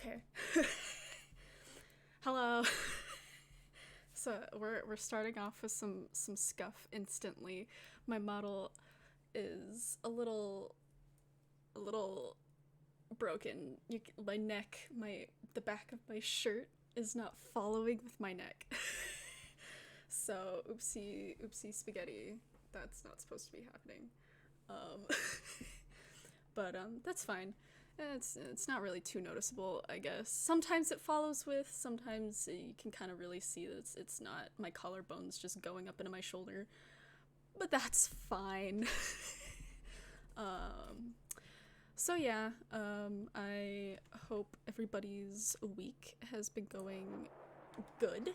Okay. Hello. So we're starting off with some scuff instantly. My model is a little broken. My neck, the back of my shirt is not following with my neck. So oopsie spaghetti. That's not supposed to be happening. Um, but that's fine. It's not really too noticeable, I guess. Sometimes it follows with. Sometimes you can kind of really see that it's not my collarbones just going up into my shoulder, but that's fine. um, so yeah, I hope everybody's week has been going good.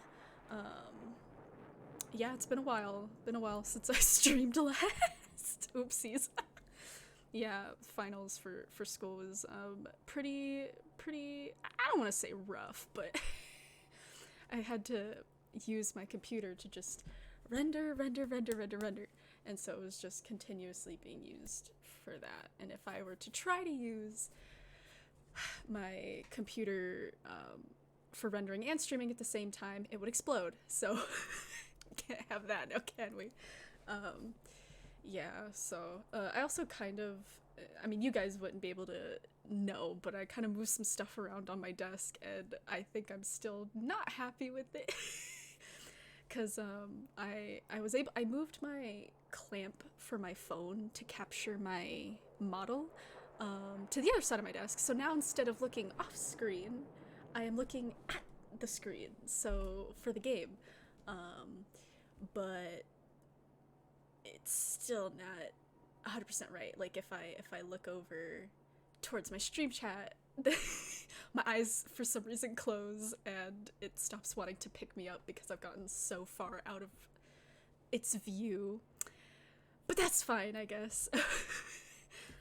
Um, yeah, it's been a while. Been a while since I streamed last. Oopsies. Yeah, finals for school was pretty. I don't want to say rough, but I had to use my computer to just render, and so it was just continuously being used for that. And if I were to try to use my computer for rendering and streaming at the same time, it would explode. So can't have that now, can we? Um, yeah, so I also kind of, I mean, you guys wouldn't be able to know, but I kind of moved some stuff around on my desk, and I think I'm still not happy with it. Because I moved my clamp for my phone to capture my model to the other side of my desk. So now instead of looking off screen, I am looking at the screen. So for the game, but it's still not 100% right. Like if I look over towards my stream chat, my eyes for some reason close and it stops wanting to pick me up because I've gotten so far out of its view. But that's fine, I guess.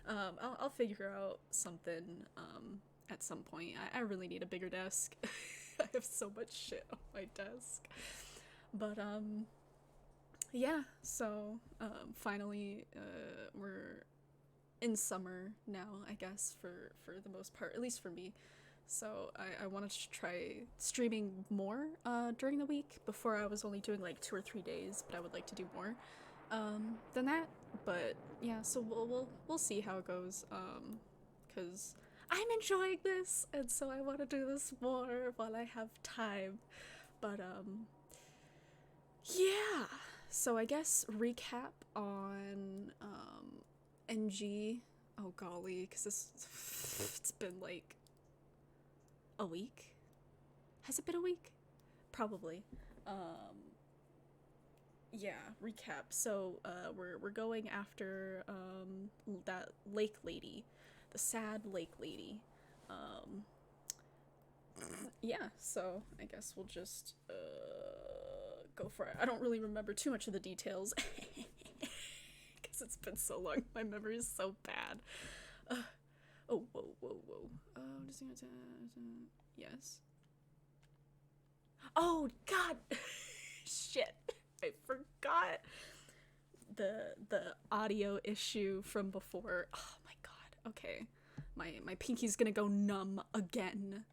I'll figure out something at some point. I really need a bigger desk. I have so much shit on my desk. But yeah, so finally we're in summer now, I guess, for the most part, at least for me. So I wanted to try streaming more during the week. Before I was only doing like 2 or 3 days, but I would like to do more than that. But yeah, so we'll see how it goes. Cause I'm enjoying this, and so I want to do this more while I have time. But yeah. So I guess recap on NG. Oh golly, because it's been like a week. Has it been a week? Probably. Yeah, recap. So we're going after that lake lady, the sad lake lady. Um, yeah. So I guess we'll just go for it. I don't really remember too much of the details because it's been so long. My memory is so bad. Oh, whoa. Yes. Oh God, shit! I forgot the audio issue from before. Oh my God. Okay, my pinky's gonna go numb again.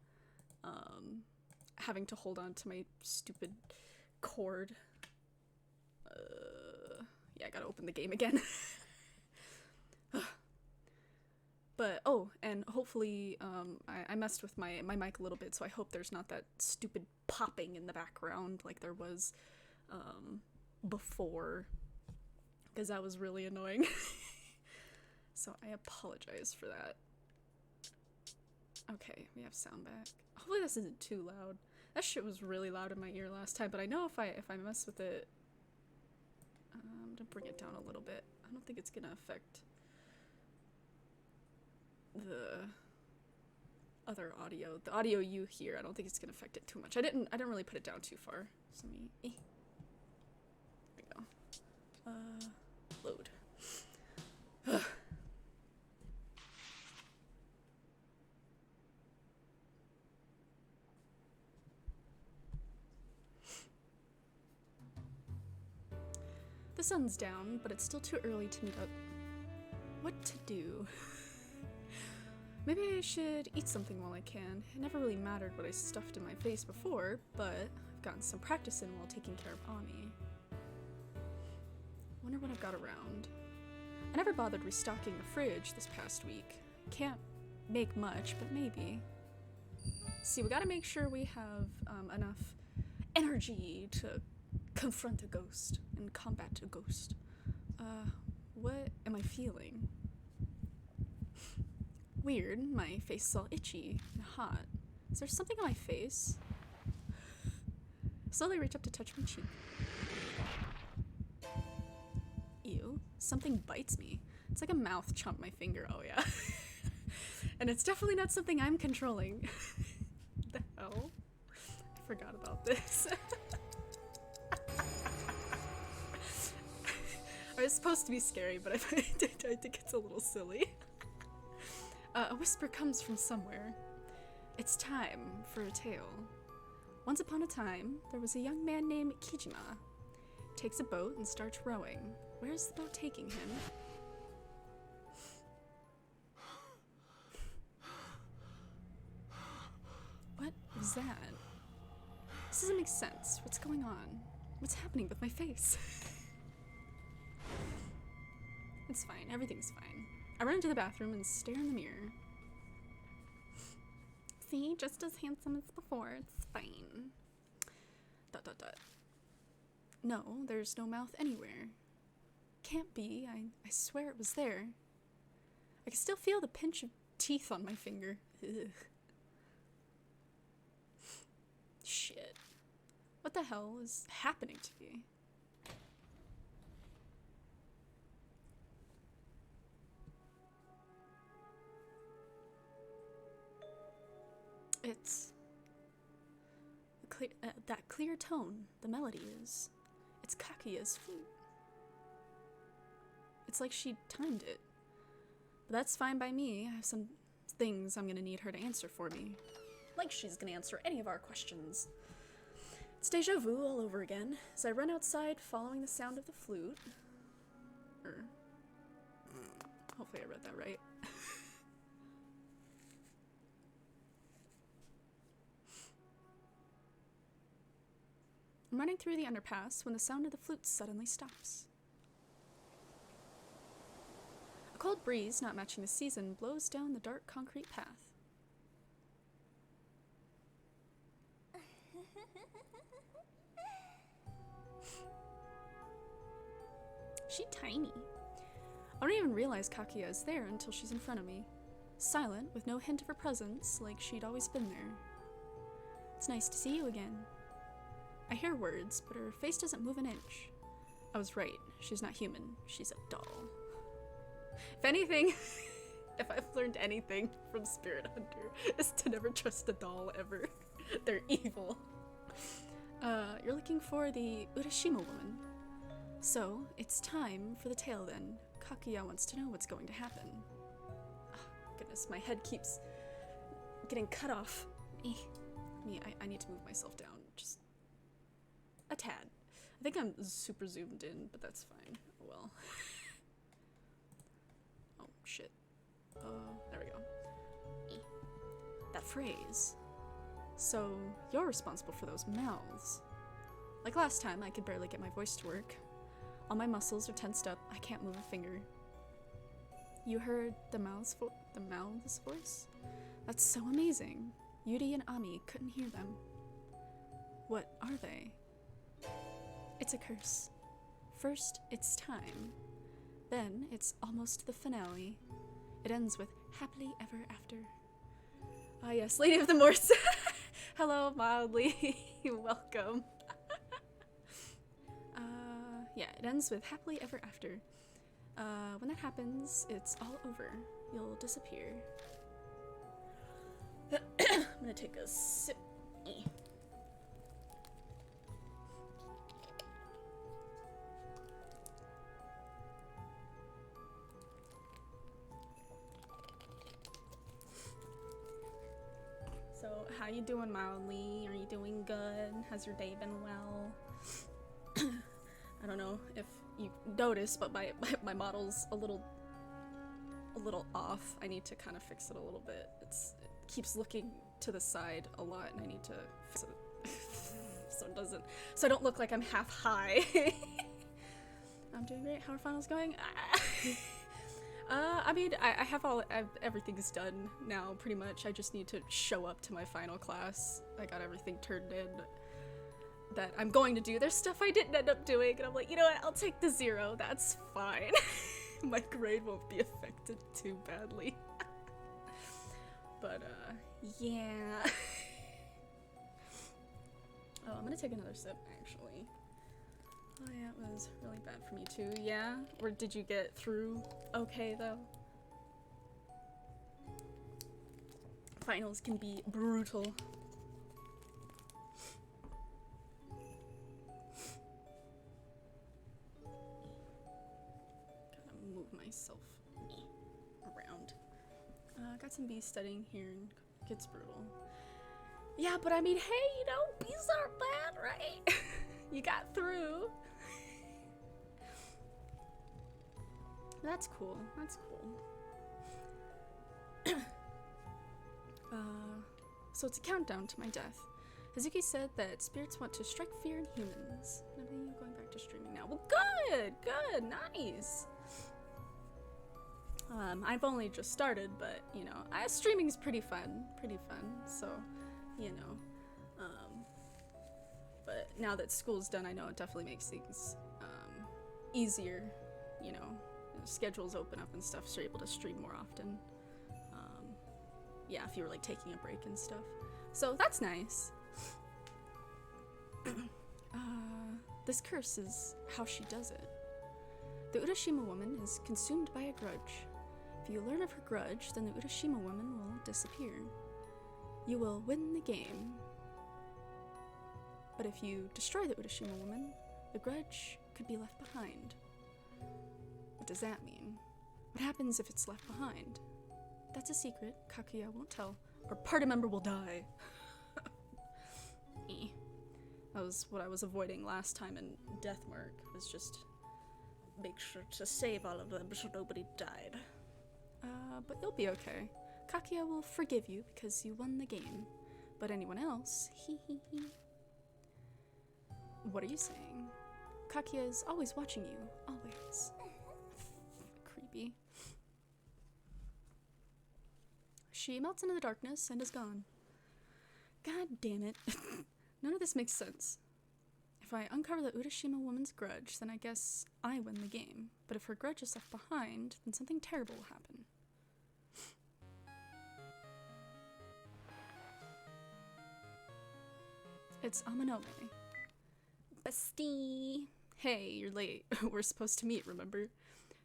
Having to hold on to my stupid cord. Yeah, I gotta open the game again. But oh, and hopefully I messed with my mic a little bit, so I hope there's not that stupid popping in the background like there was before, because that was really annoying. So I apologize for that. Okay, we have sound back. Hopefully this isn't too loud. That shit was really loud in my ear last time, but I know if I mess with it, I'm gonna bring it down a little bit. I don't think it's gonna affect the other audio. The audio you hear, I don't think it's gonna affect it too much. I didn't really put it down too far. So let me there we go. Load. The sun's down, but it's still too early to meet up. What to do? Maybe I should eat something while I can. It never really mattered what I stuffed in my face before, but I've gotten some practice in while taking care of Ami. Wonder what I've got around. I never bothered restocking the fridge this past week. Can't make much, but maybe. See, we gotta make sure we have enough energy to confront a ghost and combat a ghost. What am I feeling? Weird, my face is all itchy and hot. Is there something on my face? Slowly reach up to touch my cheek. Ew, something bites me. It's like a mouth chomped my finger, oh yeah. And it's definitely not something I'm controlling. The hell? I forgot about this. It's supposed to be scary, but I think it's a little silly. A whisper comes from somewhere. It's time for a tale. Once upon a time, there was a young man named Kijima. He takes a boat and starts rowing. Where's the boat taking him? What was that? This doesn't make sense. What's going on? What's happening with my face? It's fine. Everything's fine. I run into the bathroom and stare in the mirror. See? Just as handsome as before. It's fine. ... No, there's no mouth anywhere. Can't be. I swear it was there. I can still feel the pinch of teeth on my finger. Ugh. Shit. What the hell is happening to me? It's that clear tone the melody is. It's Kakia's flute. It's like she timed it. But that's fine by me. I have some things I'm gonna need her to answer for me. Like she's gonna answer any of our questions. It's deja vu all over again, as I run outside following the sound of the flute. Hopefully I read that right. I'm running through the underpass when the sound of the flute suddenly stops. A cold breeze, not matching the season, blows down the dark concrete path. She's tiny. I don't even realize Kakia is there until she's in front of me. Silent, with no hint of her presence, like she'd always been there. It's nice to see you again. I hear words, but her face doesn't move an inch. I was right. She's not human. She's a doll. If anything, if I've learned anything from Spirit Hunter, is to never trust a doll ever. They're evil. You're looking for the Urashima woman. So, it's time for the tale then. Kakia wants to know what's going to happen. Oh, goodness, my head keeps getting cut off. I need to move myself down. Just a tad. I think I'm super zoomed in, but that's fine. Oh well. Oh, shit. There we go. That phrase. So, you're responsible for those mouths. Like last time, I could barely get my voice to work. All my muscles are tensed up. I can't move a finger. You heard the mouth's voice? That's so amazing. Yuri and Ami couldn't hear them. What are they? It's a curse. First, it's time. Then, it's almost the finale. It ends with happily ever after. Ah yes, Lady of the Morse. Hello, mildly. Welcome. Yeah, it ends with happily ever after. When that happens, it's all over. You'll disappear. I'm gonna take a sip. So, how you doing, mildly? Are you doing good? Has your day been well? I don't know if you noticed, but my model's a little a little off. I need to kind of fix it a little bit. It keeps looking to the side a lot, and I need to fix it so I don't look like I'm half high. I'm doing great. How are finals going? I mean, I have everything's done now, pretty much. I just need to show up to my final class. I got everything turned in that I'm going to do. There's stuff I didn't end up doing, and I'm like, you know what, I'll take the 0. That's fine. My grade won't be affected too badly. But, yeah. Oh, I'm gonna take another sip, actually. Oh yeah, it was really bad for me too, yeah? Or did you get through okay, though? Finals can be brutal. Gotta move myself around. Got some bees studying here, and it gets brutal. Yeah, but I mean, hey, you know, bees aren't bad, right? You got through. That's cool. That's cool. So it's a countdown to my death. Hazuki said that spirits want to strike fear in humans. And I'm going back to streaming now. Well, good, good, nice. I've only just started, but you know, streaming's pretty fun, so, you know. But now that school's done, I know it definitely makes things easier, you know. Schedules open up and stuff, so you're able to stream more often. Yeah, if you were like taking a break and stuff. So that's nice. This curse is how she does it. The Urashima woman is consumed by a grudge. If you learn of her grudge, then the Urashima woman will disappear. You will win the game. But if you destroy the Urashima woman, the grudge could be left behind. What does that mean? What happens if it's left behind? That's a secret Kakuya won't tell, or party member will die. That was what I was avoiding last time in Deathmark, was just make sure to save all of them so nobody died. But you'll be okay. Kakuya will forgive you because you won the game. But anyone else, hee hee hee. What are you saying? Kakuya is always watching you. Always. Creepy. She melts into the darkness and is gone. God damn it. None of this makes sense. If I uncover the Urashima woman's grudge, then I guess I win the game. But if her grudge is left behind, then something terrible will happen. It's Amanome. Bestie! Hey, you're late. We're supposed to meet, remember?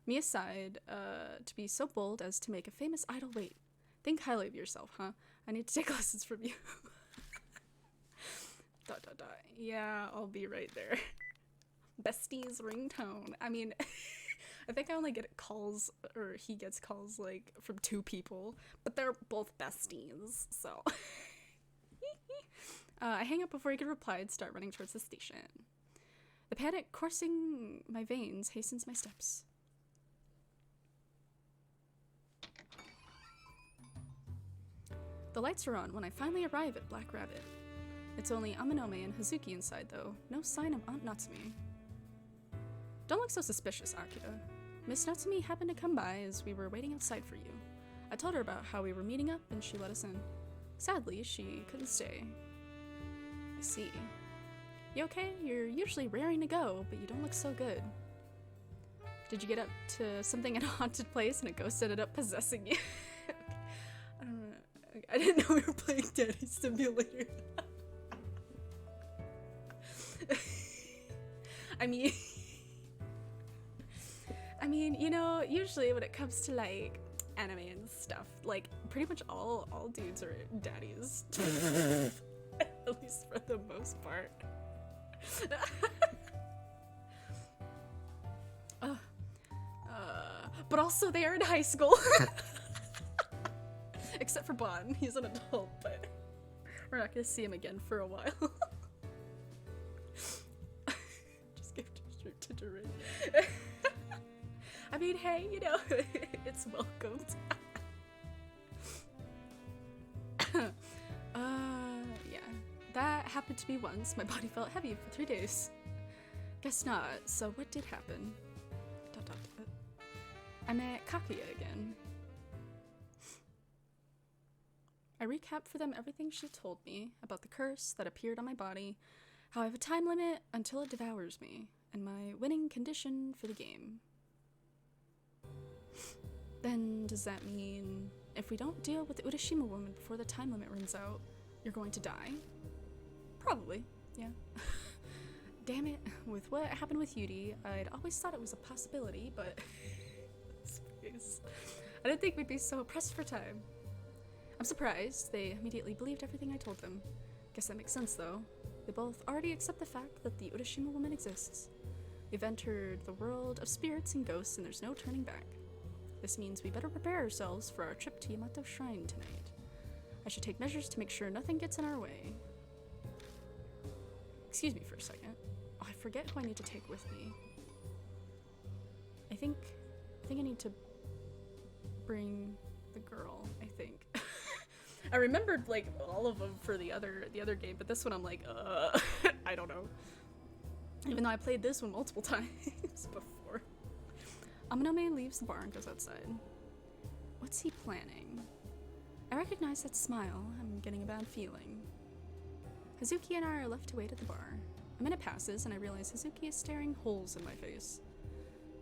Me aside, to be so bold as to make a famous idol wait. Think highly of yourself, huh? I need to take lessons from you. ... Yeah, I'll be right there. Bestie's ringtone. I mean, I think I only get calls, or he gets calls, like, from 2 people, but they're both besties, so... I hang up before he could reply and start running towards the station. The panic coursing my veins hastens my steps. The lights are on when I finally arrive at Black Rabbit. It's only Amanome and Hazuki inside, though. No sign of Aunt Natsumi. Don't look so suspicious, Akira. Miss Natsumi happened to come by as we were waiting outside for you. I told her about how we were meeting up, and she let us in. Sadly, she couldn't stay. I see. You okay? You're usually raring to go, but you don't look so good. Did you get up to something in a haunted place and a ghost ended up possessing you? I don't know. I didn't know we were playing Daddy Simulator. I mean, you know, usually when it comes to like anime and stuff, like pretty much all dudes are daddies. At least for the most part. But also they are in high school. Except for Bon, he's an adult, but we're not gonna see him again for a while. Just give straight to Durin. I mean, hey, you know, it's welcomed. Yeah. That happened to me once. My body felt heavy for 3 days. Guess not. So what did happen? I met Kakuya again. I recapped for them everything she told me about the curse that appeared on my body, how I have a time limit until it devours me, and my winning condition for the game. Then does that mean if we don't deal with the Urashima woman before the time limit runs out, you're going to die? Probably, yeah. Damn it, with what happened with Yuri, I'd always thought it was a possibility, but I didn't think we'd be so pressed for time. I'm surprised they immediately believed everything I told them. Guess that makes sense though. They both already accept the fact that the Urashima woman exists. We've entered the world of spirits and ghosts and there's no turning back. This means we better prepare ourselves for our trip to Yamato Shrine tonight. I should take measures to make sure nothing gets in our way. Excuse me for a second. Oh, I forget who I need to take with me. I think I need to bring the girl, I think. I remembered like all of them for the other game, but this one I'm like, I don't know. Even though I played this one multiple times before. Amanome leaves the bar and goes outside. What's he planning? I recognize that smile. I'm getting a bad feeling. Hazuki and I are left to wait at the bar. A minute passes and I realize Hazuki is staring holes in my face.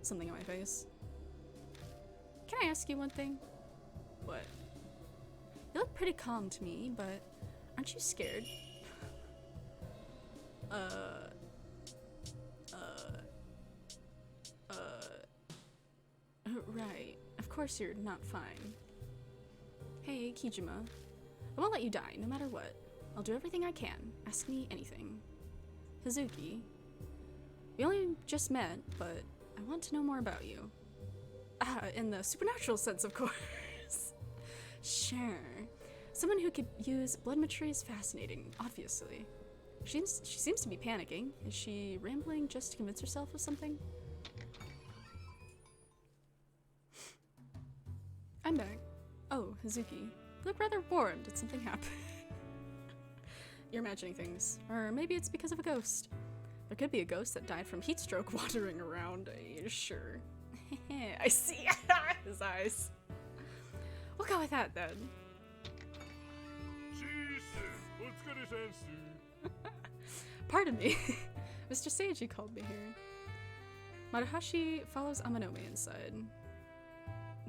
Something in my face. Can I ask you one thing? What? You look pretty calm to me, but aren't you scared? Right. Of course you're not fine. Hey, Kijima. I won't let you die, no matter what. I'll do everything I can. Ask me anything. Hazuki. We only just met, but I want to know more about you. In the supernatural sense, of course. Sure. Someone who could use blood mastery is fascinating, obviously. She seems to be panicking. Is she rambling just to convince herself of something? I'm back. Oh, Hazuki. You look rather bored. Did something happen? You're imagining things. Or maybe it's because of a ghost. There could be a ghost that died from heat stroke wandering around. Sure. I see his eyes. We'll go with that then. Pardon me. Mr. Seiji called me here. Maruhashi follows Amanome inside.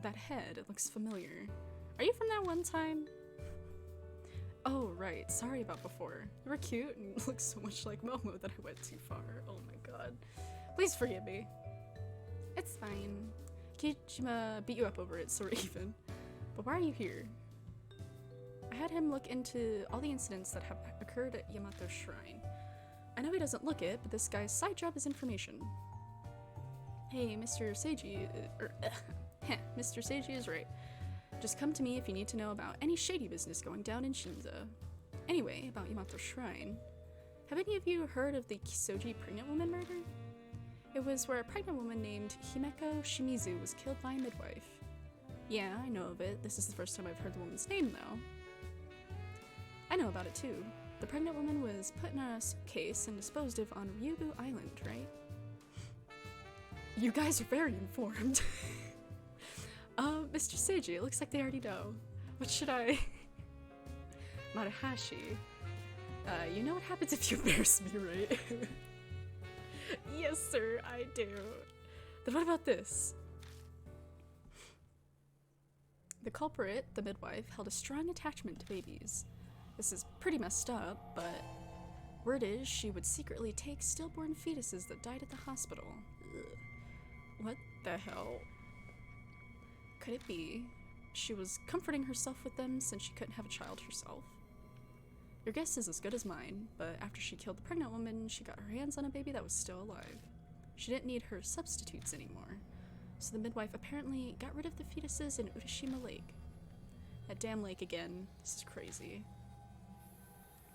That head, it looks familiar. Are you from that one time? Oh, right. Sorry about before. You were cute and you look so much like Momo that I went too far. Oh my god. Please forgive me. It's fine. Kijima beat you up over it, so we're even. But why are you here? I had him look into all the incidents that have occurred at Yamato Shrine. I know he doesn't look it, but this guy's side job is information. Hey, Mr. Seiji, Mr. Seiji is right. Just come to me if you need to know about any shady business going down in Shinza. Anyway, about Yamato Shrine. Have any of you heard of the Kisoji pregnant woman murder? It was where a pregnant woman named Himeko Shimizu was killed by a midwife. Yeah, I know of it. This is the first time I've heard the woman's name, though. I know about it, too. The pregnant woman was put in a suitcase and disposed of on Ryugu Island, right? You guys are very informed. Mr. Seiji, it looks like they already know. What should I... Maruhashi. You know what happens if you embarrass me, right? Yes, sir, I do. Then what about this? The culprit, the midwife, held a strong attachment to babies. This is pretty messed up, but word is she would secretly take stillborn fetuses that died at the hospital. Ugh. What the hell? Could it be she was comforting herself with them since she couldn't have a child herself? Your guess is as good as mine, but after she killed the pregnant woman, she got her hands on a baby that was still alive. She didn't need her substitutes anymore, so the midwife apparently got rid of the fetuses in Urashima Lake. That damn lake again. This is crazy.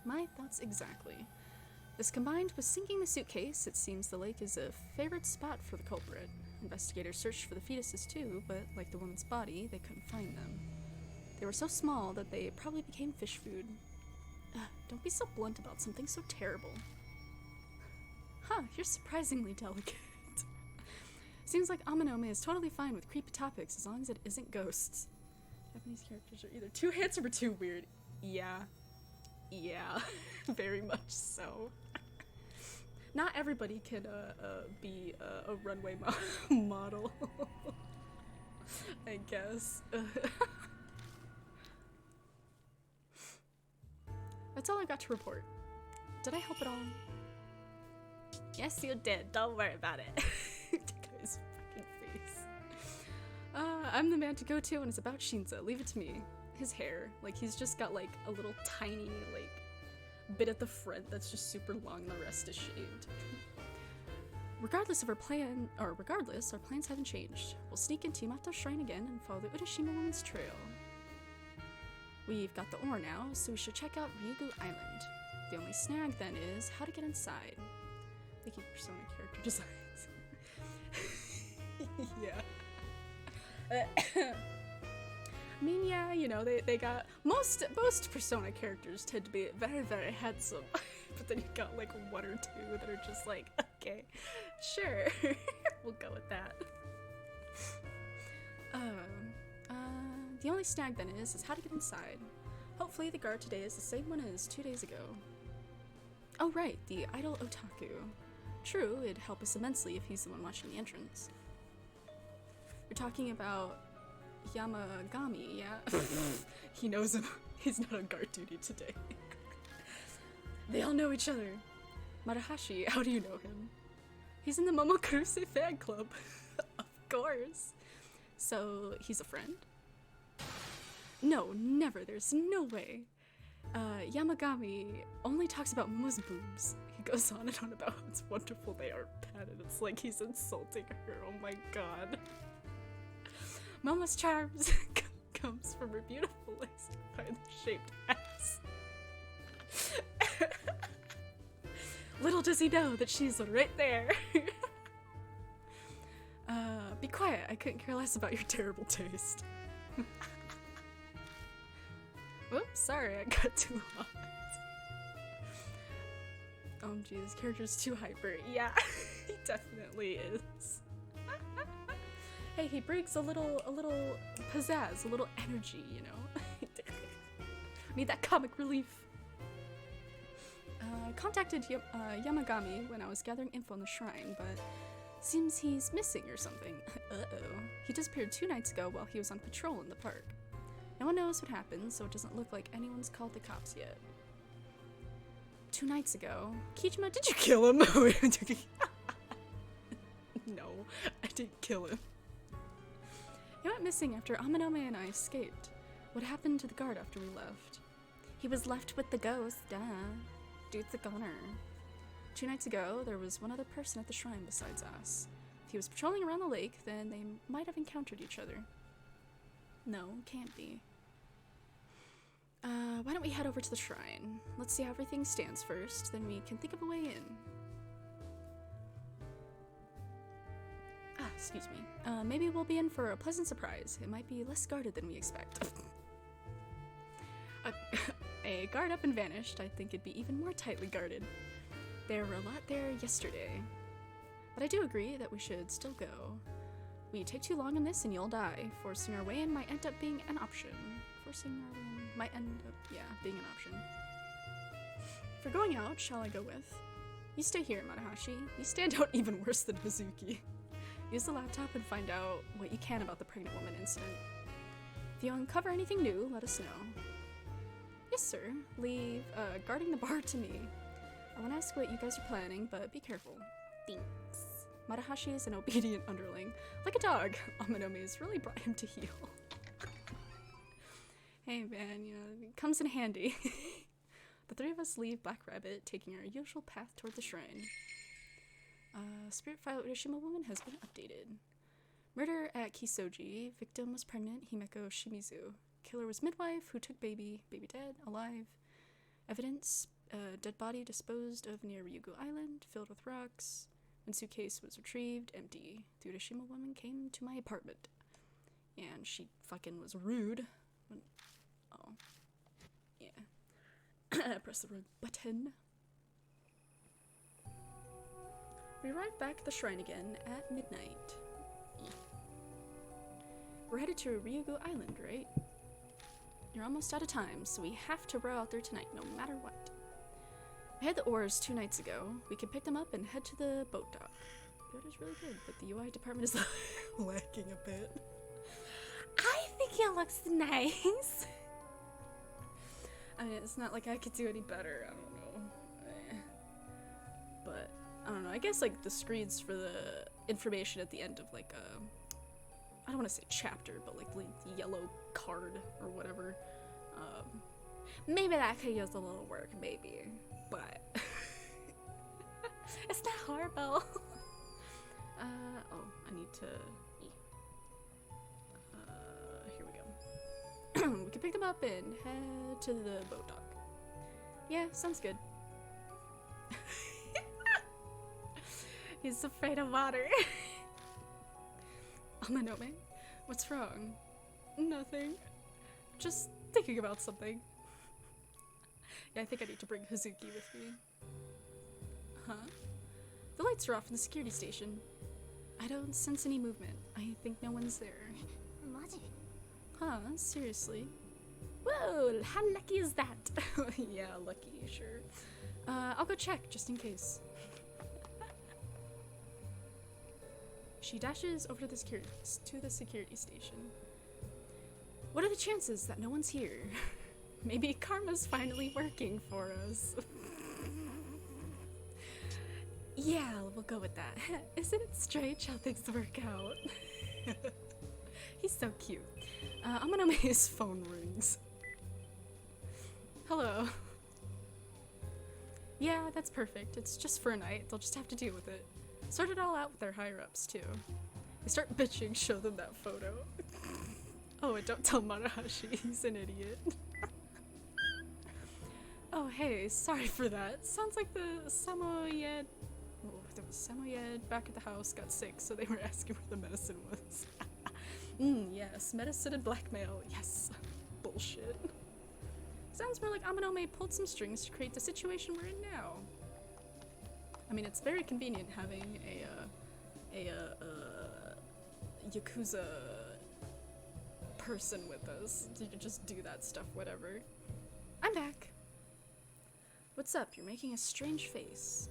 My thoughts exactly. This combined with sinking the suitcase, it seems the lake is a favorite spot for the culprit. Investigators searched for the fetuses too, but like the woman's body, they couldn't find them. They were so small that they probably became fish food. Don't be so blunt about something so terrible. Huh, you're surprisingly delicate. Seems like Amanome is totally fine with creepy topics as long as it isn't ghosts. Japanese characters are either too handsome or too weird. Yeah. Yeah. Very much so. Not everybody can be a runway model. I guess. That's all I got to report. Did I help at all? Yes, you did. Don't worry about it. His fucking face. I'm the man to go to, and it's about Shinza. Leave it to me. His hair, like he's just got like a little tiny like bit at the front that's just super long. The rest is shaved. Regardless, our plans haven't changed. We'll sneak into Yamato Shrine again and follow the Urashima Woman's trail. We've got the ore now, so we should check out Ryugu Island. The only snag then is how to get inside. They keep Persona character designs. Yeah. I mean, yeah, you know, they got most Persona characters tend to be very, very handsome, but then you got like one or two that are just like, okay, sure, we'll go with that. The only snag then is how to get inside. Hopefully the guard today is the same one as 2 days ago. Oh right, the idle otaku. True, it'd help us immensely if he's the one watching the entrance. You're talking about Yamagami, yeah? He knows him. He's not on guard duty today. They all know each other. Marahashi, how do you know him? He's in the Momokuruse fan club. Of course. So, he's a friend? No, never. There's no way. Yamagami only talks about Momo's boobs. He goes on and on about how it's wonderful they are padded. It's like he's insulting her. Oh my god. Momo's charms comes from her beautiful lace finely shaped ass. Little does he know that she's right there. Be quiet. I couldn't care less about your terrible taste. Whoops, sorry, I got too hot. Oh jeez, character's too hyper. Yeah, he definitely is. Hey, he brings a little pizzazz, a little energy, you know? Need that comic relief. I contacted Yamagami when I was gathering info on the shrine, but seems he's missing or something. Uh-oh. He disappeared 2 nights ago while he was on patrol in the park. No one knows what happened, so it doesn't look like anyone's called the cops yet. 2 nights ago? Kijima, did you kill him? No, I didn't kill him. He went missing after Amanome and I escaped. What happened to the guard after we left? He was left with the ghost, duh. Dude's a goner. 2 nights ago, there was one other person at the shrine besides us. If he was patrolling around the lake, then they might have encountered each other. No, can't be. Why don't we head over to the shrine? Let's see how everything stands first, then we can think of a way in. Excuse me. Maybe we'll be in for a pleasant surprise. It might be less guarded than we expect. A guard up and vanished. I think it'd be even more tightly guarded. There were a lot there yesterday. But I do agree that we should still go. We take too long in this and you'll die. Forcing our way in might end up being an option. Being an option. For going out, shall I go with? You stay here, Marahashi. You stand out even worse than Hazuki. Use the laptop and find out what you can about the pregnant woman incident. If you uncover anything new, let us know. Yes, sir. Leave guarding the bar to me. I won't ask what you guys are planning, but be careful. Thanks. Marahashi is an obedient underling. Like a dog, Amanome's really brought him to heel. Hey man, you know, it comes in handy. The 3 of us leave Black Rabbit, taking our usual path toward the shrine. Spirit file Urashima Woman has been updated. Murder at Kisoji. Victim was pregnant, Himeko Shimizu. Killer was midwife, who took baby. Baby dead, alive. Evidence, dead body disposed of near Ryugu Island, filled with rocks. When suitcase was retrieved, empty. The Urashima woman came to my apartment. And she fucking was rude. Oh. Yeah. Press the wrong button. We arrived back at the shrine again at midnight. We're headed to Ryugu Island, right? You're almost out of time, so we have to row out there tonight, no matter what. I had the oars 2 nights ago. We can pick them up and head to the boat dock. The boat is really good, but the UI department is lacking a bit. I think it looks nice. I mean, it's not like I could do any better. I don't know. But, I don't know. I guess, like, the screens for the information at the end of, like, I don't want to say chapter, but, like, the yellow card or whatever. Maybe that could use a little work, maybe. But it's not horrible. Oh, I need to. Here we go. We can pick them up and head to the boat dock. Yeah, sounds good. He's afraid of water. Amanome, what's wrong? Nothing. Just thinking about something. Yeah, I think I need to bring Hazuki with me. Huh? The lights are off in the security station. I don't sense any movement. I think no one's there. Huh, seriously? Whoa, how lucky is that? Yeah, lucky, sure. I'll go check, just in case. She dashes over to the security station. What are the chances that no one's here? Maybe karma's finally working for us. Yeah, we'll go with that. Isn't it strange how things work out? He's so cute. Amanome's phone rings. Hello. Yeah, that's perfect. It's just for a night. They'll just have to deal with it. Sort it all out with their higher-ups, too. They start bitching, show them that photo. Oh, and don't tell Marahashi, he's an idiot. Oh, hey, sorry for that. Sounds like the Samoyed... Oh, there was Samoyed back at the house got sick, so they were asking where the medicine was. Yes, medicine and blackmail, yes. Bullshit. Sounds more like Amanome pulled some strings to create the situation we're in now. I mean, it's very convenient having a Yakuza person with us. You can just do that stuff, whatever. I'm back. What's up? You're making a strange face.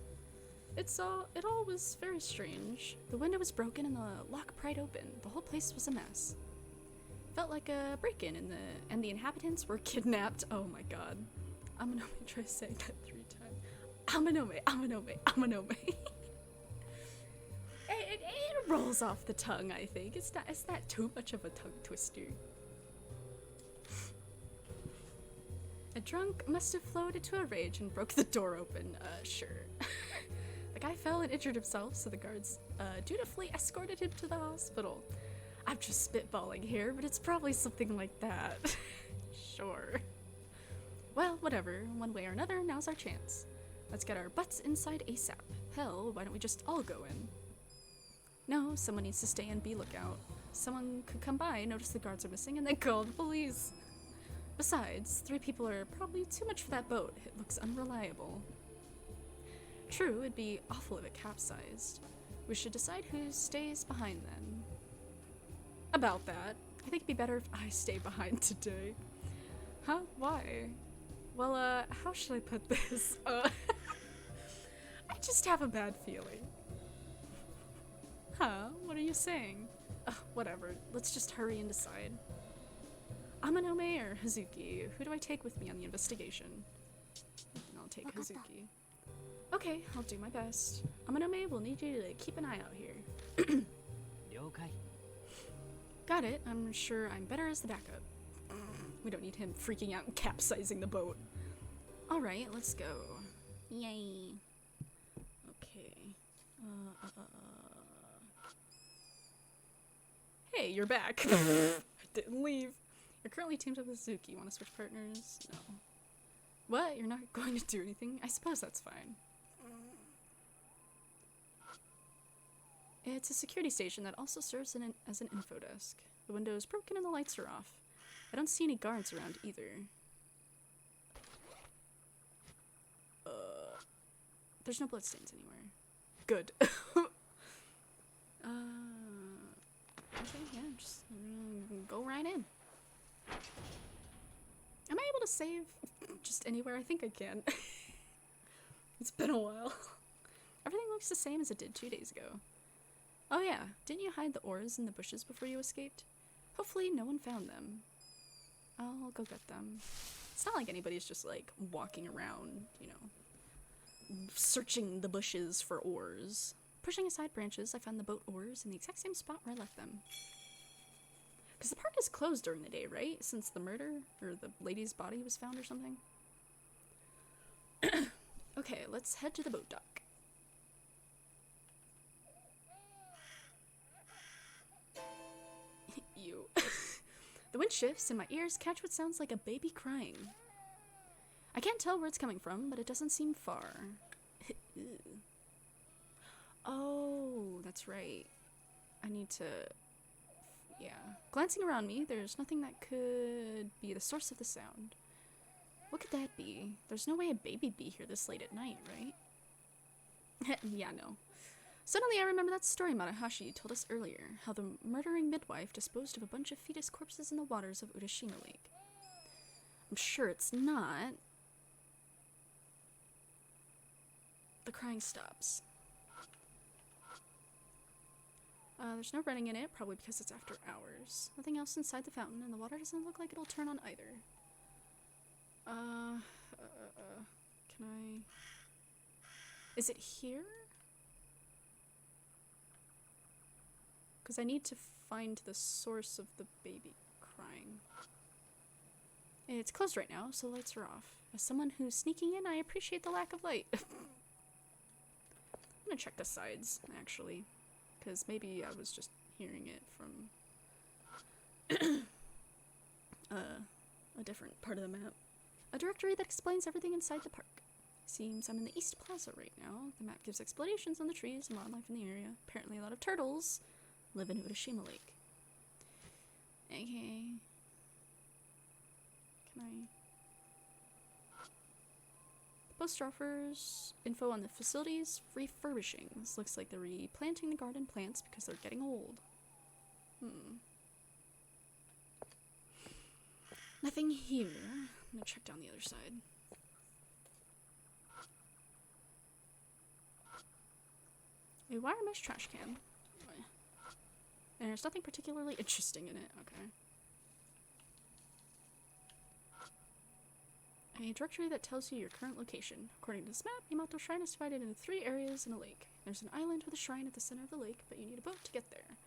It all was very strange. The window was broken and the lock pried open. The whole place was a mess. Felt like a break-in and the inhabitants were kidnapped. Oh my god. Amanome, try saying that 3 times. Amanome, Amanome, Amanome. It rolls off the tongue, I think. It's not too much of a tongue twister. A drunk must have flowed into a rage and broke the door open. Sure. The guy fell and injured himself, so the guards dutifully escorted him to the hospital. I'm just spitballing here, but it's probably something like that. Sure. Well, whatever. One way or another, now's our chance. Let's get our butts inside ASAP. Hell, why don't we just all go in? No, someone needs to stay and be lookout. Someone could come by, notice the guards are missing, and then call the police. Besides, 3 people are probably too much for that boat. It looks unreliable. True, it'd be awful if it capsized. We should decide who stays behind then. About that, I think it'd be better if I stay behind today. Huh? Why? Well, how should I put this? I just have a bad feeling. Huh? What are you saying? Whatever. Let's just hurry and decide. Amanome or Hazuki? Who do I take with me on the investigation? I'll take Hazuki. Okay, I'll do my best. Amanome will need you to keep an eye out here. Got it. I'm sure I'm better as the backup. We don't need him freaking out and capsizing the boat. Alright, let's go. Yay. Okay. Hey, you're back. I didn't leave. You're currently teamed up with Suzuki. Want to switch partners? No. What? You're not going to do anything? I suppose that's fine. It's a security station that also serves as an info desk. The window is broken and the lights are off. I don't see any guards around either. There's no bloodstains anywhere. Good. Okay, yeah, just go right in. Am I able to save just anywhere? I think I can. It's been a while. Everything looks the same as it did 2 days ago. Oh yeah, didn't you hide the ores in the bushes before you escaped? Hopefully no one found them. I'll go get them. It's not like anybody's just like walking around, you know, searching the bushes for ores. Pushing aside branches, I found the boat oars in the exact same spot where I left them. Because the park is closed during the day, right? Since the murder, or the lady's body was found or something. Okay, let's head to the boat dock. You. The wind shifts and my ears catch what sounds like a baby crying. I can't tell where it's coming from, but it doesn't seem far. Oh, that's right. I need to... Yeah. Glancing around me, there's nothing that could be the source of the sound. What could that be? There's no way a baby'd be here this late at night, right? Yeah, no. Suddenly I remember that story Manahashi told us earlier, how the murdering midwife disposed of a bunch of fetus corpses in the waters of Udashima Lake. I'm sure it's not. The crying stops. There's no running in it, probably because it's after hours. Nothing else inside the fountain, and the water doesn't look like it'll turn on either. Can I... Is it here? Because I need to find the source of the baby crying. It's closed right now, so the lights are off. As someone who's sneaking in, I appreciate the lack of light. I'm gonna check the sides, actually. Because maybe I was just hearing it from a different part of the map. A directory that explains everything inside the park. Seems I'm in the East Plaza right now. The map gives explanations on the trees and wildlife in the area. Apparently a lot of turtles live in Udashima Lake. Okay. Can I... The poster offers info on the facility's refurbishings. Looks like they're replanting the garden plants because they're getting old. Nothing here. I'm gonna check down the other side. A wire mesh trash can. And there's nothing particularly interesting in it. Okay. A directory that tells you your current location. According to this map, Yamato Shrine is divided into 3 areas and a lake. There's an island with a shrine at the center of the lake, but you need a boat to get there.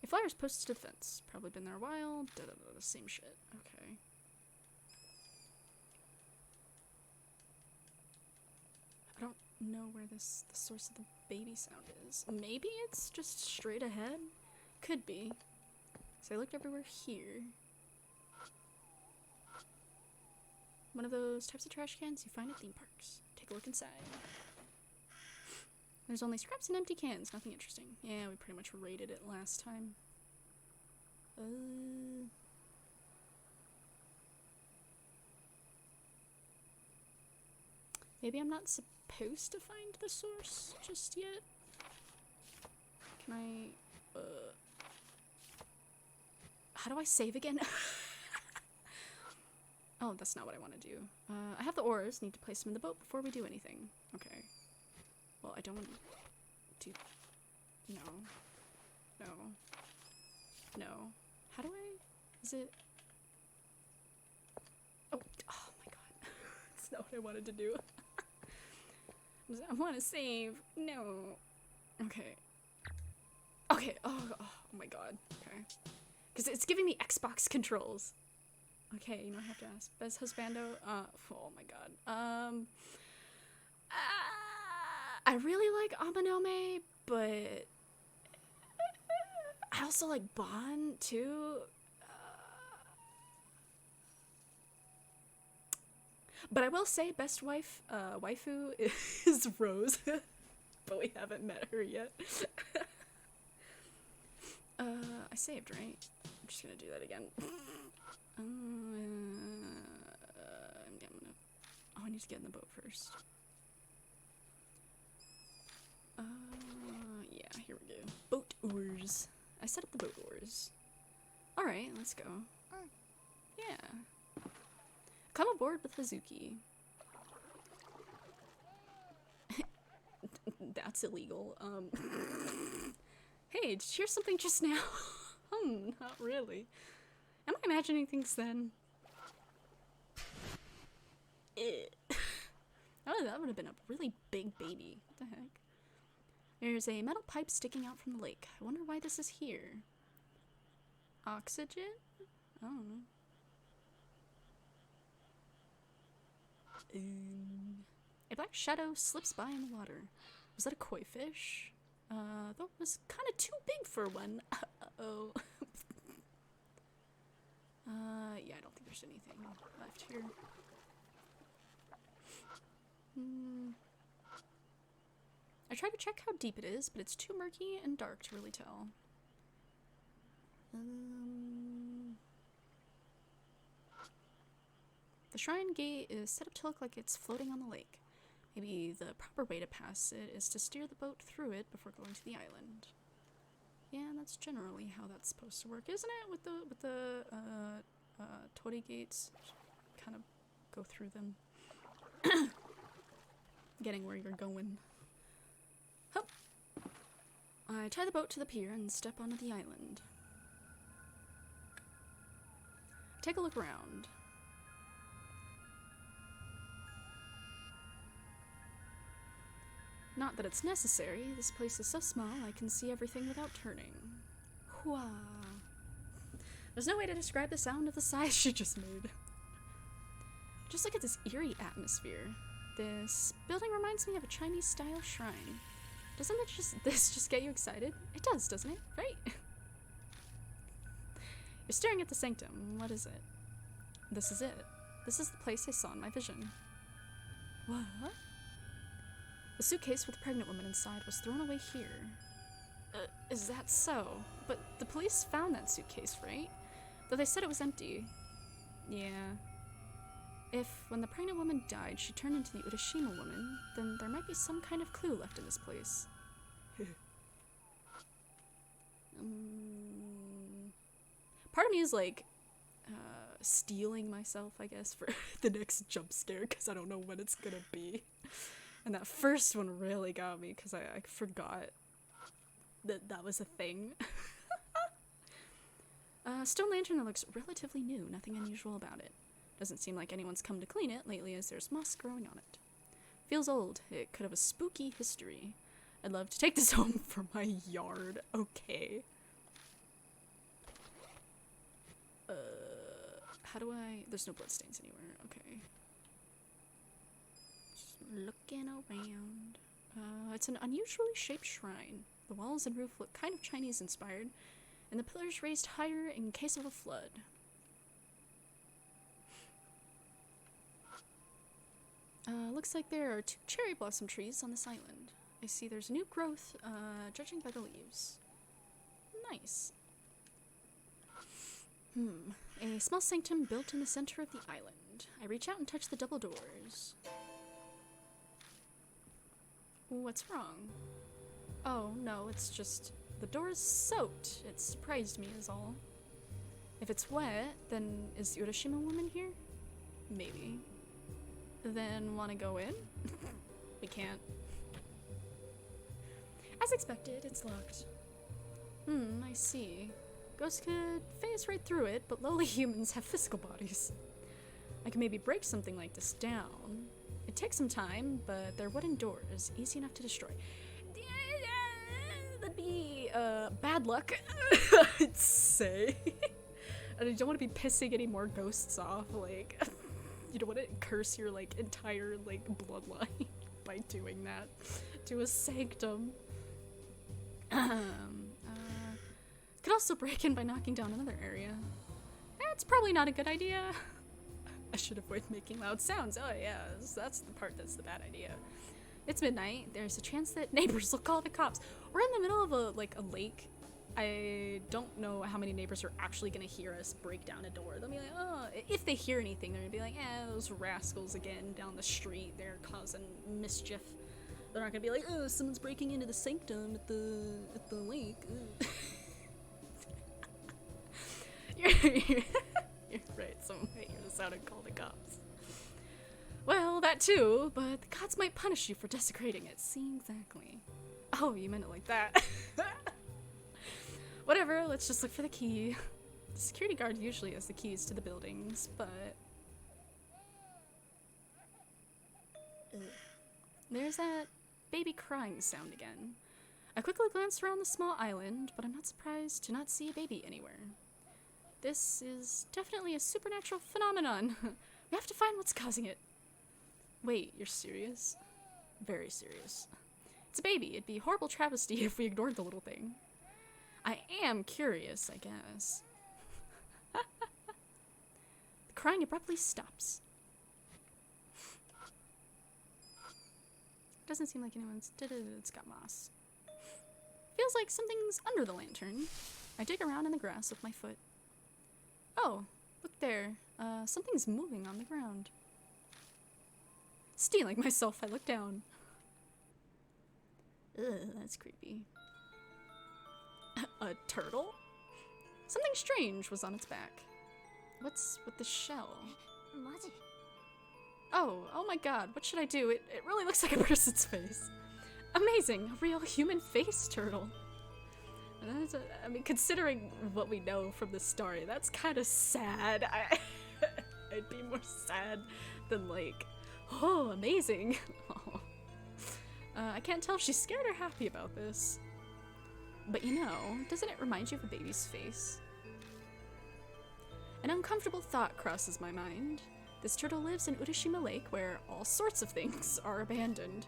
A flyer's posted to the fence. Probably been there a while. The same shit. Okay. I don't know where the source of the baby sound is. Maybe it's just straight ahead? Could be. So I looked everywhere here. One of those types of trash cans you find at theme parks. Take a look inside. There's only scraps and empty cans, nothing interesting. Yeah, we pretty much raided it last time. Maybe I'm not supposed to find the source just yet? Can I, how do I save again? Oh, that's not what I want to do. I have the oars, need to place them in the boat before we do anything. Okay. Well, I don't want to... No. No. No. How do I... Is it... Oh, oh my god. That's not what I wanted to do. I want to save. No. Okay. Okay. Oh my god. Okay. Because it's giving me Xbox controls. Okay, you know I have to ask. Bez Husbando? Oh my god. I really like Amanome, but I also like Bon too. But I will say best waifu is Rose. But we haven't met her yet. I saved, right? I'm just gonna do that again. Oh, I need to get in the boat first. Yeah, here we go. Boat oars. I set up the boat oars. Alright, let's go. Yeah. Come aboard with Hazuki. That's illegal. Hey, did you hear something just now? Not really. Am I imagining things then? Oh, that would have been a really big baby. What the heck? There's a metal pipe sticking out from the lake. I wonder why this is here. Oxygen? I don't know. A black shadow slips by in the water. Was that a koi fish? That was kind of too big for one. Uh-oh. Yeah, I don't think there's anything left here. I tried to check how deep it is, but it's too murky and dark to really tell. The shrine gate is set up to look like it's floating on the lake. Maybe the proper way to pass it is to steer the boat through it before going to the island. Yeah, that's generally how that's supposed to work, isn't it? With the torii gates, kind of go through them, getting where you're going. Hup. I tie the boat to the pier and step onto the island. Take a look around. Not that it's necessary. This place is so small I can see everything without turning. Hua. There's no way to describe the sound of the sighs she just made. Just look at this eerie atmosphere. This building reminds me of a Chinese-style shrine. Doesn't this just get you excited? It does, doesn't it? Right? You're staring at the sanctum. What is it? This is it. This is the place I saw in my vision. What? The suitcase with the pregnant woman inside was thrown away here. Is that so? But the police found that suitcase, right? Though they said it was empty. Yeah. If, when the pregnant woman died, she turned into the Urashima woman, then there might be some kind of clue left in this place. Part of me is like, stealing myself, I guess, for the next jump scare, because I don't know when it's gonna be. And that first one really got me, because I forgot that was a thing. Stone lantern that looks relatively new, nothing unusual about it. Doesn't seem like anyone's come to clean it lately as there's moss growing on it. Feels old. It could have a spooky history. I'd love to take this home for my yard. Okay. How do I... There's no bloodstains anywhere. Okay. Just looking around. It's an unusually shaped shrine. The walls and roof look kind of Chinese-inspired, and the pillars raised higher in case of a flood. Looks like there are 2 cherry blossom trees on this island. I see there's new growth, judging by the leaves. Nice. A small sanctum built in the center of the island. I reach out and touch the double doors. What's wrong? Oh, no, it's just... the door's soaked. It surprised me is all. If it's wet, then is the Urashima woman here? Maybe. Then wanna go in? We can't. As expected, it's locked. I see. Ghosts could phase right through it, but lowly humans have physical bodies. I can maybe break something like this down. It takes some time, but they're wooden doors, easy enough to destroy. That'd be, bad luck, I'd say. And I don't want to be pissing any more ghosts off, like... You don't want to curse your, like, entire, like, bloodline by doing that to a sanctum. Could also break in by knocking down another area. That's probably not a good idea. I should avoid making loud sounds. Oh yeah, that's the part that's the bad idea. It's midnight. There's a chance that neighbors will call the cops. We're in the middle of a lake. I don't know how many neighbors are actually gonna hear us break down a door. They'll be like, oh, if they hear anything, they're gonna be like, those rascals again down the street. They're causing mischief. They're not gonna be like, oh, someone's breaking into the sanctum at the lake. You're right, someone might hear the sound and call the cops. Well, that too, but the gods might punish you for desecrating it. See, exactly. Oh, you meant it like that. Whatever, let's just look for the key. The security guard usually has the keys to the buildings, but... Ugh. There's that baby crying sound again. I quickly glanced around the small island, but I'm not surprised to not see a baby anywhere. This is definitely a supernatural phenomenon. We have to find what's causing it. Wait, you're serious? Very serious. It's a baby. It'd be a horrible travesty if we ignored the little thing. I am curious, I guess. The crying abruptly stops. Doesn't seem like anyone's... It's got moss. Feels like something's under the lantern. I dig around in the grass with my foot. Oh, look there. Something's moving on the ground. Stealing myself, I look down. Ugh, that's creepy. A turtle? Something strange was on its back. What's with the shell? Oh my god, what should I do? It really looks like a person's face. Amazing, a real human face turtle. I mean, considering what we know from the story, that's kind of sad. I'd be more sad than like, oh, amazing. Oh. I can't tell if she's scared or happy about this. But you know, doesn't it remind you of a baby's face? An uncomfortable thought crosses my mind. This turtle lives in Urashima Lake where all sorts of things are abandoned.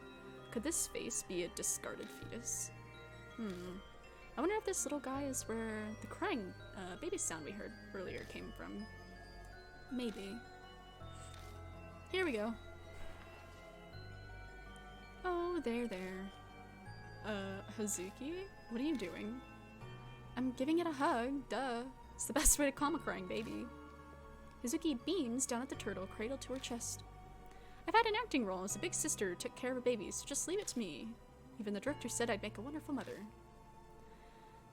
Could this face be a discarded fetus? I wonder if this little guy is where the crying baby sound we heard earlier came from. Maybe. Here we go. Oh, there. Hazuki? What are you doing? I'm giving it a hug, duh. It's the best way to calm a crying baby. Hazuki beams down at the turtle, cradled to her chest. I've had an acting role as a big sister who took care of a baby, so just leave it to me. Even the director said I'd make a wonderful mother.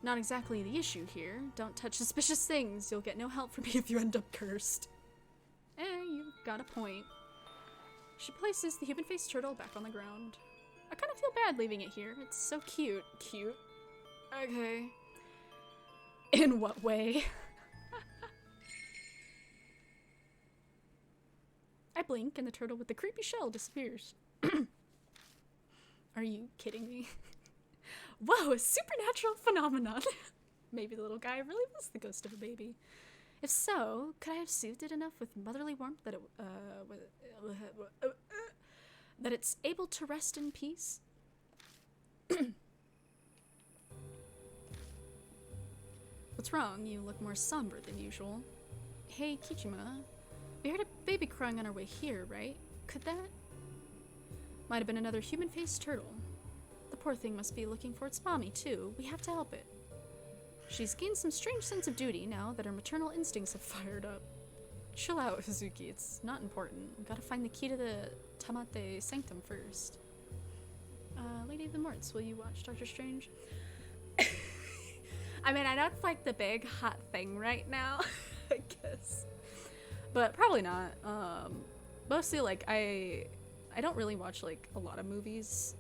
Not exactly the issue here. Don't touch suspicious things. You'll get no help from me if you end up cursed. You've got a point. She places the human-faced turtle back on the ground. I kind of feel bad leaving it here. It's so cute. Cute? Okay. In what way? I blink and the turtle with the creepy shell disappears. Are you kidding me? Whoa, a supernatural phenomenon! Maybe the little guy really was the ghost of a baby. If so, could I have soothed it enough with motherly warmth that that it's able to rest in peace? What's wrong? You look more somber than usual. Hey, Kijima. We heard a baby crying on our way here, right? Could that? Might have been another human-faced turtle. The poor thing must be looking for its mommy, too. We have to help it. She's gained some strange sense of duty now that her maternal instincts have fired up. Chill out, Hazuki. It's not important. We gotta find the key to the Tamate Sanctum first. Lady of the Morts, will you watch Doctor Strange? I mean, I know it's like the big hot thing right now, I guess. But probably not. Mostly, like, I don't really watch, like, a lot of movies.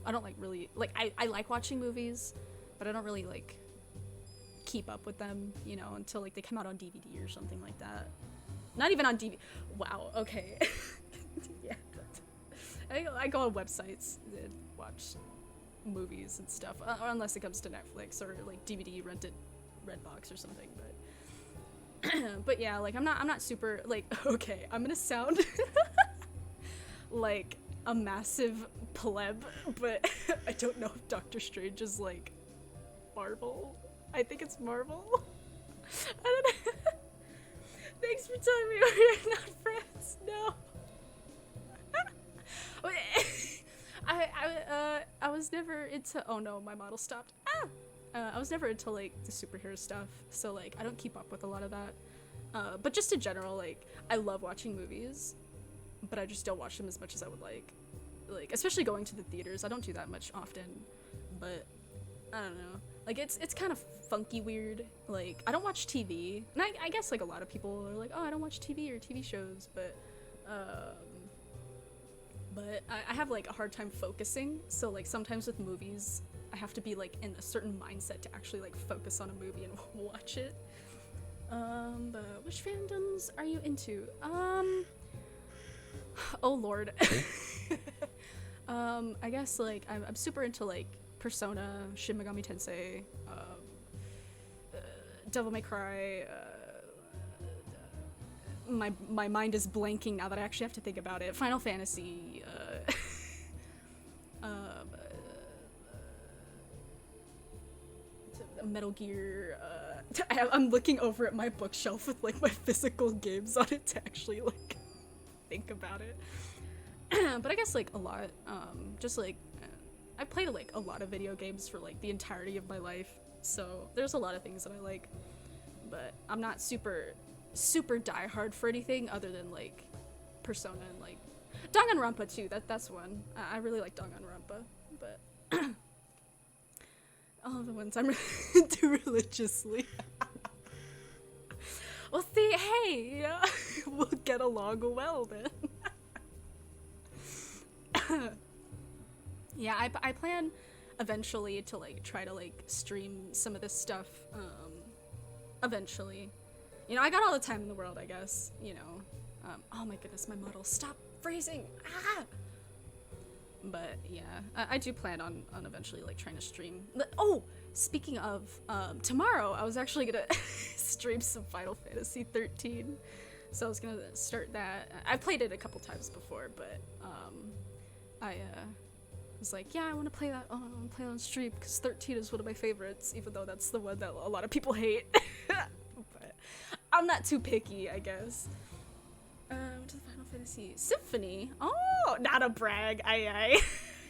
I don't, like, really... Like, I like watching movies, but I don't really, like, keep up with them, you know, until, like, they come out on DVD or something like that. Not even on DVD. Wow, okay. Yeah. I go on websites and watch movies and stuff, unless it comes to Netflix or, like, DVD rented Redbox or something, but... But yeah, like, I'm not super, like, okay, I'm gonna sound like a massive pleb, but I don't know if Doctor Strange is, like, Marvel. I think it's Marvel. I don't know. Thanks for telling me we're not friends. No. I was never into. Oh no, my model stopped. I was never into like the superhero stuff, so like I don't keep up with a lot of that. But just in general, like I love watching movies, but I just don't watch them as much as I would like. Like especially going to the theaters, I don't do that much often. But I don't know. Like it's kind of funky weird. Like I don't watch TV, and I guess like a lot of people are like, oh, I don't watch TV or TV shows, but I have like a hard time focusing. So like sometimes with movies, I have to be like in a certain mindset to actually like focus on a movie and watch it. But which fandoms are you into? Oh lord. I guess like I'm super into like Persona, Shin Megami Tensei, Devil May Cry. My mind is blanking now that I actually have to think about it. Final Fantasy. Metal Gear. I'm looking over at my bookshelf with like my physical games on it to actually like think about it. But I guess like a lot. Just like I played like a lot of video games for like the entirety of my life, so there's a lot of things that I like. But I'm not super diehard for anything other than like Persona and like Danganronpa too. That's one. I really like Danganronpa, but all the ones I'm into religiously. Well, see, hey, we'll get along well then. Yeah, I plan eventually to like try to like stream some of this stuff. Eventually, you know, I got all the time in the world, I guess. You know, oh my goodness, my model, stop freezing! Ah! But yeah, I do plan on eventually like trying to stream. Oh, speaking of, tomorrow I was actually gonna stream some Final Fantasy 13, so I was gonna start that. I played it a couple times before, but I was like, yeah, I want to play that. Oh, I want to play it on stream because 13 is one of my favorites, even though that's the one that a lot of people hate. But I'm not too picky, I guess. To the Final Fantasy Symphony. Oh, not a brag. Aye.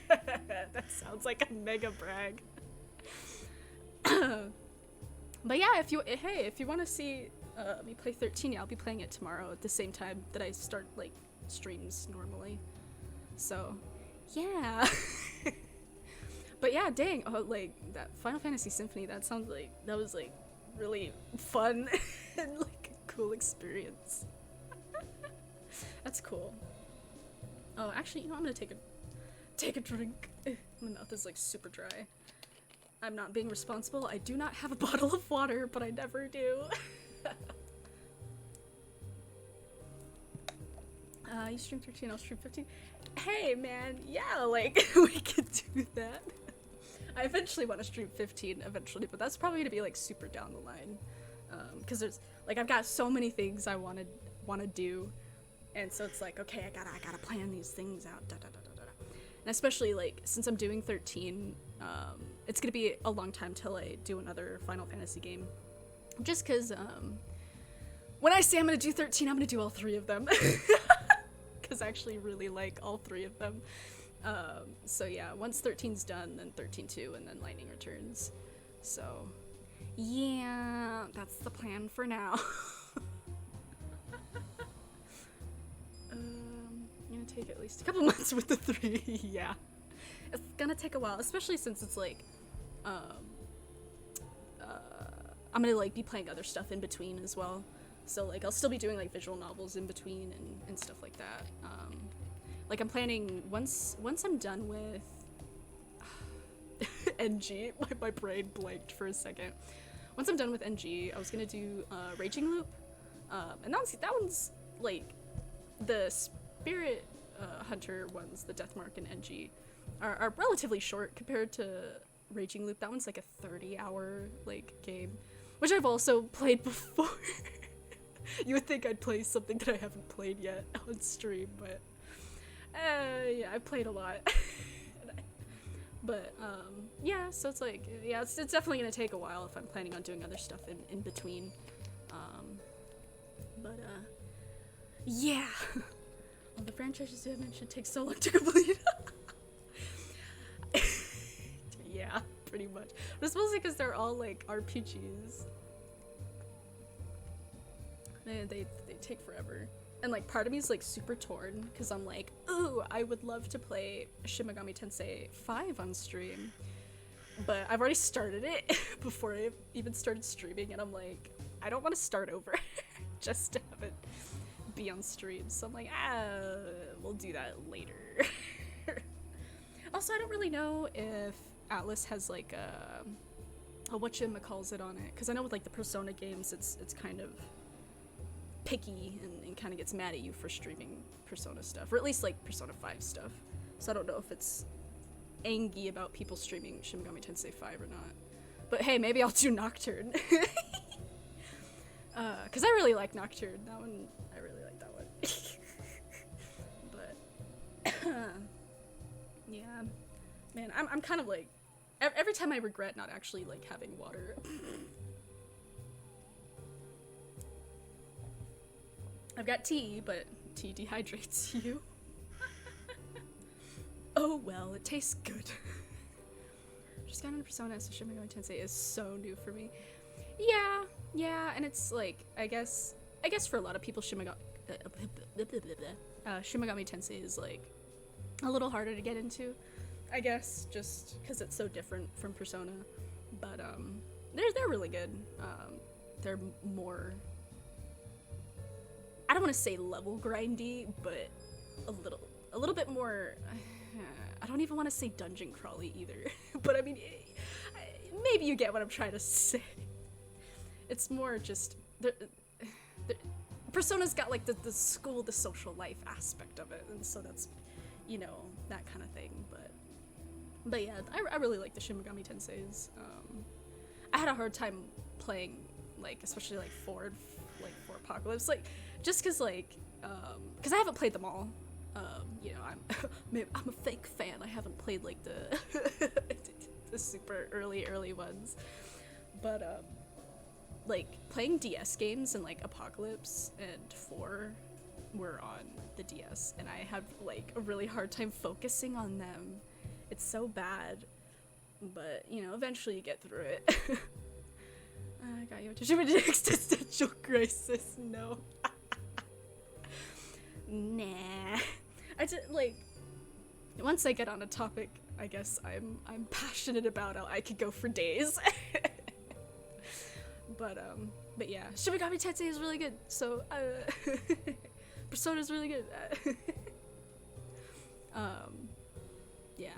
That sounds like a mega brag. But yeah, if you want to see me play 13, yeah, I'll be playing it tomorrow at the same time that I start like streams normally. So, yeah. But yeah, dang. Oh, like that Final Fantasy Symphony. That sounds like that was like really fun and like a cool experience. That's cool. Oh, actually, you know, I'm gonna take a drink. My mouth is like super dry. I'm not being responsible. I do not have a bottle of water, but I never do. You stream 13, I'll stream 15. Hey, man, yeah, like, we could do that. I eventually want to stream 15 eventually, but that's probably gonna be like super down the line. Because there's like I've got so many things I wanna do. And so it's like, okay, I gotta plan these things out, And especially, like, since I'm doing 13, it's gonna be a long time till I do another Final Fantasy game. Just because, when I say I'm gonna do 13, I'm gonna do all 3 of them. Because I actually really like all 3 of them. So yeah, once 13's done, then 13-2, and then Lightning Returns. So, yeah, that's the plan for now. I'm gonna take at least a couple months with the 3, yeah. It's gonna take a while, especially since it's like, I'm gonna like be playing other stuff in between as well. So like I'll still be doing like visual novels in between and stuff like that. Like I'm planning once I'm done with NG, my brain blanked for a second. Once I'm done with NG, I was gonna do Raging Loop, and that one's like the Spirit Hunter ones, the Deathmark and NG, are relatively short compared to Raging Loop. That one's like a 30-hour like game, which I've also played before. You would think I'd play something that I haven't played yet on stream, but yeah, I played a lot. But yeah, so it's like, yeah, it's definitely gonna take a while if I'm planning on doing other stuff in between. But yeah. All the franchises you have mentioned take so long to complete. Yeah, pretty much. But it's mostly because they're all like RPGs. They take forever. And like part of me is like super torn because I'm like, ooh, I would love to play Shin Megami Tensei 5 on stream. But I've already started it before I even started streaming, and I'm like, I don't want to start over just to have it be on stream. So I'm like, we'll do that later. Also, I don't really know if Atlas has like a whatchamacalls it on it, because I know with like the Persona games, it's kind of picky and kind of gets mad at you for streaming Persona stuff, or at least like Persona 5 stuff. So I don't know if it's angry about people streaming Shin Megami Tensei 5 or not. But hey, maybe I'll do Nocturne. Because I really like Nocturne. That one, I really like that one. But yeah, man, I'm kind of like, every time I regret not actually like having water. I've got tea, but tea dehydrates you. Oh well, it tastes good. Just got into Persona, so Shin Megami Tensei is so new for me. Yeah, and it's like, I guess for a lot of people, Shin Megami Tensei is like a little harder to get into, I guess, just because it's so different from Persona. But they're really good. They're more, I don't want to say level grindy, but a little bit more. I don't even want to say dungeon crawly either. But I mean, maybe you get what I'm trying to say. It's more just Persona's got like the school, the social life aspect of it, and so that's, you know, that kind of thing. But yeah, I really like the Shin Megami Tenseis. I had a hard time playing, like, especially like for Apocalypse, like, just because like because I haven't played them all. You know, I'm a fake fan. I haven't played like the super early ones, but like playing DS games and like Apocalypse and 4 were on the DS, and I had like a really hard time focusing on them. It's so bad, but you know, eventually you get through it. I got you to existential crisis. No. Nah. I just like, once I get on a topic, I guess I'm passionate about it, I could go for days. But yeah, Shin Megami Tensei is really good. So Persona is really good. Yeah.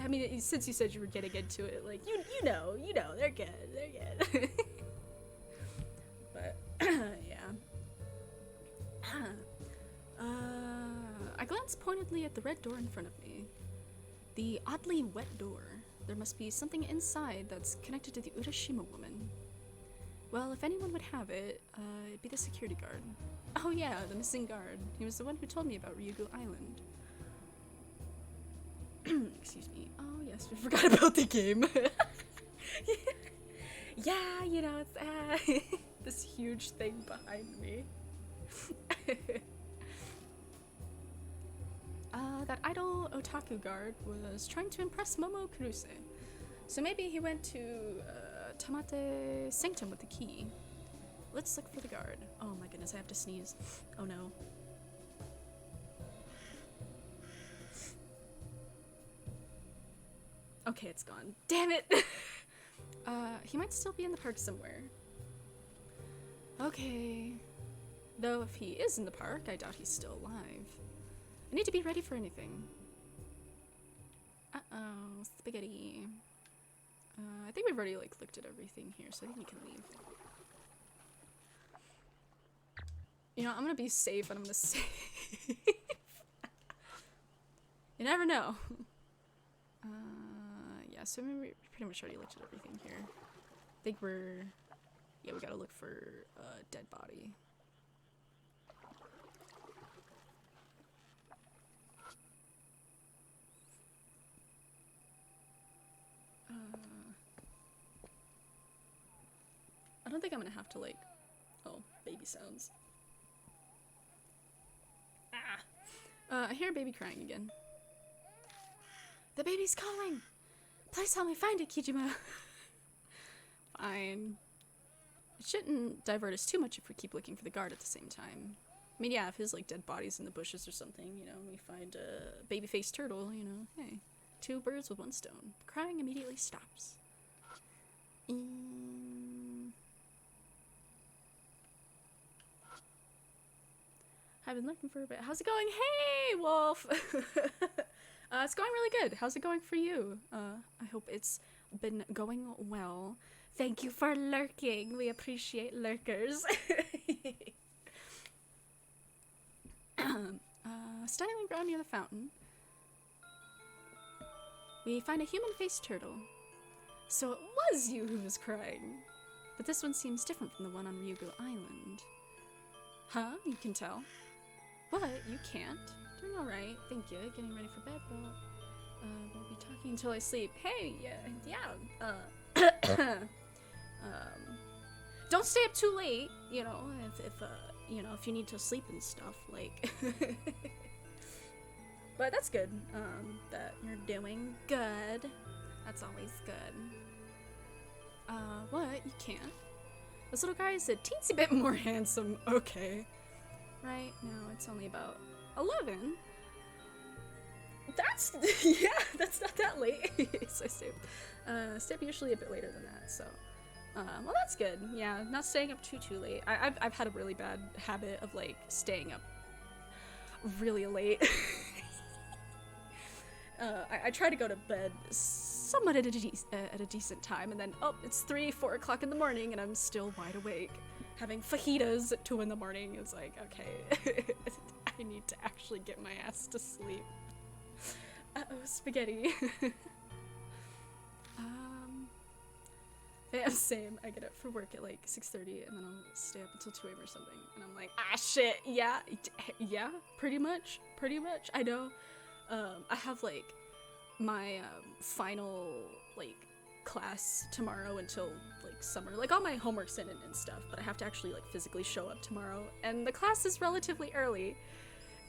I mean, since you said you were getting into it, like you know, they're good. But yeah. I glanced pointedly at the red door in front of me. The oddly wet door. There must be something inside that's connected to the Urashima woman. Well, if anyone would have it, it'd be the security guard. Oh yeah, the missing guard. He was the one who told me about Ryugu Island. Excuse me. Oh yes, we forgot about the game. Yeah, you know, it's this huge thing behind me. That idle otaku guard was trying to impress Momo Kuruse. So maybe he went to Tamate Sanctum with the key. Let's look for the guard. Oh my goodness, I have to sneeze. Oh no. Okay, it's gone. Damn it! He might still be in the park somewhere. Okay. Though if he is in the park, I doubt he's still alive. I need to be ready for anything. Uh-oh, spaghetti. I think we've already, like, looked at everything here, so I think we can leave. You know, I'm gonna be safe, and I'm gonna save. You never know. Yeah, so we pretty much already looked at everything here. I think yeah, we gotta look for a dead body. I don't think I'm gonna have to, like, oh, baby sounds. I hear a baby crying again. The baby's calling! Please help me find it, Kijima! Fine. It shouldn't divert us too much if we keep looking for the guard at the same time. I mean, yeah, if his, like, dead body's in the bushes or something, you know, we find a baby-faced turtle, you know, hey. 2 birds with 1 stone. The crying immediately stops. I've been looking for a bit. How's it going? Hey, Wolf! It's going really good. How's it going for you? I hope it's been going well. Thank you for lurking. We appreciate lurkers. Standing on the ground near the fountain, we find a human-faced turtle. So it was you who was crying. But this one seems different from the one on Ryugu Island. Huh? You can tell. What? You can't? Doing alright, thank you. Getting ready for bed, but we'll be talking until I sleep. Hey, don't stay up too late, you know, if you need to sleep and stuff, like. But that's good, that you're doing good. That's always good. What? You can't? This little guy is a teensy bit more handsome. Okay. Right now it's only about 11. That's, yeah, that's not that late. So I stay up usually a bit later than that, so. Well, that's good. Yeah, not staying up too late. I've had a really bad habit of, like, staying up really late. I try to go to bed somewhat at a decent time, and then, oh, it's 3-4 o'clock in the morning, and I'm still wide awake. Having fajitas at 2 in the morning is like, okay, I need to actually get my ass to sleep. Uh-oh, spaghetti. Yeah, same. I get up for work at like 6:30, and then I'll stay up until 2 a.m. or something, and I'm like, ah, shit, yeah, pretty much, I know. I have, like, my, final, like, class tomorrow until, like, summer. Like, all my homework's in and stuff, but I have to actually, like, physically show up tomorrow, and the class is relatively early.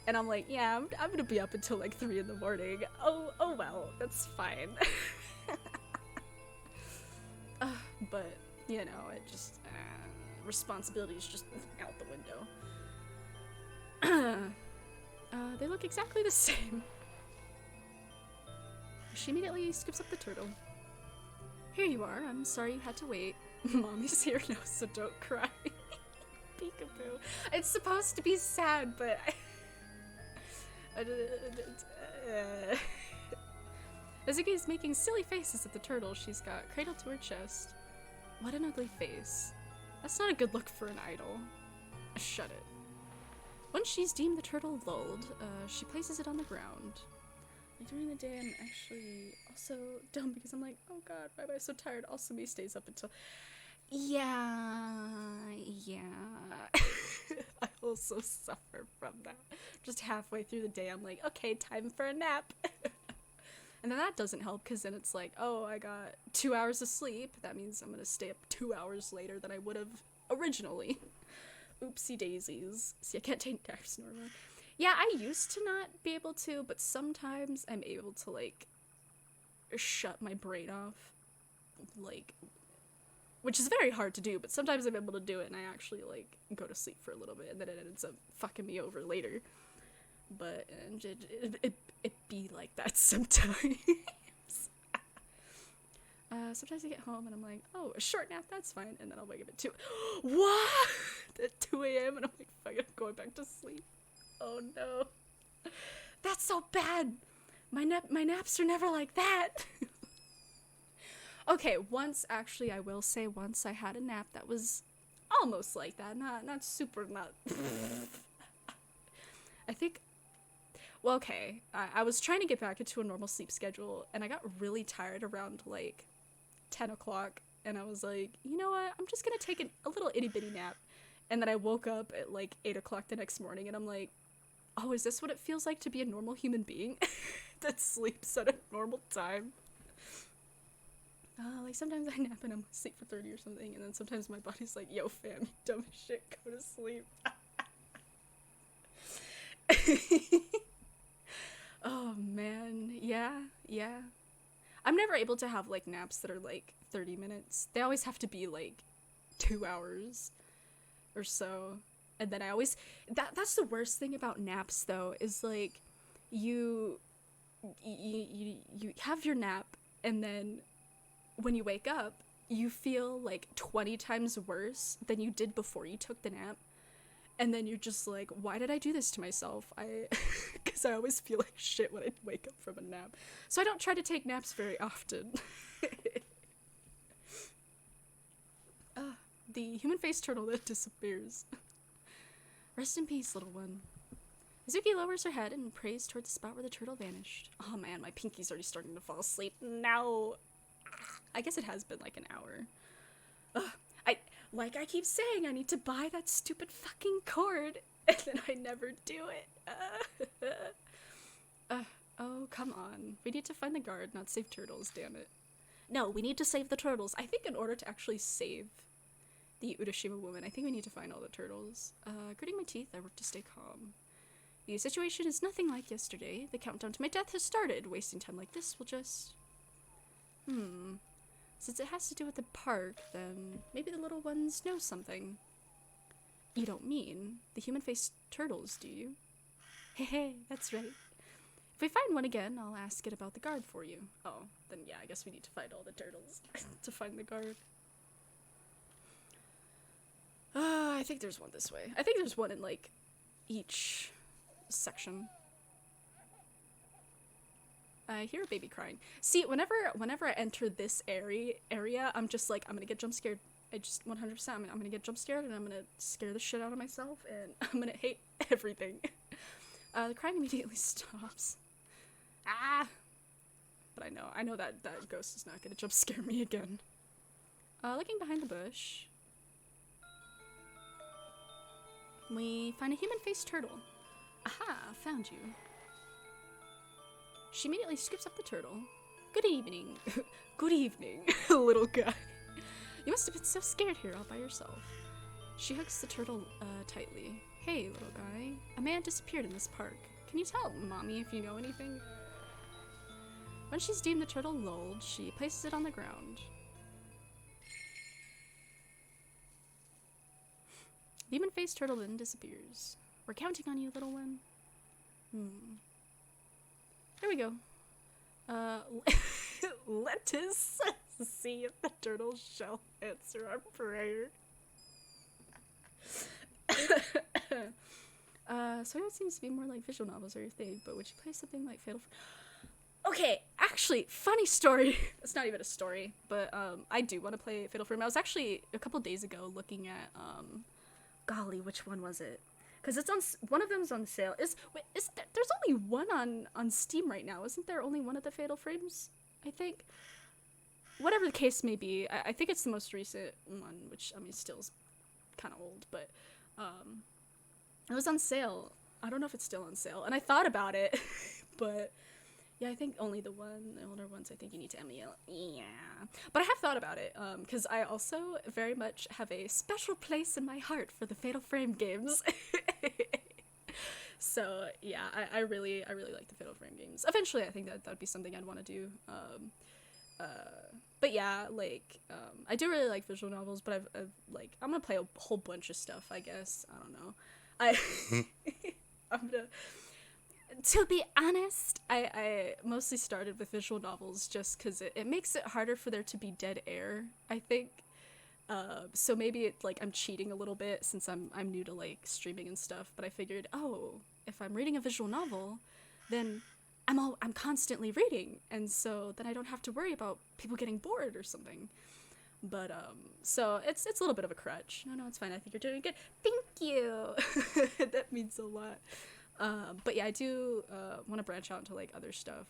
And I'm like, yeah, I'm gonna be up until, like, 3 in the morning. Oh well, that's fine. But, you know, it just, responsibility is just out the window. They look exactly the same. She immediately scoops up the turtle. Here you are. I'm sorry you had to wait. Mommy's here now, so don't cry. Peekaboo. It's supposed to be sad, but Azuki's making silly faces at the turtle she's got cradled to her chest. What an ugly face. That's not a good look for an idol. Shut it. Once she's deemed the turtle lulled, she places it on the ground. Like, during the day, I'm actually also dumb because I'm like, oh god, why am I so tired? Also, me stays up until... Yeah. I also suffer from that. Just halfway through the day, I'm like, okay, time for a nap. And then that doesn't help, because then it's like, oh, I got 2 hours of sleep. That means I'm gonna stay up 2 hours later than I would have originally. Oopsie daisies. See, I can't take naps normally. Yeah, I used to not be able to, but sometimes I'm able to, like, shut my brain off. Like, which is very hard to do, but sometimes I'm able to do it, and I actually, like, go to sleep for a little bit, and then it ends up fucking me over later. But it be like that sometimes. Sometimes I get home and I'm like, oh, a short nap, that's fine, and then I'll wake up at 2. What? At 2 a.m. and I'm like, fuck it, I'm going back to sleep. Oh no. That's so bad. My naps are never like that. Okay, once, actually, I will say once I had a nap that was almost like that. Not super, not... I think... Well, okay, I was trying to get back into a normal sleep schedule, and I got really tired around, like, 10 o'clock, and I was like, you know what, I'm just gonna take a little itty-bitty nap. And then I woke up at, like, 8 o'clock the next morning, and I'm like, oh, is this what it feels like to be a normal human being? That sleeps at a normal time? Like, sometimes I nap and I'm asleep for 30 or something, and then sometimes my body's like, yo, fam, you dumb as shit, go to sleep. Oh man, yeah, yeah. I'm never able to have like naps that are like 30 minutes. They always have to be like 2 hours or so. And then I always that's the worst thing about naps though, is like you you have your nap, and then when you wake up, you feel like 20 times worse than you did before you took the nap. And then you're just like, why did I do this to myself? Because I always feel like shit when I wake up from a nap. So I don't try to take naps very often. The human-faced turtle that disappears. Rest in peace, little one. Mizuki lowers her head and prays towards the spot where the turtle vanished. Oh man, my pinky's already starting to fall asleep. Now, I guess it has been like an hour. Like I keep saying, I need to buy that stupid fucking cord, and then I never do it. Oh, come on. We need to find the guard, not save turtles, damn it. No, we need to save the turtles. I think in order to actually save the Urashima woman, I think we need to find all the turtles. Gritting my teeth, I work to stay calm. The situation is nothing like yesterday. The countdown to my death has started. Wasting time like this will just... Since it has to do with the park, then maybe the little ones know something. You don't mean the human-faced turtles, do you? Hey, that's right. If we find one again, I'll ask it about the guard for you. Oh, then yeah, I guess we need to find all the turtles to find the guard. I think there's one this way. I think there's one in, like, each section. I hear a baby crying. See, whenever I enter this area, I'm just like, I'm gonna get jump scared. I just 100%, I'm gonna get jump scared, and I'm gonna scare the shit out of myself, and I'm gonna hate everything. The crying immediately stops. Ah! But I know that ghost is not gonna jump scare me again. Looking behind the bush, we find a human-faced turtle. Aha, found you. She immediately scoops up the turtle. Good evening. Good evening, little guy. You must have been so scared here all by yourself. She hugs the turtle tightly. Hey, little guy. A man disappeared in this park. Can you tell Mommy if you know anything? When she's deemed the turtle lulled, she places it on the ground. The human-faced turtle then disappears. We're counting on you, little one. Here we go. Let us see if the turtle shall answer our prayer. So it seems to be more like visual novels are your thing, but would you play something like Fatal Frame? Okay, actually, funny story. It's not even a story, but I do want to play Fatal Frame. I was actually a couple days ago looking at golly, which one was it? Because it's on, one of them's on sale. There's only one on Steam right now. Isn't there only one of the Fatal Frames? I think. Whatever the case may be, I think it's the most recent one, which, I mean, still is kind of old, but it was on sale. I don't know if it's still on sale, and I thought about it, but yeah, I think only the older ones, I think you need to emulate. Yeah. But I have thought about it, because I also very much have a special place in my heart for the Fatal Frame games. So, yeah, I really like the Fatal Frame games. Eventually, I think that'd be something I'd want to do. But yeah, like, I do really like visual novels, but I'm gonna play a whole bunch of stuff, I guess. I don't know. I'm gonna... To be honest, I mostly started with visual novels just because it makes it harder for there to be dead air, I think. So maybe I'm cheating a little bit since I'm new to, like, streaming and stuff, but I figured, oh, if I'm reading a visual novel, then I'm constantly reading, and so then I don't have to worry about people getting bored or something. But, so it's a little bit of a crutch. No, it's fine. I think you're doing good. Thank you! That means a lot. But yeah, I do want to branch out into, like, other stuff,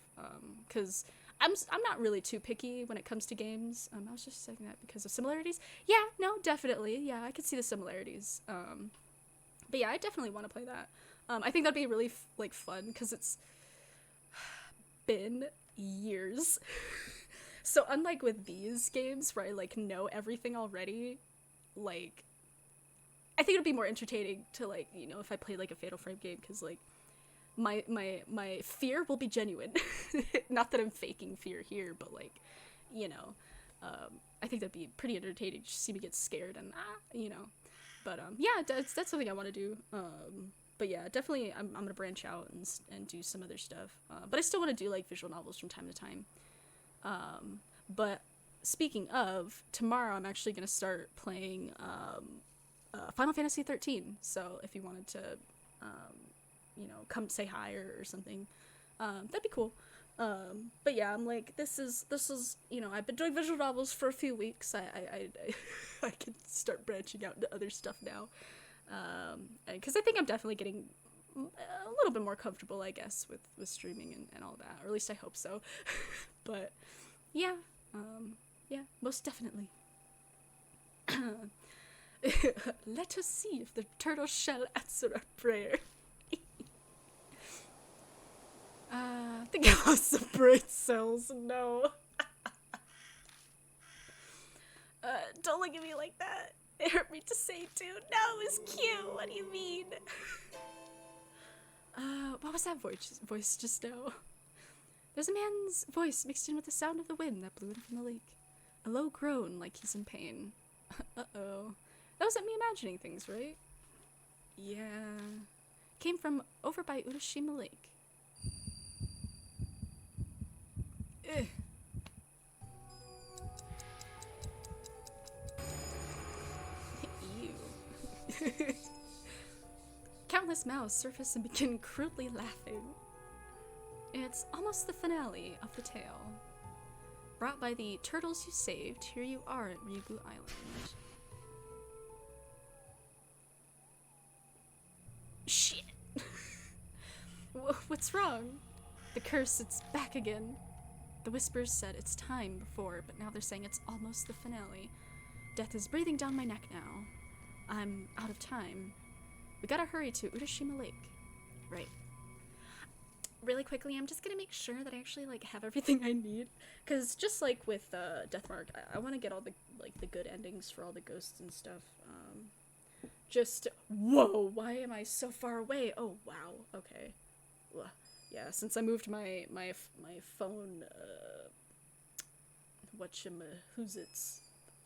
because I'm not really too picky when it comes to games. I was just saying that because of similarities. Yeah, no, definitely. Yeah, I could see the similarities. But yeah, I definitely want to play that. I think that'd be really, fun, because it's been years. So unlike with these games where I, like, know everything already, like, I think it'd be more entertaining to, like, you know, if I played, like, a Fatal Frame game, because, like, my fear will be genuine. Not that I'm faking fear here, but like, you know, I think that'd be pretty entertaining to see me get scared and you know. But yeah, that's something I want to do. But yeah, definitely I'm gonna branch out and do some other stuff. But I still want to do like visual novels from time to time. But speaking of, tomorrow I'm actually gonna start playing Final Fantasy 13. So if you wanted to, you know, come say hi or something, that'd be cool. But yeah, I'm like, this is, you know, I've been doing visual novels for a few weeks. I can start branching out into other stuff now. Because I think I'm definitely getting a little bit more comfortable, I guess, with streaming and all that, or at least I hope so. But yeah, yeah, most definitely. Let us see if the turtle shall answer our prayer. I think I lost some brain cells. No. Don't look at me like that. It hurt me to say too. No, it was cute. What do you mean? What was that voice just now? There's a man's voice mixed in with the sound of the wind that blew in from the lake. A low groan like he's in pain. Uh-oh. That wasn't me imagining things, right? Yeah. Came from over by Urashima Lake. Ugh. Ew. Countless mouths surface and begin crudely laughing. It's almost the finale of the tale. Brought by the turtles you saved, here you are at Ryugu Island. Shit! What's wrong? The curse, it's back again. The whispers said it's time before, but now they're saying it's almost the finale. Death is breathing down my neck now. I'm out of time. We gotta hurry to Urashima Lake. Right. Really quickly, I'm just gonna make sure that I actually like have everything I need, because just like with Deathmark, I want to get all the like the good endings for all the ghosts and stuff. Just whoa, why am I so far away? Oh wow, okay. Ugh. Yeah, since I moved my phone,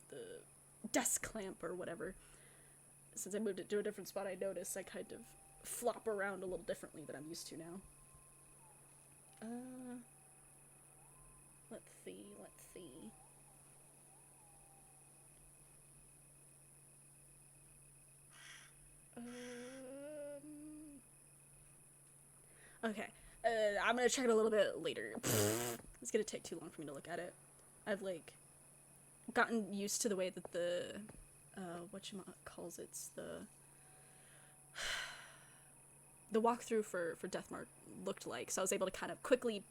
the desk clamp or whatever. Since I moved it to a different spot, I noticed I kind of flop around a little differently than I'm used to now. Let's see. Okay. I'm gonna check it a little bit later. It's gonna take too long for me to look at it. I've, like, gotten used to the way that the, whatchamacallits, the walkthrough for Deathmark looked like, so I was able to kind of quickly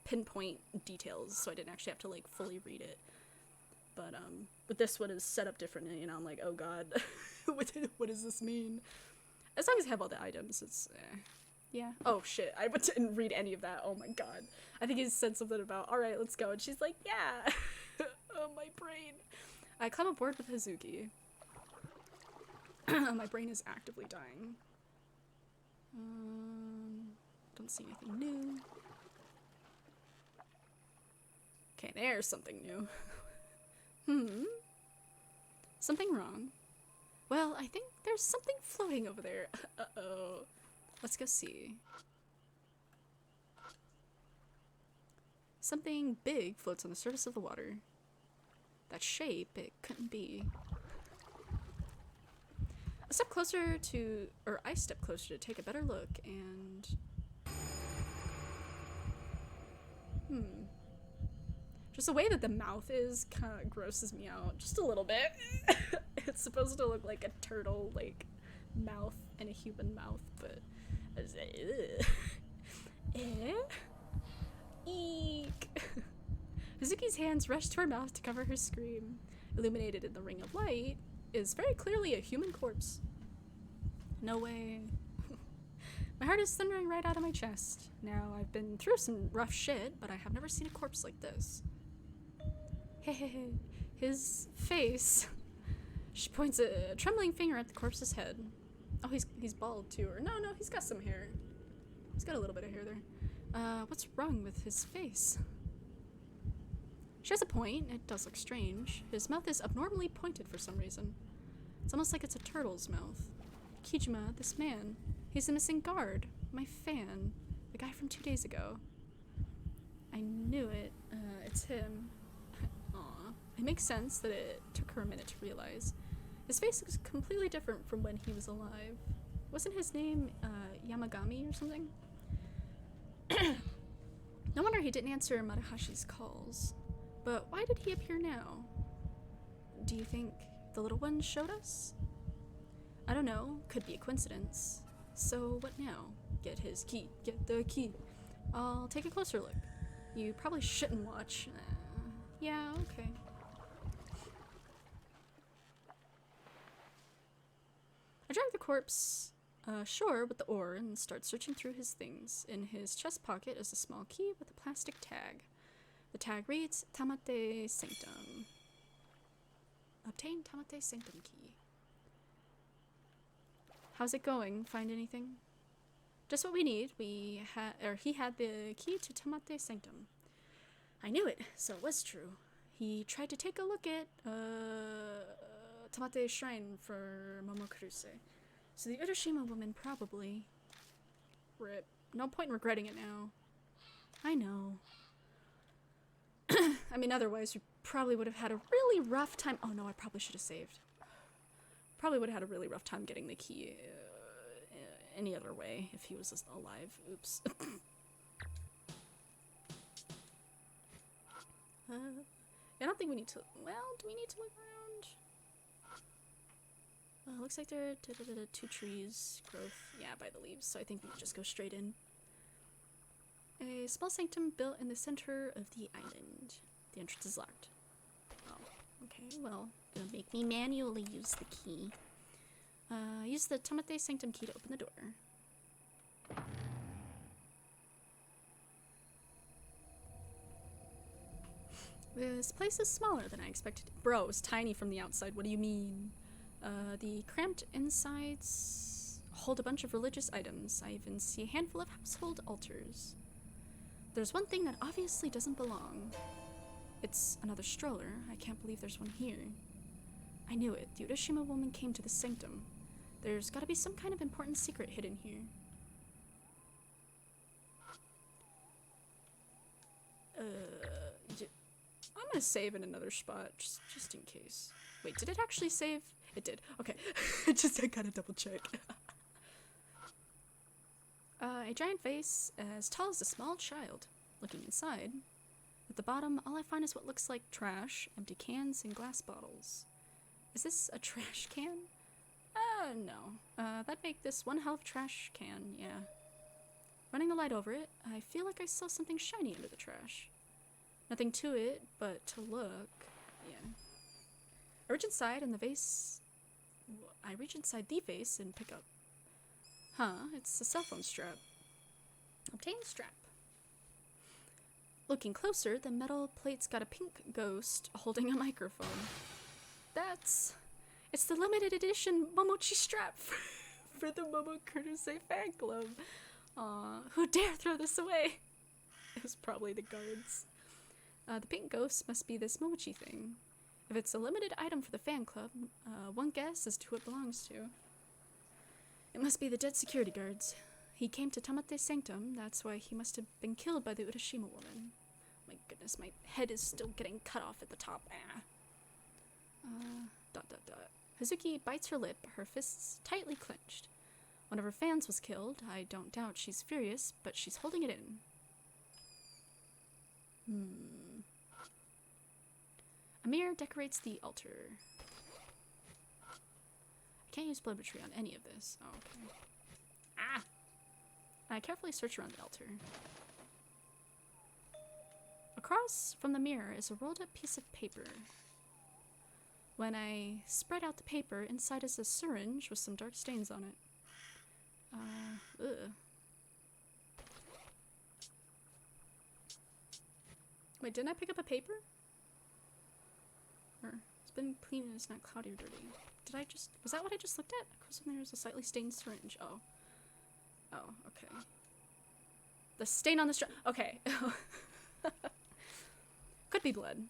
pinpoint details, so I didn't actually have to, like, fully read it. But, this one is set up differently, and I'm like, oh god, what does this mean? As long as I have all the items, it's, yeah. Oh shit, I didn't read any of that, oh my god. I think he said something about, alright, let's go, and she's like, yeah! Oh, my brain. I come aboard with Hazuki. My brain is actively dying. Don't see anything new. Okay, there's something new. Something wrong? Well, I think there's something floating over there. Uh-oh. Let's go see. Something big floats on the surface of the water. That shape, it couldn't be. I step closer to take a better look, and... Just the way that the mouth is kind of grosses me out just a little bit. It's supposed to look like a turtle, like, mouth and a human mouth, but... Eek! Hazuki's hands rush to her mouth to cover her scream. Illuminated in the ring of light is very clearly a human corpse. No way. My heart is thundering right out of my chest. Now, I've been through some rough shit, but I have never seen a corpse like this. Hehehe. His face. She points a trembling finger at the corpse's head. Oh, he's bald too. Or no, he's got some hair. He's got a little bit of hair there. What's wrong with his face? She has a point. It does look strange. His mouth is abnormally pointed for some reason. It's almost like it's a turtle's mouth. Kijima, this man. He's the missing guard. My fan. The guy from 2 days ago. I knew it. It's him. Aw. It makes sense that it took her a minute to realize. His face looks completely different from when he was alive. Wasn't his name, Yamagami or something? No wonder he didn't answer Marahashi's calls. But why did he appear now? Do you think the little one showed us? I don't know. Could be a coincidence. So what now? Get his key. Get the key. I'll take a closer look. You probably shouldn't watch. Yeah, okay. I drag the corpse ashore with the oar and start searching through his things. In his chest pocket is a small key with a plastic tag. The tag reads, Tamate Sanctum. Obtain Tamate Sanctum key. How's it going? Find anything? Just what we need. He had the key to Tamate Sanctum. I knew it, so it was true. He tried to take a look at Tamate Shrine for Momokuruse. So the Urashima woman probably... Rip. No point in regretting it now. I know. I mean, otherwise we probably would have had a really rough time. Oh no, I probably should have saved. Probably would have had a really rough time getting the key any other way if he was alive. Oops. I don't think we need to... Well, do we need to look around? Looks like there are 2 trees growth. Yeah, by the leaves, so I think we can just go straight in. A small sanctum built in the center of the island. The entrance is locked. Oh, okay, well, gonna make me manually use the key. Use the Tamate Sanctum key to open the door. This place is smaller than I expected. Bro, it's tiny from the outside. What do you mean? The cramped insides hold a bunch of religious items. I even see a handful of household altars. There's one thing that obviously doesn't belong. It's another stroller. I can't believe there's one here. I knew it. The Urashima woman came to the sanctum. There's gotta be some kind of important secret hidden here. I'm gonna save in another spot, just in case. Wait, did it actually save? It did. Okay. I gotta double check. A giant vase as tall as a small child. Looking inside. At the bottom, all I find is what looks like trash, empty cans, and glass bottles. Is this a trash can? No. That'd make this one hell of a trash can, yeah. Running the light over it, I feel like I saw something shiny under the trash. Nothing to it, but to look, yeah. I reach inside the vase and pick up. Huh, it's a cell phone strap. Obtain strap. Looking closer, the metal plate's got a pink ghost holding a microphone. It's the limited edition Momochi strap for the Momokuruse fan club. Aw, who dare throw this away? It was probably the guards. The pink ghost must be this Momochi thing. If it's a limited item for the fan club, one guess as to who it belongs to. It must be the dead security guards. He came to Tamate Sanctum, that's why he must have been killed by the Urashima woman. My goodness, my head is still getting cut off at the top. Hazuki bites her lip, her fists tightly clenched. One of her fans was killed. I don't doubt she's furious, but she's holding it in. A mirror decorates the altar. I can't use blubbertree on any of this. Oh, okay. Ah! I carefully search around the altar. Across from the mirror is a rolled up piece of paper. When I spread out the paper, inside is a syringe with some dark stains on it. Ugh. Wait, didn't I pick up a paper? Or, it's been clean and it's not cloudy or dirty. Was that what I just looked at? Across from there is a slightly stained syringe. Oh. Oh, okay. The stain on the straw. Okay. Could be blood.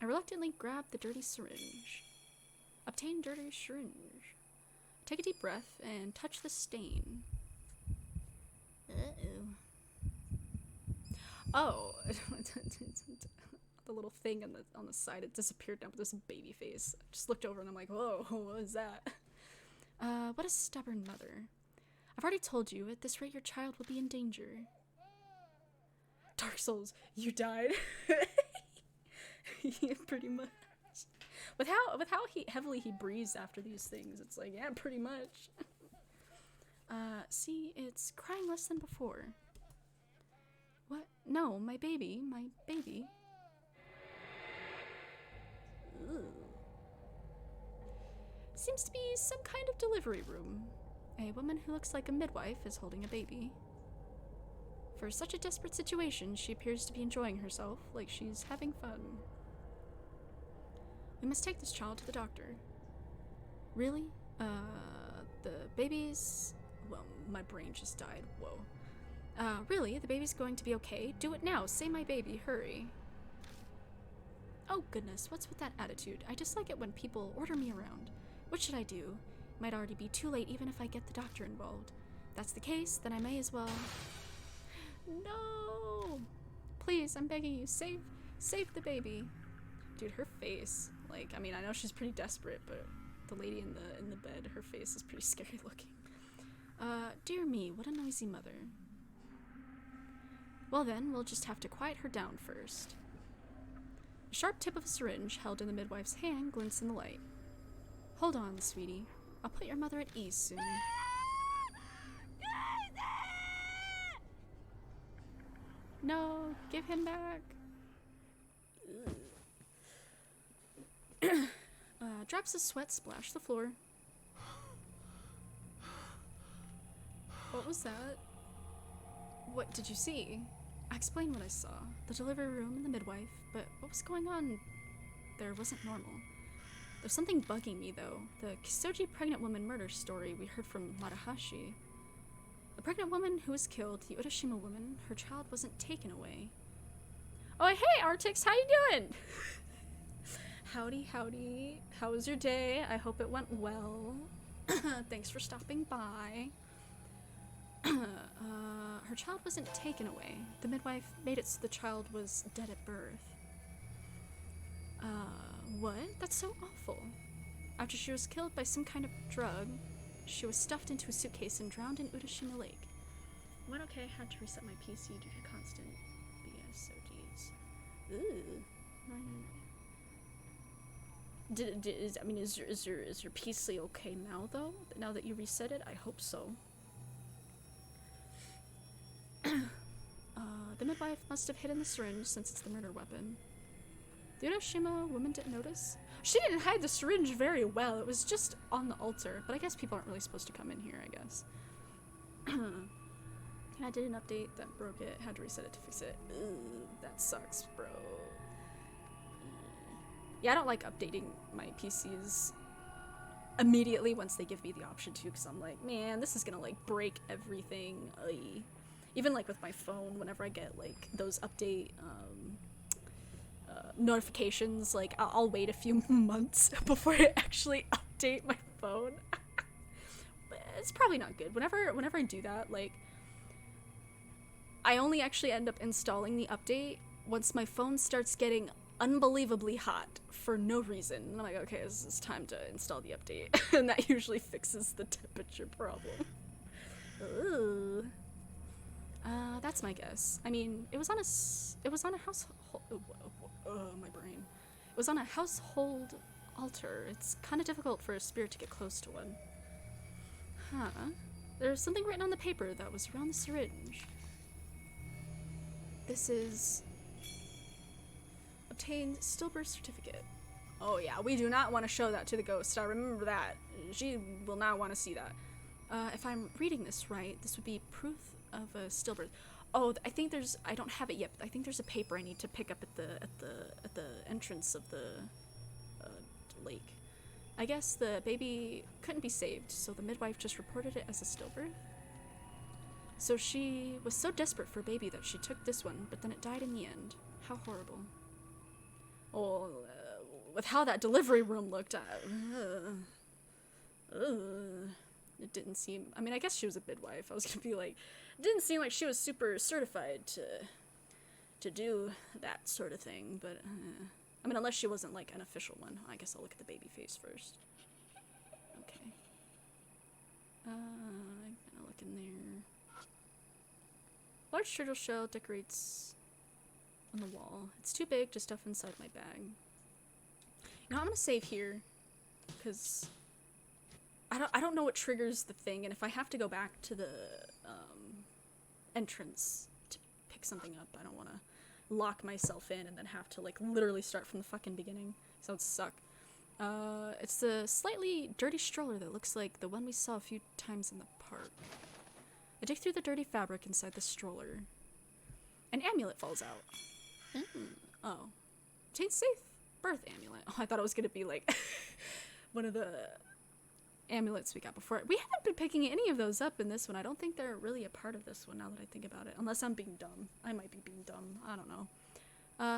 I reluctantly grabbed the dirty syringe. Obtain dirty syringe. Take a deep breath and touch the stain. Uh-oh. Oh. The little thing on the side, it disappeared now, but there's a baby face. I just looked over and I'm like, whoa, what is that? What a stubborn mother. I've already told you, at this rate your child will be in danger. Dark Souls, you died. Yeah, pretty much. With how heavily he breathes after these things, it's like, yeah, pretty much. See, it's crying less than before. What? No, my baby. Ooh. Seems to be some kind of delivery room. A woman who looks like a midwife is holding a baby. For such a desperate situation, she appears to be enjoying herself, like she's having fun. We must take this child to the doctor. Really? The baby's... Well, my brain just died. Whoa. Really? The baby's going to be okay? Do it now. Say my baby. Hurry. Oh, goodness. What's with that attitude? I dislike it when people order me around. What should I do? Might already be too late even if I get the doctor involved. If that's the case, then I may as well... No! Please, I'm begging you. Save the baby. Dude, her face. Like, I mean, I know she's pretty desperate, but the lady in the bed, her face is pretty scary looking. Dear me, what a noisy mother. Well then, we'll just have to quiet her down first. The sharp tip of a syringe held in the midwife's hand glints in the light. Hold on, sweetie. I'll put your mother at ease soon. No, give him back. Drops of sweat splash the floor. What was that? What did you see? I explained what I saw. The delivery room and the midwife, but what was going on there wasn't normal. There's something bugging me, though. The Kisoji pregnant woman murder story we heard from Marahashi. The pregnant woman who was killed, the Urashima woman, her child wasn't taken away. Oh, hey, Artix, how you doing? Howdy, howdy. How was your day? I hope it went well. Thanks for stopping by. Her child wasn't taken away. The midwife made it so the child was dead at birth. What? That's so awful. After she was killed by some kind of drug, she was stuffed into a suitcase and drowned in Urashima Lake. Went okay, I had to reset my PC due to constant BSODs. Ooh. Is your PC okay now, though? Now that you reset it? I hope so. The midwife must have hidden the syringe since it's the murder weapon. The Hiroshima woman didn't notice. She didn't hide the syringe very well. It was just on the altar. But I guess people aren't really supposed to come in here, I guess. I did an update that broke it. Had to reset it to fix it. Ooh, that sucks, bro. Yeah, I don't like updating my PCs immediately once they give me the option to, because I'm like, man, this is gonna like break everything. Even like with my phone, whenever I get like those update notifications, like I'll wait a few months before I actually update my phone. But it's probably not good. Whenever I do that, like I only actually end up installing the update once my phone starts getting unbelievably hot for no reason. And I'm like, okay, it's time to install the update. And that usually fixes the temperature problem. Ooh. That's my guess. I mean, it was on a household. My brain. It was on a household altar. It's kind of difficult for a spirit to get close to one. Huh? There's something written on the paper that was around the syringe. This is obtained stillbirth certificate. Oh yeah, we do not want to show that to the ghost. I remember that. She will not want to see that. If I'm reading this right, this would be proof of a stillbirth. Oh, I think there's. I don't have it yet, but I think there's a paper I need to pick up at the entrance of the lake. I guess the baby couldn't be saved, so the midwife just reported it as a stillbirth. So she was so desperate for a baby that she took this one, but then it died in the end. How horrible. Well, with how that delivery room looked, it didn't seem... I mean, I guess she was a midwife. I was gonna be like... It didn't seem like she was super certified to do that sort of thing, but... I mean, unless she wasn't, like, an official one. I guess I'll look at the baby face first. Okay. I'm gonna look in there. Large turtle shell decorates on the wall. It's too big to stuff inside my bag. You know, I'm gonna save here, because I don't know what triggers the thing, and if I have to go back to the entrance to pick something up, I don't want to lock myself in and then have to, like, literally start from the fucking beginning. So it'd suck. It's the slightly dirty stroller that looks like the one we saw a few times in the park. I dig through the dirty fabric inside the stroller. An amulet falls out. Oh. Change safe birth amulet. Oh, I thought it was gonna be, like, one of the amulets we got before. We haven't been picking any of those up in this one. I don't think they're really a part of this one now that I think about it. Unless I'm being dumb. I might be being dumb. I don't know.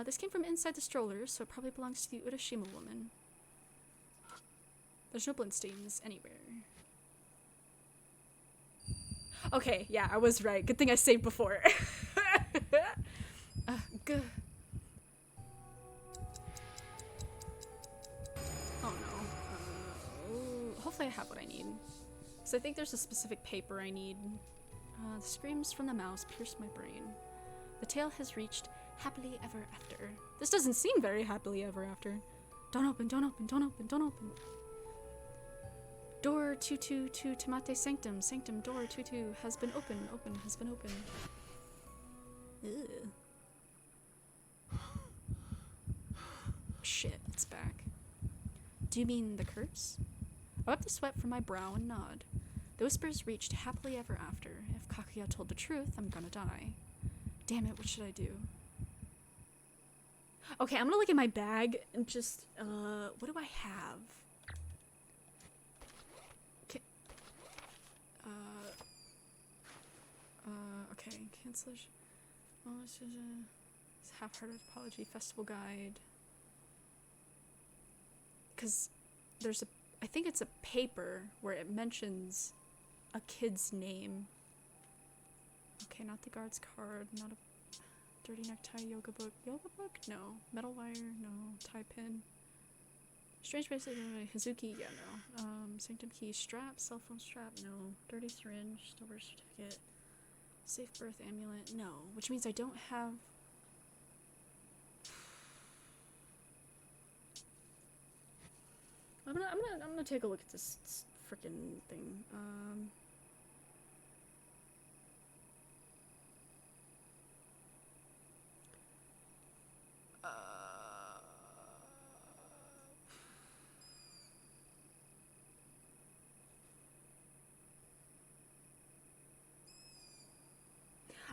This came from inside the stroller, so it probably belongs to the Urashima woman. There's no bloodstains anywhere. Okay, yeah, I was right. Good thing I saved before. Good. Oh no. Hopefully I have what I need. So I think there's a specific paper I need. The screams from the mouse pierced my brain. The tale has reached happily ever after. This doesn't seem very happily ever after. Don't open, don't open, don't open, don't open. Door 222 Tamate Sanctum. Sanctum door 22 has been opened. Open has been opened. Ew. Shit, it's back. Do you mean the curse? I wipe the sweat from my brow and nod. The whispers reached happily ever after. If Kakuya told the truth, I'm gonna die. Damn it, what should I do? Okay, I'm gonna look at my bag and just, what do I have? Okay. Okay, cancellation. Oh, it's half-hearted apology, festival guide. Because there's I think it's a paper where it mentions a kid's name. Okay, not the guard's card, not a dirty necktie, yoga book. Yoga book? No. Metal wire? No. Tie pin. Strange bracelet, Hazuki? Yeah, no. Sanctum key, strap, cell phone strap? No. Dirty syringe, stillbirth certificate. Safe birth amulet? No. Which means I don't have... I'm gonna take a look at this frickin' thing.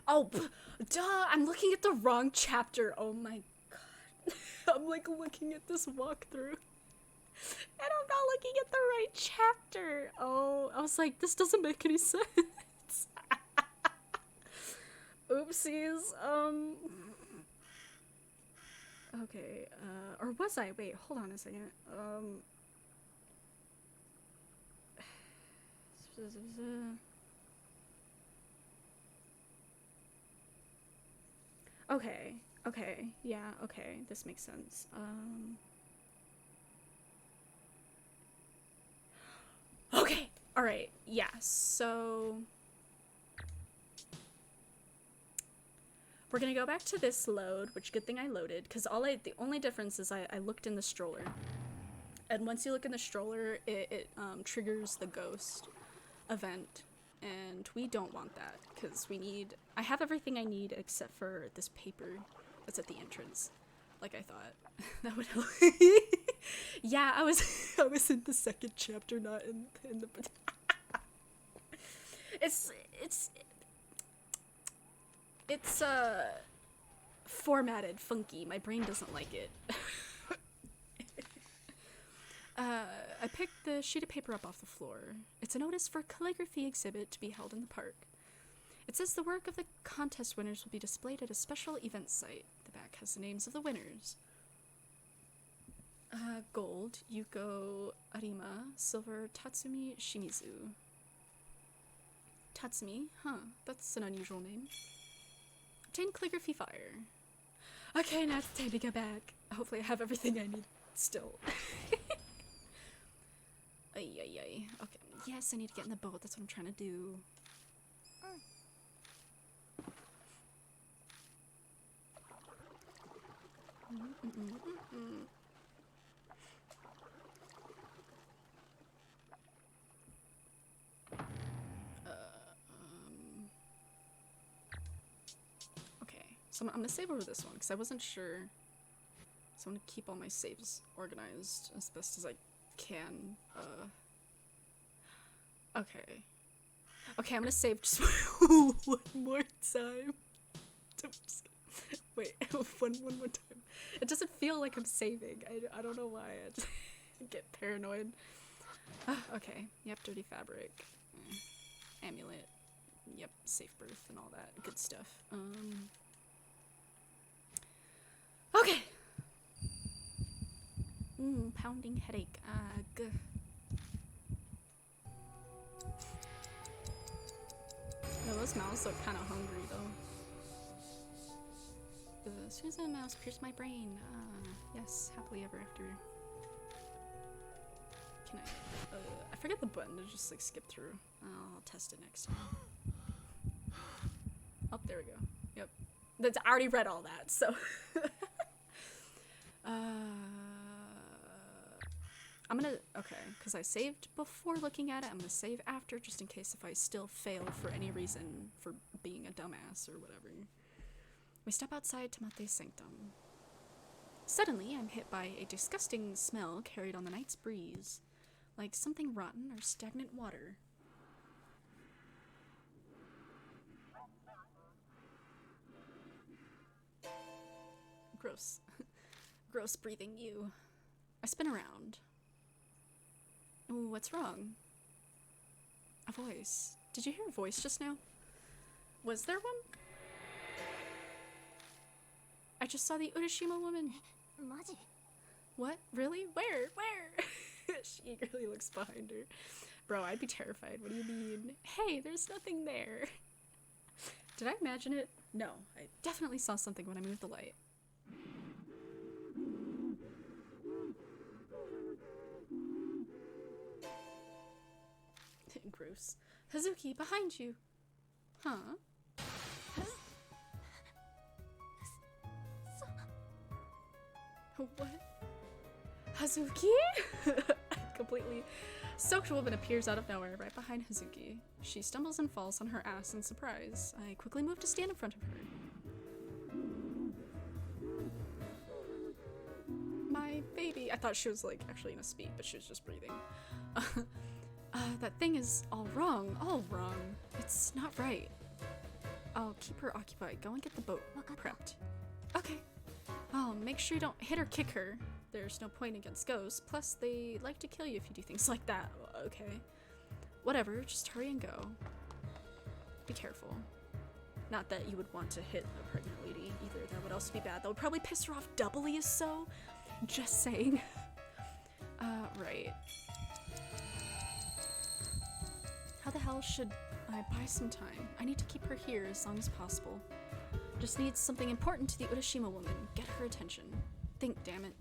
Oh, duh! I'm looking at the wrong chapter. Oh my god! I'm like looking at this walkthrough. And I'm not looking at the right chapter. Oh, I was like, this doesn't make any sense. Oopsies. Okay, or was I? Wait, hold on a second. Okay, yeah, okay, this makes sense. Okay, alright, yeah, so... We're gonna go back to this load, which good thing I loaded, because the only difference is I looked in the stroller. And once you look in the stroller, it triggers the ghost event. And we don't want that, because I have everything I need except for this paper that's at the entrance. Like I thought. That would help. Yeah, I was in the second chapter, not in the it's formatted funky. My brain doesn't like it. I picked the sheet of paper up off the floor. It's a notice for a calligraphy exhibit to be held in the park. It says the work of the contest winners will be displayed at a special event site. The back has the names of the winners. Gold, Yuko Arima. Silver, Tatsumi Shimizu. Tatsumi? Huh, that's an unusual name. Obtain calligraphy fire. Okay, now it's time to go back. Hopefully I have everything I need still. Ay, ay, ay. Okay, yes, I need to get in the boat. That's what I'm trying to do. Okay, so I'm gonna save over this one because I wasn't sure. So I'm gonna keep all my saves organized as best as I can. Okay. Okay, I'm gonna save just one more time. Wait, one more time. It doesn't feel like I'm saving. I don't know why. I get paranoid. Okay, yep, dirty fabric. Amulet. Yep, safe birth and all that good stuff. Okay. Pounding headache. Ugh. No, those mouths look kind of hungry though. The Susan mouse pierced my brain. Yes, happily ever after. Can I forget the button to just like skip through. I'll test it next time. Oh, there we go. Yep. That's, I already read all that, so. I'm gonna, okay, because I saved before looking at it, I'm gonna save after just in case if I still fail for any reason for being a dumbass or whatever. We step outside Tomate's sanctum. Suddenly, I'm hit by a disgusting smell carried on the night's breeze, like something rotten or stagnant water. Gross. Gross breathing you. I spin around. Ooh, what's wrong? A voice. Did you hear a voice just now? Was there one? I just saw the Urashima woman. What? Really? Where? Where? She eagerly looks behind her. Bro, I'd be terrified. What do you mean? Hey, there's nothing there. Did I imagine it? No, I definitely saw something when I moved the light. Gross. Hazuki, behind you. Huh? What? Hazuki? Completely soaked woman appears out of nowhere right behind Hazuki. She stumbles and falls on her ass in surprise. I quickly move to stand in front of her. My baby. I thought she was like actually in a speed, but she was just breathing. That thing is all wrong. All wrong. It's not right. I'll keep her occupied. Go and get the boat prepped. Okay. Oh, make sure you don't hit or kick her. There's no point against ghosts. Plus, they like to kill you if you do things like that. Okay. Whatever, just hurry and go. Be careful. Not that you would want to hit a pregnant lady either. That would also be bad. That would probably piss her off doubly as so. Just saying. Right. How the hell should I buy some time? I need to keep her here as long as possible. Just needs something important to the Urashima woman. Get her attention. Think, damn it.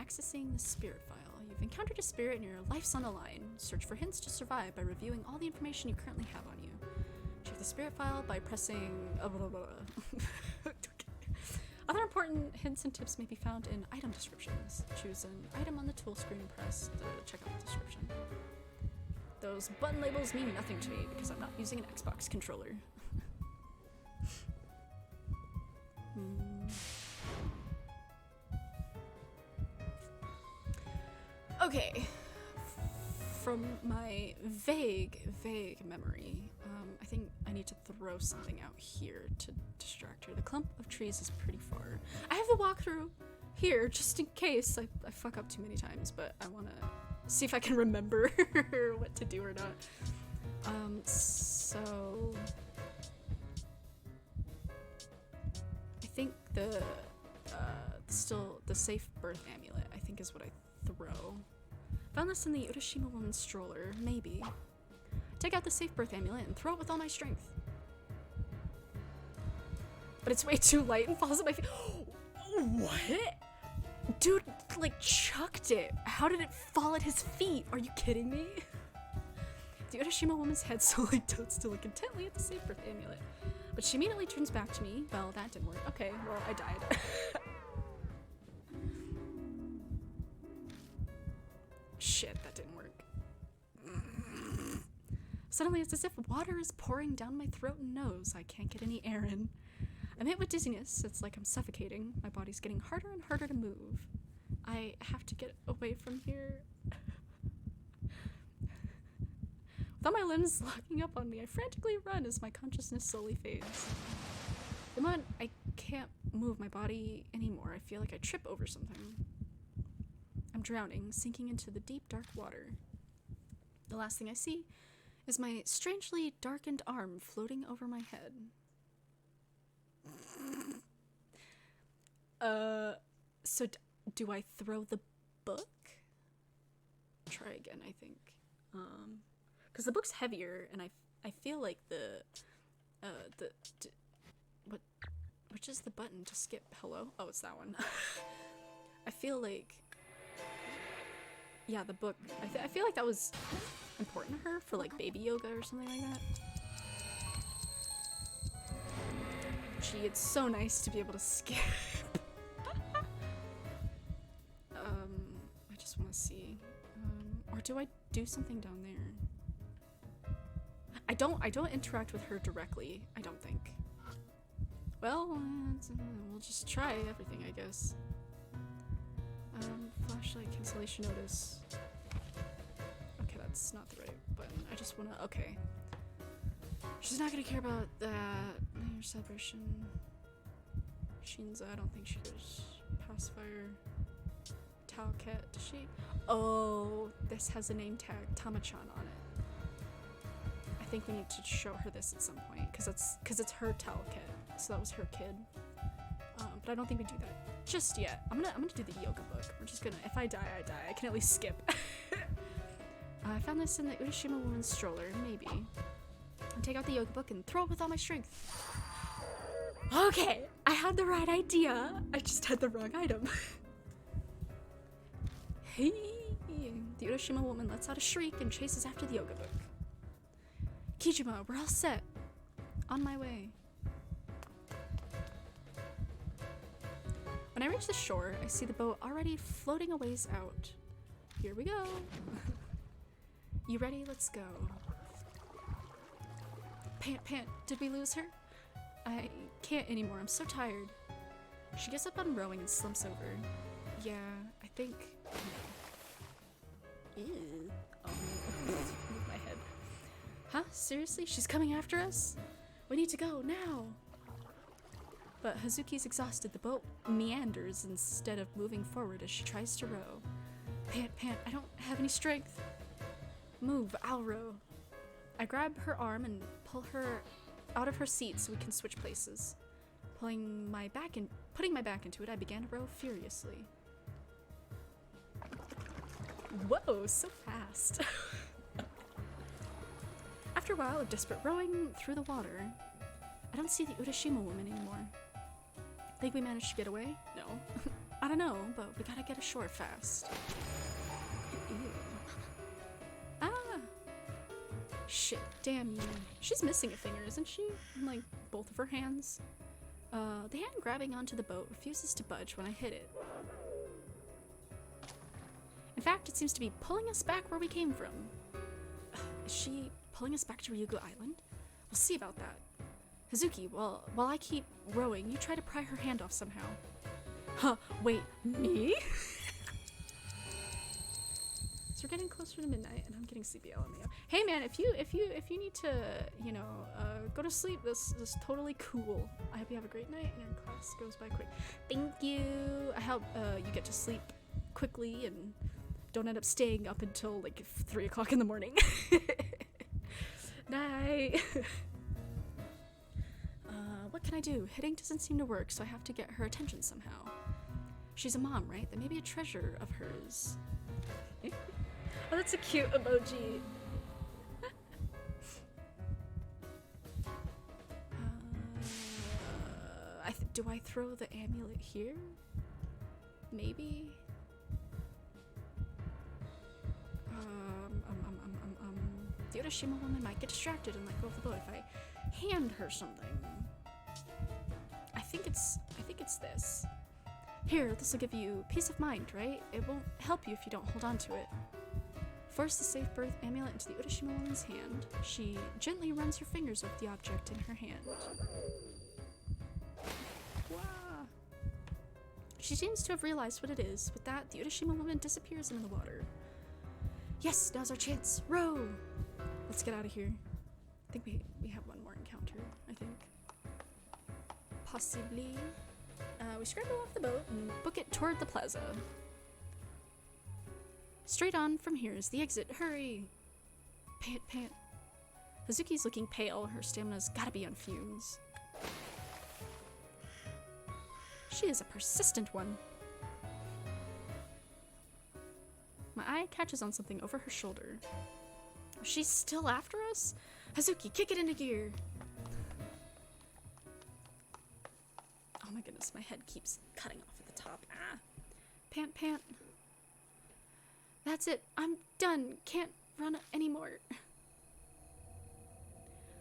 Accessing the spirit file. You've encountered a spirit and your life's on the line. Search for hints to survive by reviewing all the information you currently have on you. Check the spirit file by pressing... Other important hints and tips may be found in item descriptions. Choose an item on the tool screen and press to check out the description. Those button labels mean nothing to me because I'm not using an Xbox controller. Okay. From my vague memory, I think I need to throw something out here to distract her. The clump of trees is pretty far. I have the walkthrough here just in case I fuck up too many times, but I want to see if I can remember what to do or not. So I think the safe birth amulet, I think, is what I throw. Found this in the Urashima woman's stroller, maybe. Take out the safe birth amulet and throw it with all my strength. But it's way too light and falls at my feet. What? Dude, like, chucked it. How did it fall at his feet? Are you kidding me? The Urashima woman's head slowly tilts to look intently at the safe birth amulet. But she immediately turns back to me. Well, that didn't work. Okay, well, I died. Shit, that didn't work. Suddenly, it's as if water is pouring down my throat and nose. I can't get any air in. I'm hit with dizziness. It's like I'm suffocating. My body's getting harder and harder to move. I have to get away from here. With all my limbs locking up on me, I frantically run as my consciousness slowly fades. The moment I can't move my body anymore, I feel like I trip over something. I'm drowning, sinking into the deep, dark water. The last thing I see is my strangely darkened arm floating over my head. So do I throw the book? Try again, I think. Because the book's heavier, and I feel like which is the button to skip? Hello? Oh, it's that one. I feel like, yeah, the book, I feel like that was important to her for, like, baby yoga or something like that. Gee, it's so nice to be able to skip. I just want to see. Or do I do something down there? I don't interact with her directly, I don't think. Well, we'll just try everything, I guess. Flashlight, cancellation notice. Okay, that's not the right button. I just wanna, okay. She's not gonna care about that. Your celebration. Shinza, I don't think she does. Pacifier. Talcat, does she? Oh, this has a name tag, Tamachan, on it. I think we need to show her this at some point, because it's her Talcat, so that was her kid. But I don't think we do that just yet. I'm gonna do the yoga book. We're just gonna, if I die, I die. I can at least skip. I found this in the Urashima woman's stroller, maybe. And take out the yoga book and throw it with all my strength. Okay, I had the right idea. I just had the wrong item. Hey, the Urashima woman lets out a shriek and chases after the yoga book. Kijima, we're all set. On my way. When I reach the shore, I see the boat already floating a ways out. Here we go. You ready? Let's go. Pant, did we lose her? I can't anymore, I'm so tired. She gets up on rowing and slumps over. Yeah, I think... Ew. Oh, move my head. Huh? Seriously? She's coming after us? We need to go, now! But Hazuki's exhausted. The boat meanders instead of moving forward as she tries to row. Pant, I don't have any strength. Move, I'll row. I grab her arm and pull her out of her seat so we can switch places. Putting my back into it, I began to row furiously. Whoa, so fast. After a while of desperate rowing through the water, I don't see the Urashima woman anymore. Think we managed to get away? No. I don't know, but we gotta get ashore fast. Ew. Ah! Shit, damn you. She's missing a finger, isn't she? Like, both of her hands. The hand grabbing onto the boat refuses to budge when I hit it. In fact, it seems to be pulling us back where we came from. Is she pulling us back to Ryugu Island? We'll see about that. Hazuki, while I keep rowing, you try to pry her hand off somehow. Huh, wait, me? So we're getting closer to midnight and I'm getting sleepy LMAO. Hey man, if you need to, you know, go to sleep, this is totally cool. I hope you have a great night and your class goes by quick. Thank you. I hope you get to sleep quickly and don't end up staying up until like 3 o'clock in the morning. Night. What can I do? Hitting doesn't seem to work, so I have to get her attention somehow. She's a mom, right? That may be a treasure of hers. Oh, that's a cute emoji. Do I throw the amulet here? Maybe? The Urashima woman might get distracted and let go of the boat if I hand her something. I think it's this. Here, this will give you peace of mind, right? It won't help you if you don't hold on to it. Force the safe birth amulet into the Urashima woman's hand. She gently runs her fingers over the object in her hand. Wow. She seems to have realized what it is. With that, the Urashima woman disappears into the water. Yes, now's our chance. Row! Let's get out of here. I think we have one more encounter, I think. Possibly. We scramble off the boat and book it toward the plaza. Straight on from here is the exit. Hurry! Pant, pant. Hazuki's looking pale. Her stamina's gotta be on fumes. She is a persistent one. My eye catches on something over her shoulder. She's still after us? Hazuki, kick it into gear! Oh my goodness, my head keeps cutting off at the top. Ah! Pant, pant. That's it. I'm done. Can't run anymore.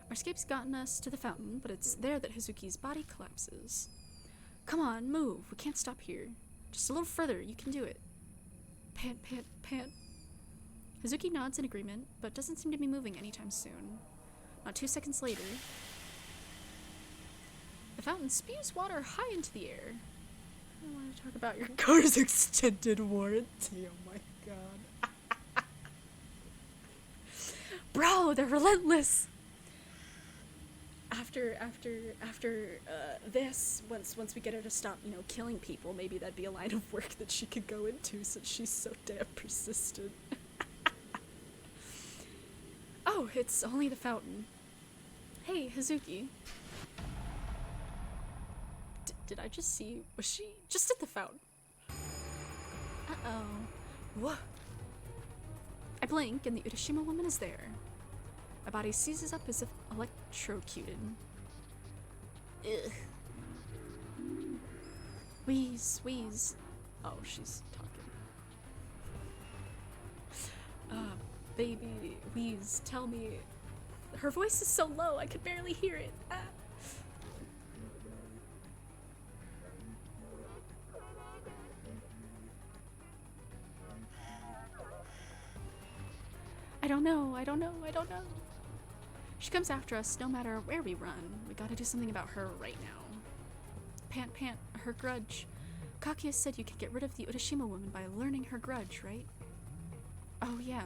Our escape's gotten us to the fountain, but it's there that Hazuki's body collapses. Come on, move. We can't stop here. Just a little further. You can do it. Pant, pant, pant. Hazuki nods in agreement, but doesn't seem to be moving anytime soon. Not 2 seconds later, the fountain spews water high into the air. I want to talk about your car's extended warranty. Oh my god. Bro, they're relentless. After this, once we get her to stop, killing people, maybe that'd be a line of work that she could go into since she's so damn persistent. Oh, it's only the fountain. Hey, Hazuki. Did I just see? Was she just at the fountain? Uh-oh. What? I blink and the Urashima woman is there. My body seizes up as if electrocuted. Ugh. Wheeze, wheeze. Oh, she's talking. Baby, wheeze, tell me. Her voice is so low, I could barely hear it. Ah. I don't know. She comes after us no matter where we run. We gotta do something about her right now. Pant, pant, her grudge. Kakia said you could get rid of the Urashima woman by learning her grudge, right? Oh yeah.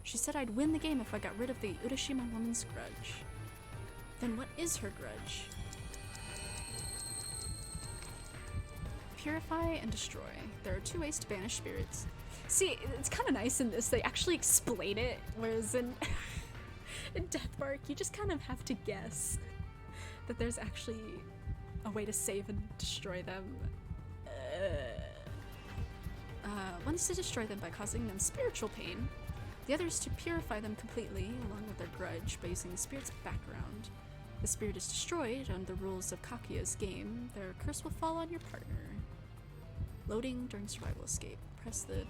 She said I'd win the game if I got rid of the Urashima woman's grudge. Then what is her grudge? Purify and destroy. There are 2 ways to banish spirits. See, it's kind of nice in this. They actually explain it, whereas in Deathmark, you just kind of have to guess that there's actually a way to save and destroy them. One is to destroy them by causing them spiritual pain. The other is to purify them completely, along with their grudge, by using the spirit's background. If the spirit is destroyed under the rules of Kakia's game, their curse will fall on your partner. Loading during survival escape. Press the...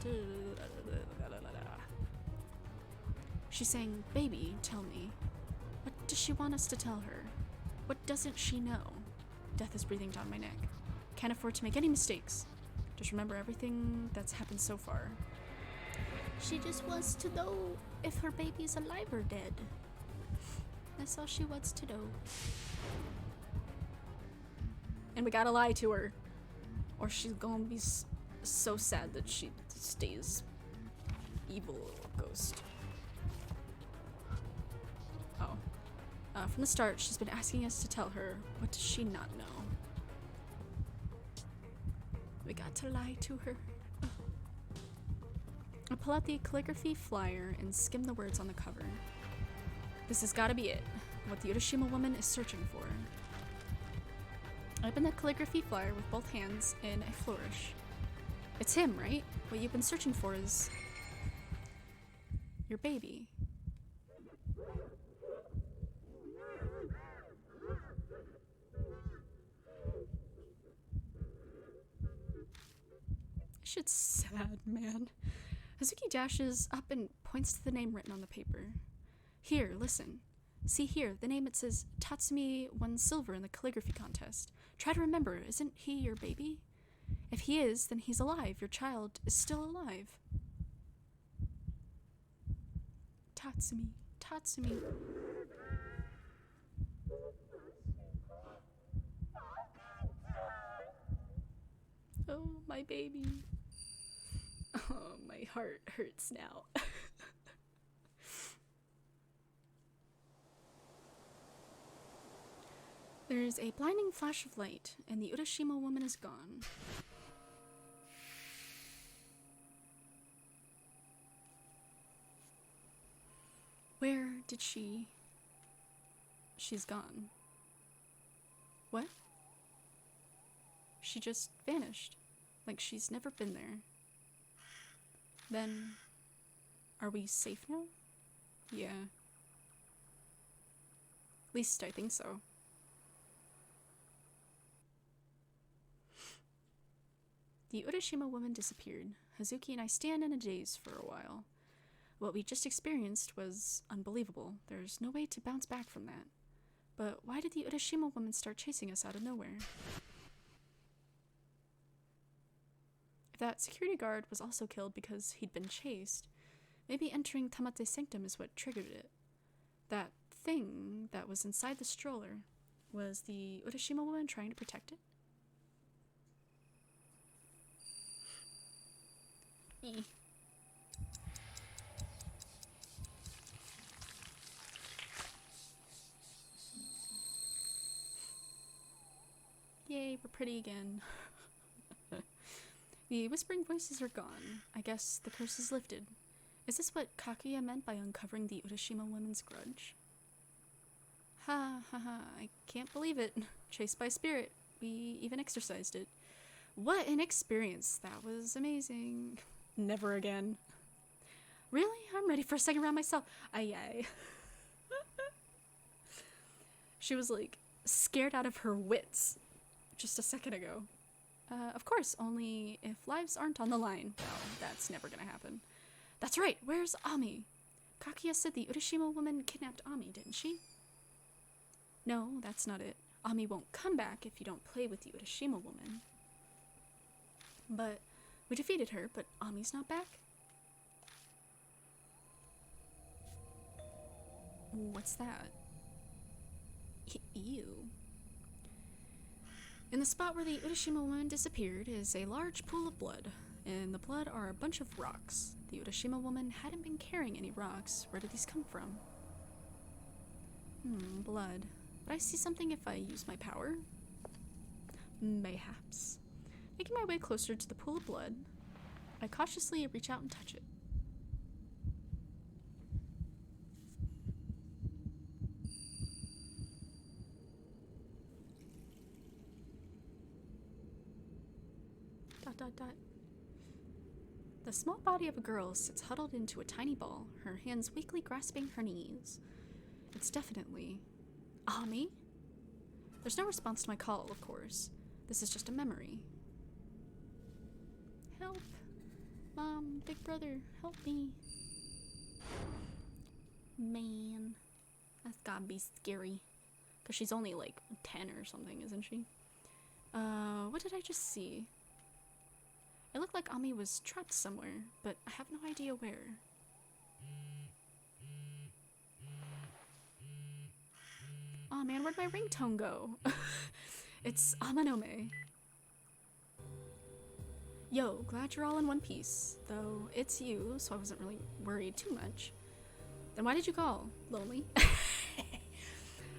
She's saying, baby, tell me. What does she want us to tell her? What doesn't she know? Death is breathing down my neck. Can't afford to make any mistakes. Just remember everything that's happened so far. She just wants to know if her baby's alive or dead. That's all she wants to know. And we gotta lie to her, or she's gonna be so sad that she stays evil ghost. Oh. From the start, she's been asking us to tell her. What does she not know? We got to lie to her. Oh. I pull out the calligraphy flyer and skim the words on the cover. This has gotta be it. What the Urashima woman is searching for. I open the calligraphy flyer with both hands in a flourish. It's him, right? What you've been searching for is... your baby. Shit's sad, man. Hazuki dashes up and points to the name written on the paper. Here, listen. See here, the name, it says Tatsumi won silver in the calligraphy contest. Try to remember, isn't he your baby? If he is, then he's alive. Your child is still alive. Tatsumi, Tatsumi. Oh, my baby. Oh, my heart hurts now. There's a blinding flash of light, and the Urashima woman is gone. Where did she... She's gone. What? She just vanished. Like she's never been there. Then... are we safe now? Yeah. At least I think so. The Urashima woman disappeared. Hazuki and I stand in a daze for a while. What we just experienced was unbelievable. There's no way to bounce back from that. But why did the Urashima woman start chasing us out of nowhere? If that security guard was also killed because he'd been chased, maybe entering Tamate's sanctum is what triggered it. That thing that was inside the stroller, was the Urashima woman trying to protect it? Yay, we're pretty again. The whispering voices are gone. I guess the curse is lifted. Is this what Kaguya meant by uncovering the Urashima woman's grudge? Ha ha ha, I can't believe it. Chased by spirit. We even exorcised it. What an experience. That was amazing. Never again. Really? I'm ready for a second round myself. Aye. She was like scared out of her wits just a second ago. Of course, only if lives aren't on the line. Well, that's never gonna happen. That's right, where's Ami? Kaguya said the Urashima woman kidnapped Ami, didn't she? No, that's not it. Ami won't come back if you don't play with the Urashima woman. But we defeated her, but Ami's not back? What's that? Ew. In the spot where the Urashima woman disappeared is a large pool of blood. In the blood are a bunch of rocks. The Urashima woman hadn't been carrying any rocks. Where did these come from? Blood. Would I see something if I use my power? Mayhaps. Making my way closer to the pool of blood, I cautiously reach out and touch it. ... The small body of a girl sits huddled into a tiny ball, her hands weakly grasping her knees. It's definitely... Ami? There's no response to my call, of course. This is just a memory. Help! Mom, big brother, help me. Man. That's gotta be scary. Because she's only like 10 or something, isn't she? What did I just see? It looked like Ami was trapped somewhere, but I have no idea where. Oh man, where'd my ringtone go? It's Amanome. Yo, glad you're all in one piece. Though it's you, so I wasn't really worried too much. Then why did you call? Lonely?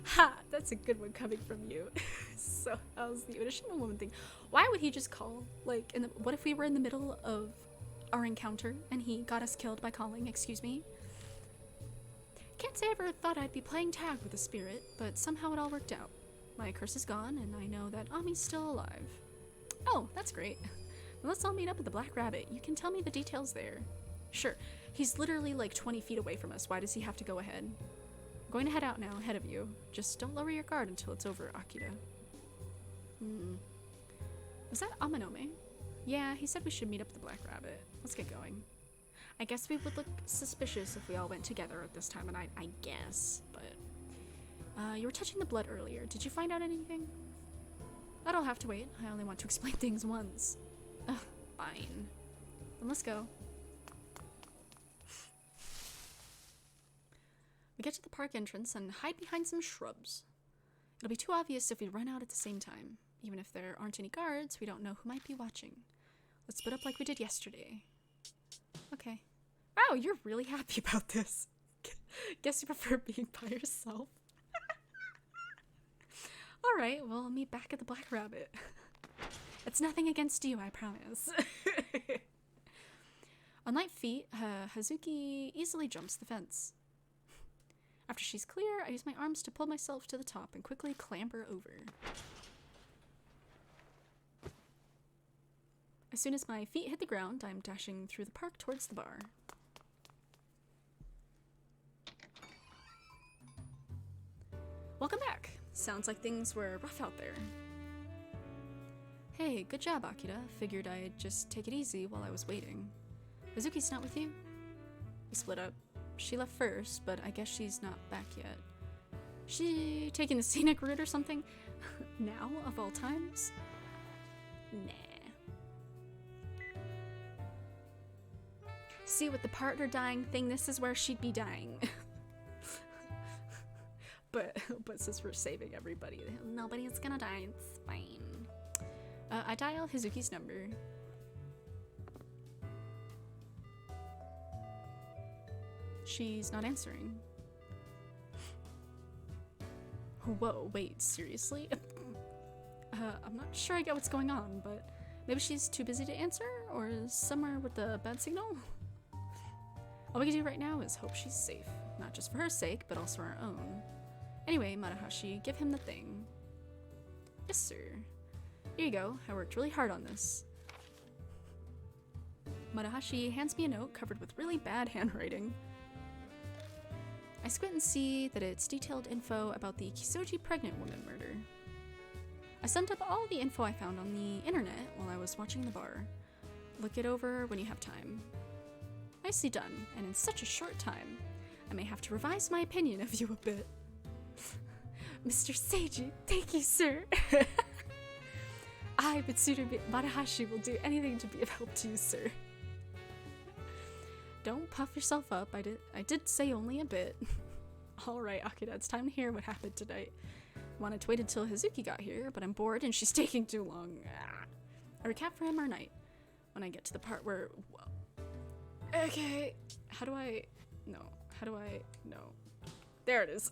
Ha! That's a good one coming from you. So, how's the Urashima woman thing? Why would he just call? Like, what if we were in the middle of our encounter and he got us killed by calling, excuse me? Can't Can't say I ever thought I'd be playing tag with a spirit, but somehow it all worked out. My curse is gone, and I know that Ami's still alive. Oh, that's great. Well, let's all meet up at the Black Rabbit. You can tell me the details there. Sure. He's literally like 20 feet away from us. Why does he have to go ahead? I'm going to head out now, ahead of you. Just don't lower your guard until it's over, Akira. Was that Amanome? Yeah, he said we should meet up at the Black Rabbit. Let's get going. I guess we would look suspicious if we all went together at this time, and I guess, but... you were touching the blood earlier. Did you find out anything? That'll have to wait. I only want to explain things once. Ugh, fine. Then let's go. We get to the park entrance and hide behind some shrubs. It'll be too obvious if we run out at the same time. Even if there aren't any guards, we don't know who might be watching. Let's split up like we did yesterday. Okay. Wow, you're really happy about this. Guess you prefer being by yourself. Alright, we'll meet back at the Black Rabbit. It's nothing against you, I promise. On light feet, Hazuki easily jumps the fence. After she's clear, I use my arms to pull myself to the top and quickly clamber over. As soon as my feet hit the ground, I'm dashing through the park towards the bar. Welcome back. Sounds like things were rough out there. Hey, good job, Akira. Figured I'd just take it easy while I was waiting. Hazuki's not with you? We split up. She left first, but I guess she's not back yet. She taking the scenic route or something? Now, of all times? Nah. See, with the partner dying thing, this is where she'd be dying. but since we're saving everybody, nobody's gonna die, it's fine. I dial Hazuki's number. She's not answering. Whoa, wait, seriously? I'm not sure I get what's going on, but maybe she's too busy to answer, or somewhere with a bad signal? All we can do right now is hope she's safe. Not just for her sake, but also our own. Anyway, Madahashi, give him the thing. Yes, sir. Here you go. I worked really hard on this. Madahashi hands me a note covered with really bad handwriting. I squint and see that it's detailed info about the Kisoji pregnant woman murder. I summed up all the info I found on the internet while I was watching the bar. Look it over when you have time. Nicely done, and in such a short time, I may have to revise my opinion of you a bit. Mr. Seiji, thank you, sir. I, Mitsuda Madahashi, will do anything to be of help to you, sir. Don't puff yourself up, I did say only a bit. Alright, Akira, it's time to hear what happened tonight. Wanted to wait until Hazuki got here, but I'm bored and she's taking too long. I recap for him our night. When I get to the part where... Whoa. Okay. No. There it is.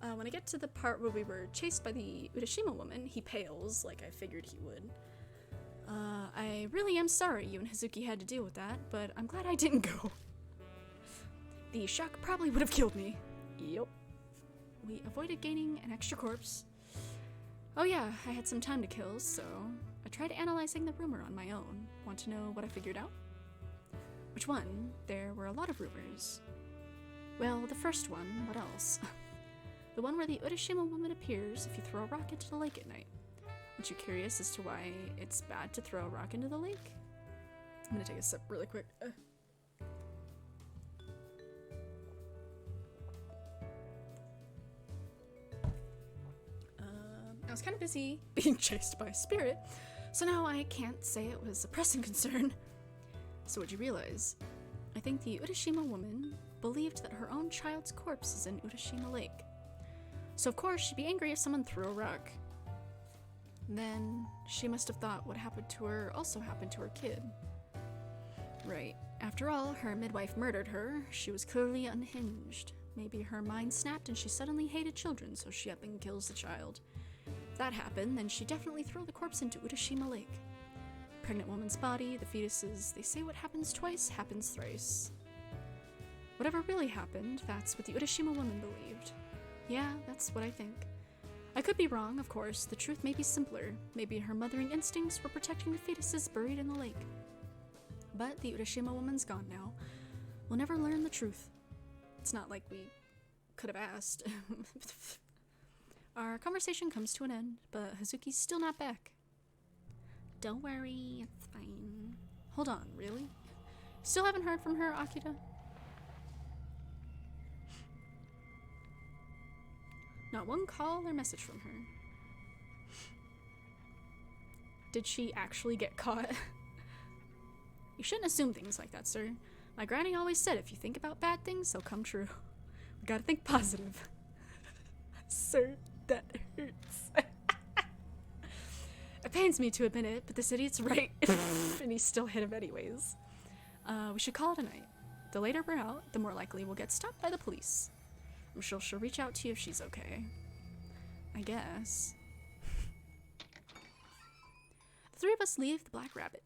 When I get to the part where we were chased by the Urashima woman, he pales, like I figured he would. I really am sorry you and Hazuki had to deal with that, but I'm glad I didn't go. The shock probably would have killed me. Yep. We avoided gaining an extra corpse. Oh yeah, I had some time to kill, so I tried analyzing the rumor on my own. Want to know what I figured out? Which one? There were a lot of rumors. Well, the first one, what else? The one where the Urashima woman appears if you throw a rock into the lake at night. Aren't you curious as to why it's bad to throw a rock into the lake? I'm gonna take a sip really quick. I was kind of busy being chased by a spirit, so now I can't say it was a pressing concern. So what'd you realize? I think the Urashima woman believed that her own child's corpse is in Urashima Lake. So of course she'd be angry if someone threw a rock. Then she must have thought what happened to her also happened to her kid. Right. After all, her midwife murdered her. She was clearly unhinged. Maybe her mind snapped and she suddenly hated children, so she up and kills the child. If that happened, then she'd definitely throw the corpse into Urashima Lake. Pregnant woman's body, the fetuses, they say what happens twice happens thrice. Whatever really happened, that's what the Urashima woman believed. Yeah, that's what I think. I could be wrong, of course. The truth may be simpler. Maybe her mothering instincts were protecting the fetuses buried in the lake. But the Urashima woman's gone now. We'll never learn the truth. It's not like we could have asked. Our conversation comes to an end, but Hazuki's still not back. Don't worry, it's fine. Hold on, really? Still haven't heard from her, Akira? Not one call or message from her. Did she actually get caught? You shouldn't assume things like that, sir. My granny always said if you think about bad things, they'll come true. We gotta think positive. Sir, that hurts. It pains me to admit it, but this idiot's right. And he still hit him anyways. We should call it a night. The later we're out, the more likely we'll get stopped by the police. I'm sure she'll reach out to you if she's okay. I guess. The three of us leave the Black Rabbit.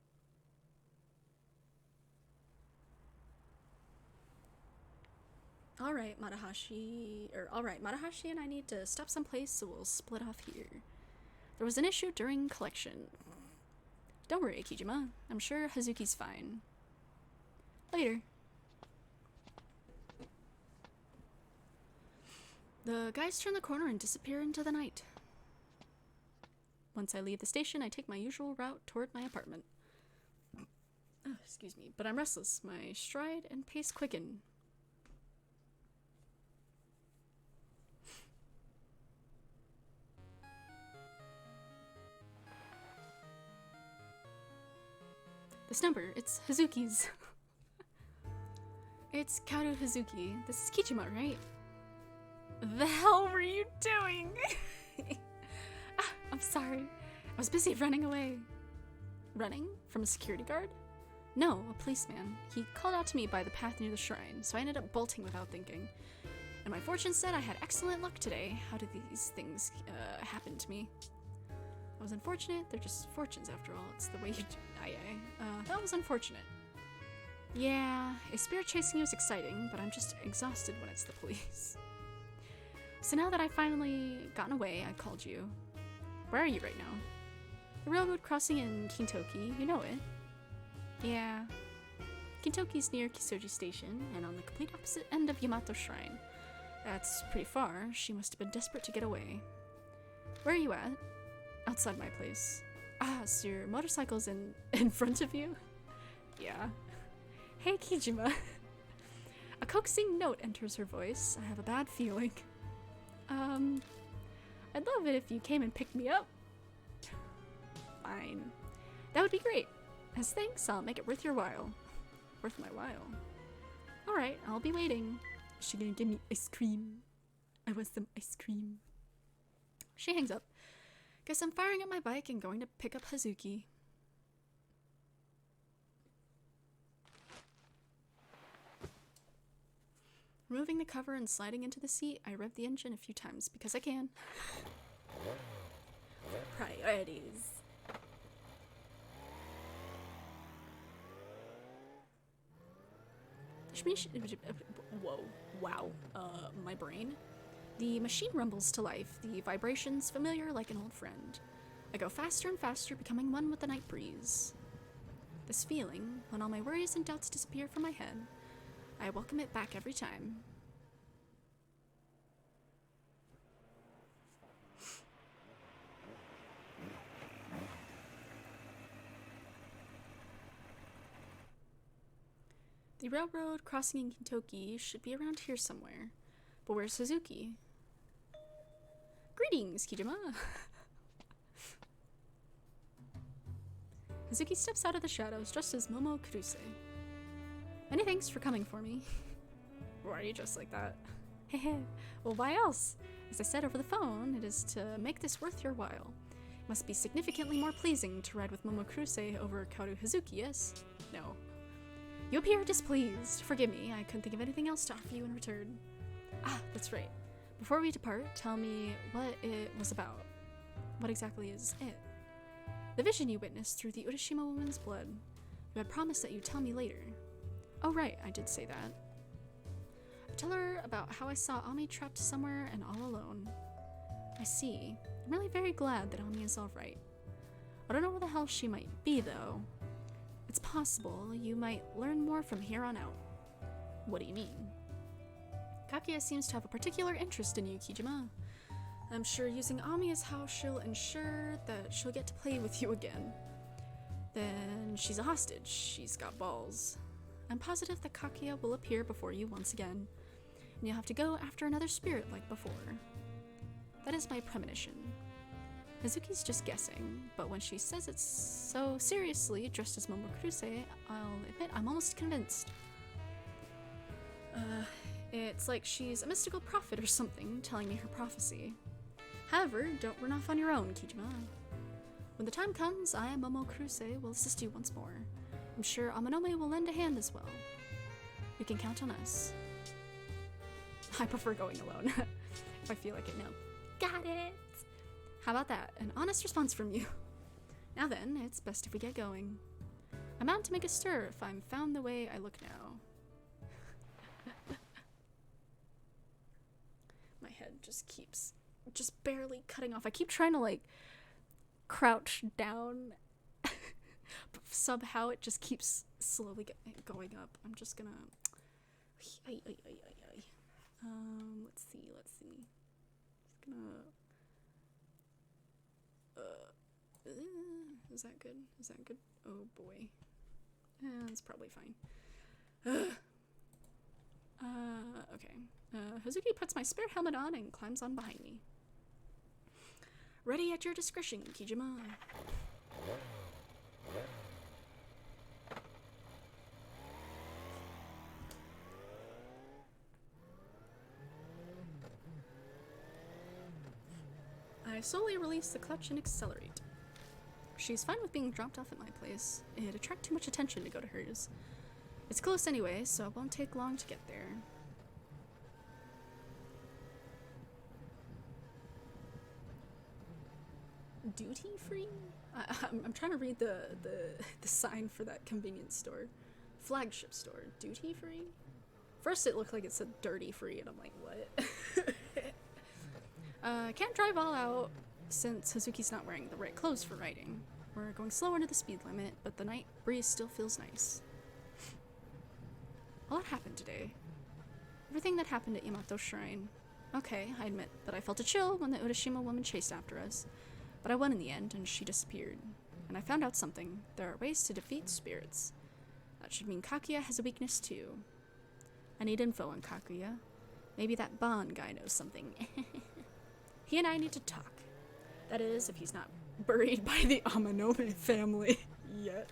Alright, Matahashi and I need to stop someplace, so we'll split off here. There was an issue during collection. Don't worry, Akijima. I'm sure Hazuki's fine. Later. The guys turn the corner and disappear into the night. Once I leave the station, I take my usual route toward my apartment. Oh, excuse me, but I'm restless. My stride and pace quicken. This number, it's Hazuki's. It's Kaoru Hazuki. This is Kijima, right? The hell were you doing? I'm sorry. I was busy running away. Running? From a security guard? No, a policeman. He called out to me by the path near the shrine, so I ended up bolting without thinking. And my fortune said I had excellent luck today. How did these things happen to me? I was unfortunate. They're just fortunes after all. It's the way you do. That was unfortunate. Yeah, a spirit chasing you is exciting, but I'm just exhausted when it's the police. So now that I've finally gotten away, I called you. Where are you right now? The railroad crossing in Kintoki, you know it. Yeah. Kintoki's near Kisoji Station, and on the complete opposite end of Yamato Shrine. That's pretty far. She must have been desperate to get away. Where are you at? Outside my place. Ah, so your motorcycle's in front of you? Yeah. Hey, Kijima. A coaxing note enters her voice. I have a bad feeling. I'd love it if you came and picked me up. Fine. That would be great. As thanks, I'll make it worth your while. Worth my while. Alright, I'll be waiting. Is she gonna give me ice cream? I want some ice cream. She hangs up. Guess I'm firing up my bike and going to pick up Hazuki. Removing the cover and sliding into the seat, I rev the engine a few times because I can. Priorities. Whoa. Wow. My brain. The machine rumbles to life, the vibrations familiar like an old friend. I go faster and faster, becoming one with the night breeze. This feeling, when all my worries and doubts disappear from my head, I welcome it back every time. The railroad crossing in Kintoki should be around here somewhere. But where's Hazuki? Greetings, Kijima! Hazuki steps out of the shadows dressed as Momo Kuruse. Many thanks for coming for me. Why are you dressed like that? Hehe, well, why else? As I said over the phone, it is to make this worth your while. It must be significantly more pleasing to ride with Momo Kuruse over Kaoru Hazuki, yes? No. You appear displeased. Forgive me, I couldn't think of anything else to offer you in return. Ah, that's right. Before we depart, tell me what it was about. What exactly is it? The vision you witnessed through the Urashima woman's blood. You had promised that you'd tell me later. Oh right, I did say that. Tell her about how I saw Ami trapped somewhere and all alone. I see. I'm really very glad that Ami is alright. I don't know where the hell she might be, though. It's possible you might learn more from here on out. What do you mean? Kaguya seems to have a particular interest in you, Kijima. I'm sure using Ami is how she'll ensure that she'll get to play with you again. Then she's a hostage. She's got balls. I'm positive that Kaguya will appear before you once again, and you'll have to go after another spirit like before. That is my premonition. Hazuki's just guessing, but when she says it so seriously, dressed as Momokuruse, I'll admit I'm almost convinced. It's like she's a mystical prophet or something, telling me her prophecy. However, don't run off on your own, Kijima. When the time comes, I, Momokuruse, will assist you once more. I'm sure Amanome will lend a hand as well. You can count on us. I prefer going alone, if I feel like it now. Got it! How about that? An honest response from you. Now then, it's best if we get going. I'm bound to make a stir if I'm found the way I look now. My head just keeps barely cutting off. I keep trying to like crouch down, but somehow it just keeps slowly going up. I'm just gonna let's see. Just gonna is that good? Oh boy. That's probably fine. Okay. Hazuki puts my spare helmet on and climbs on behind me. Ready at your discretion, Kijima. I slowly release the clutch and accelerate. She's fine with being dropped off at my place. It'd attract too much attention to go to hers. It's close anyway, so it won't take long to get there. Duty free? I'm trying to read the sign for that convenience store. Flagship store. Duty free? First it looked like it said dirty free, and I'm like, what? Can't drive all out since Hazuki's not wearing the right clothes for riding. We're going slow under the speed limit, but the night breeze still feels nice. A lot happened today. Everything that happened at Yamato's shrine. Okay, I admit that I felt a chill when the Urashima woman chased after us, but I won in the end and she disappeared. And I found out something. There are ways to defeat spirits. That should mean Kaguya has a weakness too. I need info on Kaguya. Maybe that Bon guy knows something. He and I need to talk. That is, if he's not buried by the Amanome family yet.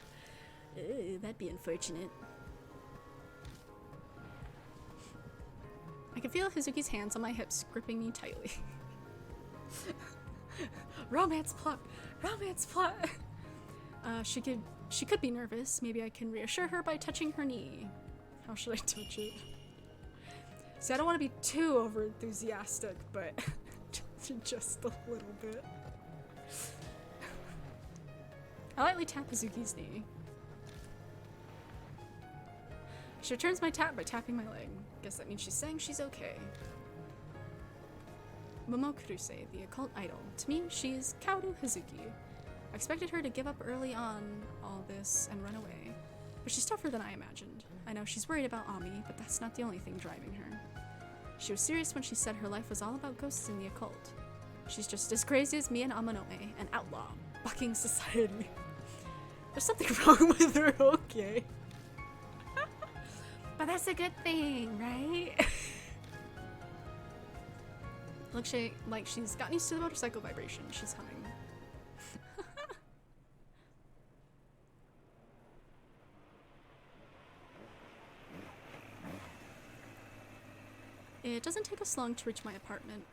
That'd be unfortunate. I can feel Hazuki's hands on my hips gripping me tightly. Romance plot! Romance plot! She could be nervous. Maybe I can reassure her by touching her knee. How should I touch it? See, I don't want to be too over enthusiastic, but just a little bit. I lightly tap Hazuki's knee. She returns my tap by tapping my leg. Guess that means she's saying she's okay. Momokuruse, the occult idol. To me, she's Kaoru Hazuki. I expected her to give up early on all this and run away. But she's tougher than I imagined. I know she's worried about Ami, but that's not the only thing driving her. She was serious when she said her life was all about ghosts in the occult. She's just as crazy as me and Amanome, an outlaw, bucking society. There's something wrong with her, okay? But that's a good thing, right? Looks like she's gotten used to the motorcycle vibration. She's humming. It doesn't take us long to reach my apartment.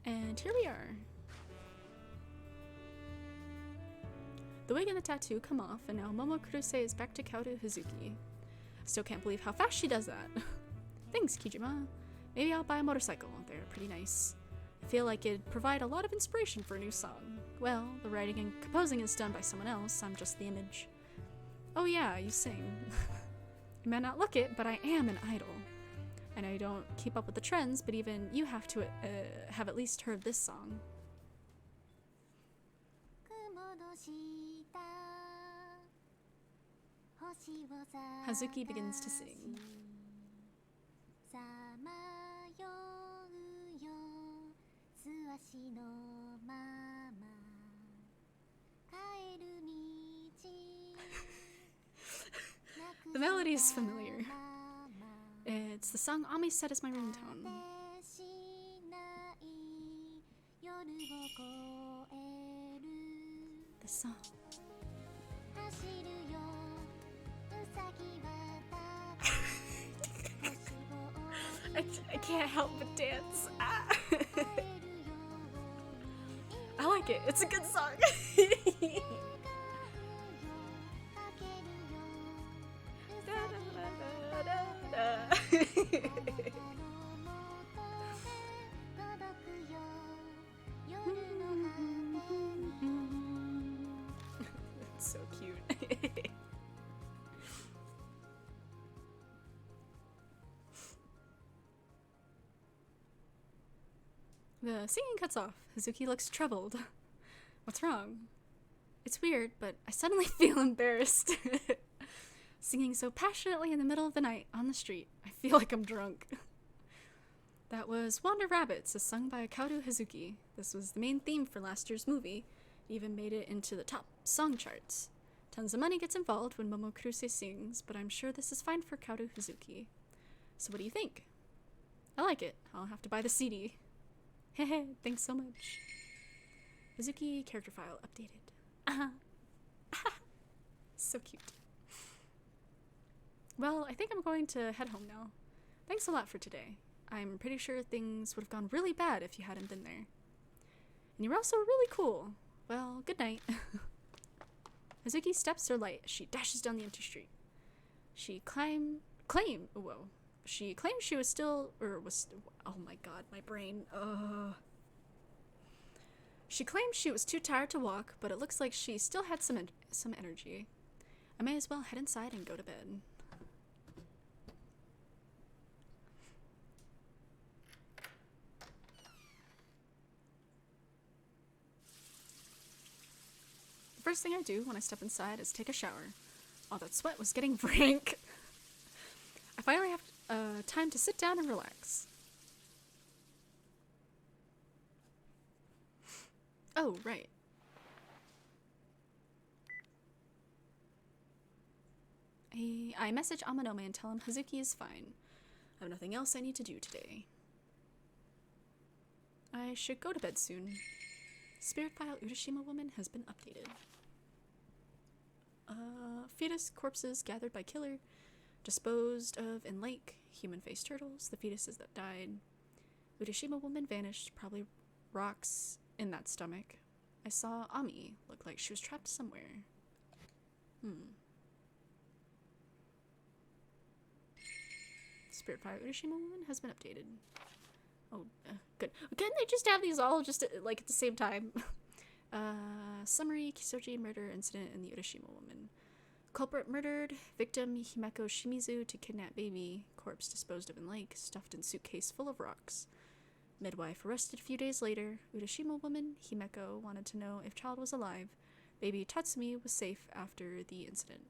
And here we are. The wig and the tattoo come off, and now Momokuruse is back to Kaoru Hazuki. Still can't believe how fast she does that. Thanks, Kijima. Maybe I'll buy a motorcycle. They're pretty nice. I feel like it'd provide a lot of inspiration for a new song. Well, the writing and composing is done by someone else. I'm just the image. Oh yeah, you sing. You may not look it, but I am an idol. I know you don't keep up with the trends, but even you have to have at least heard this song. Hazuki begins to sing. The melody is familiar. It's the song Ami set as my ringtone. The song. I can't help but dance. I like it. It's a good song. It's so cute. The singing cuts off. Hazuki looks troubled. What's wrong? It's weird, but I suddenly feel embarrassed. Singing so passionately in the middle of the night on the street. I feel like I'm drunk. That was Wander Rabbits, as sung by Kaoru Hazuki. This was the main theme for last year's movie. It even made it into the top song charts. Tons of money gets involved when Momokuruse sings, but I'm sure this is fine for Kaoru Hazuki. So what do you think? I like it. I'll have to buy the CD. Hehe, thanks so much. Hazuki character file updated. So cute. Well, I think I'm going to head home now. Thanks a lot for today. I'm pretty sure things would have gone really bad if you hadn't been there. And you were also really cool. Well, good night. Hazuki's steps are light as she dashes down the empty street. She claimed she was still, oh my god, my brain, She claimed she was too tired to walk, but it looks like she still had some energy. I may as well head inside and go to bed. The first thing I do when I step inside is take a shower. All that sweat was getting rank. I finally have time to sit down and relax. Oh, right. I message Amanome and tell him Hazuki is fine. I have nothing else I need to do today. I should go to bed soon. Spirit file Urashima woman has been updated. Fetus corpses gathered by killer, disposed of in lake, human-faced turtles, the fetuses that died. Urashima woman vanished, probably rocks in that stomach. I saw Ami look like she was trapped somewhere. Spirit fire Urashima woman has been updated. Oh, good. Couldn't they just have these all just like at the same time? Summary Kisoji murder incident in the Urashima woman. Culprit murdered. Victim Himeko Shimizu to kidnap baby. Corpse disposed of in lake. Stuffed in suitcase full of rocks. Midwife arrested a few days later. Urashima woman Himeko wanted to know if child was alive. Baby Tatsumi was safe after the incident.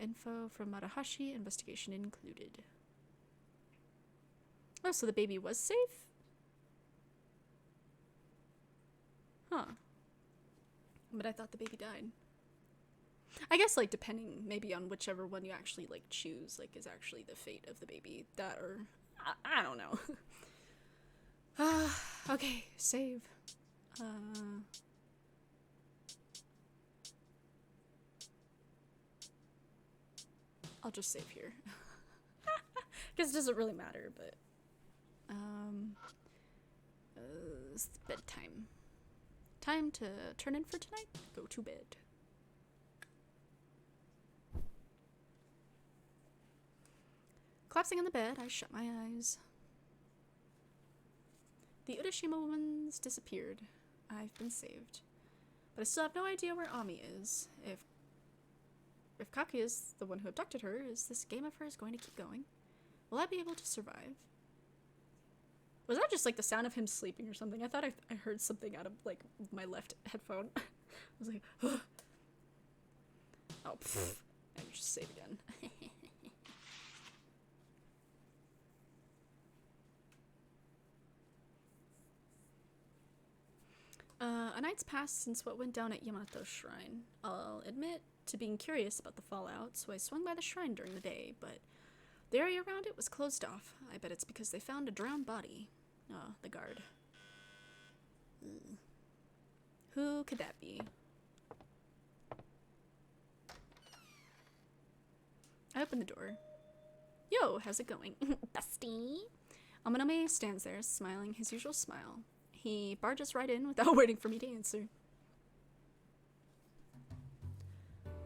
Info from Marahashi. Investigation included. Oh, so the baby was safe? Huh. But I thought the baby died. I guess, like, depending maybe on whichever one you actually, like, choose, like, is actually the fate of the baby. That or... I don't know. Okay, save. I'll just save here. Guess it doesn't really matter, but... it's bedtime. Time to turn in for tonight. Go to bed. Collapsing on the bed, I shut my eyes. The Urashima woman's disappeared. I've been saved. But I still have no idea where Ami is. If if Kaki is the one who abducted her, is this game of hers going to keep going? Will I be able to survive? Was that just like the sound of him sleeping or something? I thought I heard something out of like my left headphone. I was like, oh, pfft. I just save again. A night's passed since what went down at Yamato's shrine. I'll admit to being curious about the fallout, so I swung by the shrine during the day, but the area around it was closed off. I bet it's because they found a drowned body. Oh, the guard. Who could that be? I opened the door. Yo, how's it going? Dusty? Amanome stands there, smiling his usual smile. He barges right in without waiting for me to answer.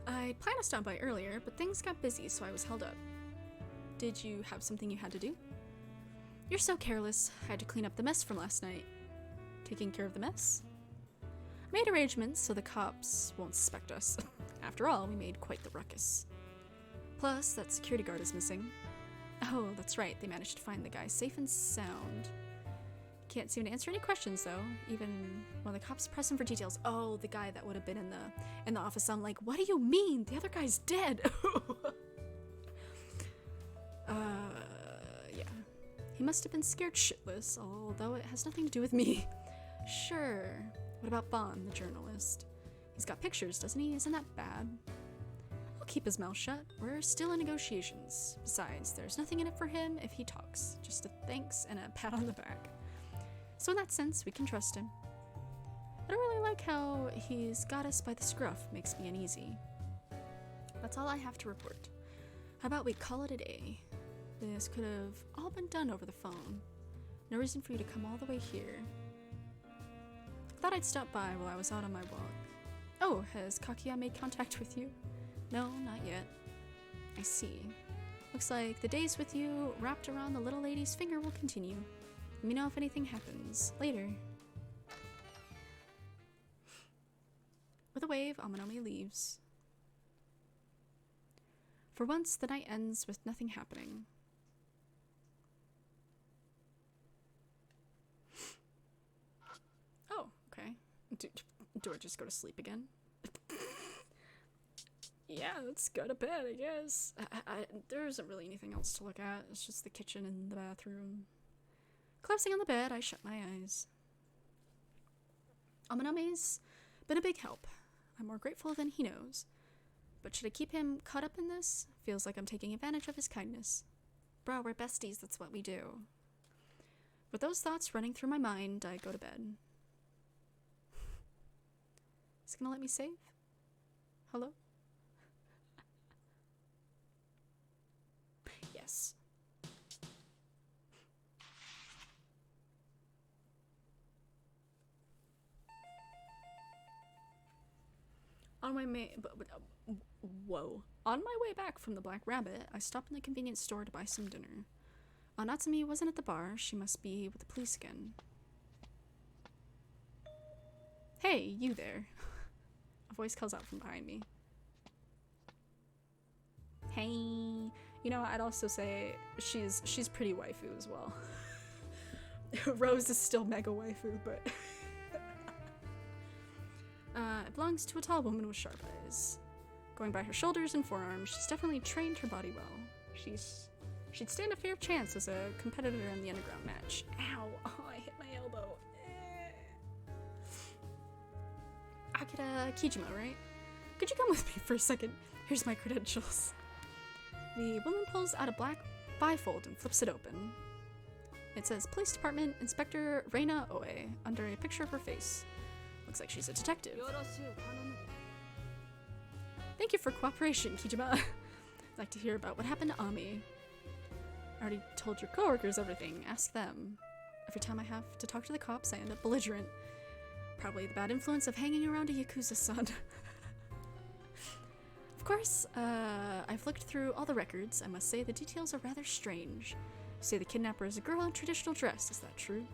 I planned to stop by earlier, but things got busy, so I was held up. Did you have something you had to do? You're so careless. I had to clean up the mess from last night. Taking care of the mess? I made arrangements so the cops won't suspect us. After all, we made quite the ruckus. Plus, that security guard is missing. Oh, that's right. They managed to find the guy safe and sound. Can't seem to answer any questions, though, even when the cops press him for details. Oh, the guy that would have been in the office. I'm like, what do you mean? The other guy's dead. Yeah. He must have been scared shitless, although it has nothing to do with me. Sure. What about Bond, the journalist? He's got pictures, doesn't he? Isn't that bad? I'll keep his mouth shut. We're still in negotiations. Besides, there's nothing in it for him if he talks. Just a thanks and a pat on the back. So in that sense, we can trust him. I don't really like how he's got us by the scruff. Makes me uneasy. That's all I have to report. How about we call it a day? This could have all been done over the phone. No reason for you to come all the way here. Thought I'd stop by while I was out on my walk. Oh, has Kakia made contact with you? No, not yet. I see. Looks like the days with you wrapped around the little lady's finger will continue. Let me know if anything happens. Later. With a wave, Amanome leaves. For once, the night ends with nothing happening. Oh, okay. Do I just go to sleep again? Yeah, let's go to bed, I guess. There isn't really anything else to look at. It's just the kitchen and the bathroom. Collapsing on the bed, I shut my eyes. Amanome's been a big help. I'm more grateful than he knows. But should I keep him caught up in this? Feels like I'm taking advantage of his kindness. Bro, we're besties, that's what we do. With those thoughts running through my mind, I go to bed. Is it gonna let me save? Hello? Yes. On my way back from the Black Rabbit, I stopped in the convenience store to buy some dinner. Natsumi wasn't at the bar. She must be with the police again. Hey, you there. A voice calls out from behind me. Hey. You know, I'd also say she's pretty waifu as well. Rose is still mega waifu, but... it belongs to a tall woman with sharp eyes. Going by her shoulders and forearms, she's definitely trained her body well. She'd stand a fair chance as a competitor in the underground match. Ow! Oh, I hit my elbow. Akira Kijima, right? Could you come with me for a second? Here's my credentials. The woman pulls out a black bifold and flips it open. It says Police Department Inspector Reina Oe under a picture of her face. Looks like she's a detective. Thank you for cooperation, Kijima. I'd like to hear about what happened to Ami. I already told your coworkers everything. Ask them. Every time I have to talk to the cops, I end up belligerent. Probably the bad influence of hanging around a Yakuza-san. Of course, I've looked through all the records. I must say the details are rather strange. You say the kidnapper is a girl in traditional dress. Is that true?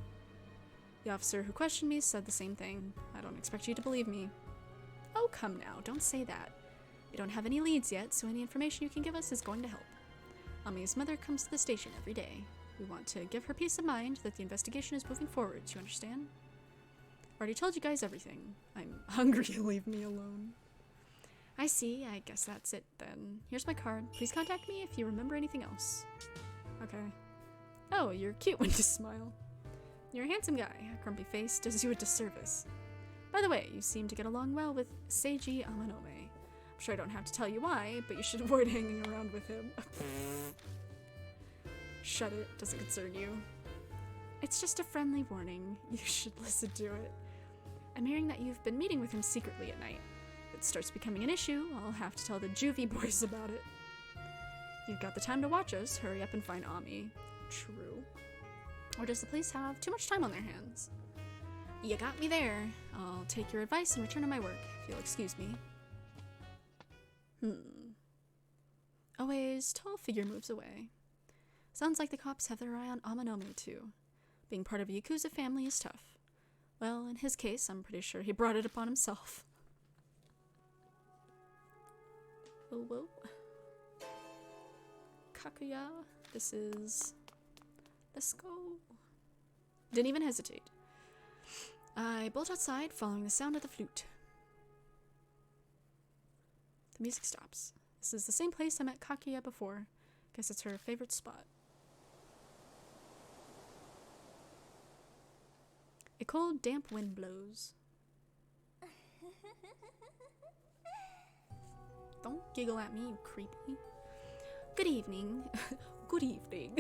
The officer who questioned me said the same thing. I don't expect you to believe me. Oh, come now. Don't say that. We don't have any leads yet, so any information you can give us is going to help. Ami's mother comes to the station every day. We want to give her peace of mind that the investigation is moving forward, you understand? Already told you guys everything. I'm hungry, leave me alone. I see, I guess that's it then. Here's my card. Please contact me if you remember anything else. Okay. Oh, you're cute when you smile. You're a handsome guy. A grumpy face does you a disservice. By the way, you seem to get along well with Seiji Amanome. I'm sure I don't have to tell you why, but you should avoid hanging around with him. Shut it, doesn't concern you. It's just a friendly warning. You should listen to it. I'm hearing that you've been meeting with him secretly at night. If it starts becoming an issue, I'll have to tell the juvie boys about it. You've got the time to watch us. Hurry up and find Ami. True. Or does the police have too much time on their hands? You got me there. I'll take your advice and return to my work, if you'll excuse me. Oe's tall figure moves away. Sounds like the cops have their eye on Amanome, too. Being part of a Yakuza family is tough. Well, in his case, I'm pretty sure he brought it upon himself. Oh, whoa. Kakuya, this is... Let's go. Didn't even hesitate. I bolt outside, following the sound of the flute. The music stops. This is the same place I met Kakuya before. Guess it's her favorite spot. A cold, damp wind blows. Don't giggle at me, you creepy. Good evening. Good evening.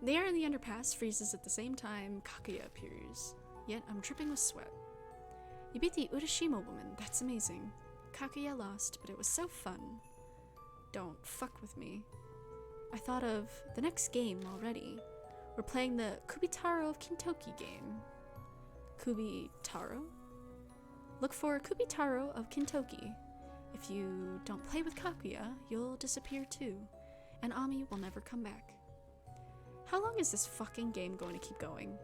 The air in the underpass freezes at the same time Kakuya appears. Yet I'm dripping with sweat. You beat the Urashima woman. That's amazing. Kakuya lost, but it was so fun. Don't fuck with me. I thought of the next game already. We're playing the Kubitaro of Kintoki game. Kubitaro? Look for Kubitaro of Kintoki. If you don't play with Kakuya, you'll disappear too, and Ami will never come back. How long is this fucking game going to keep going?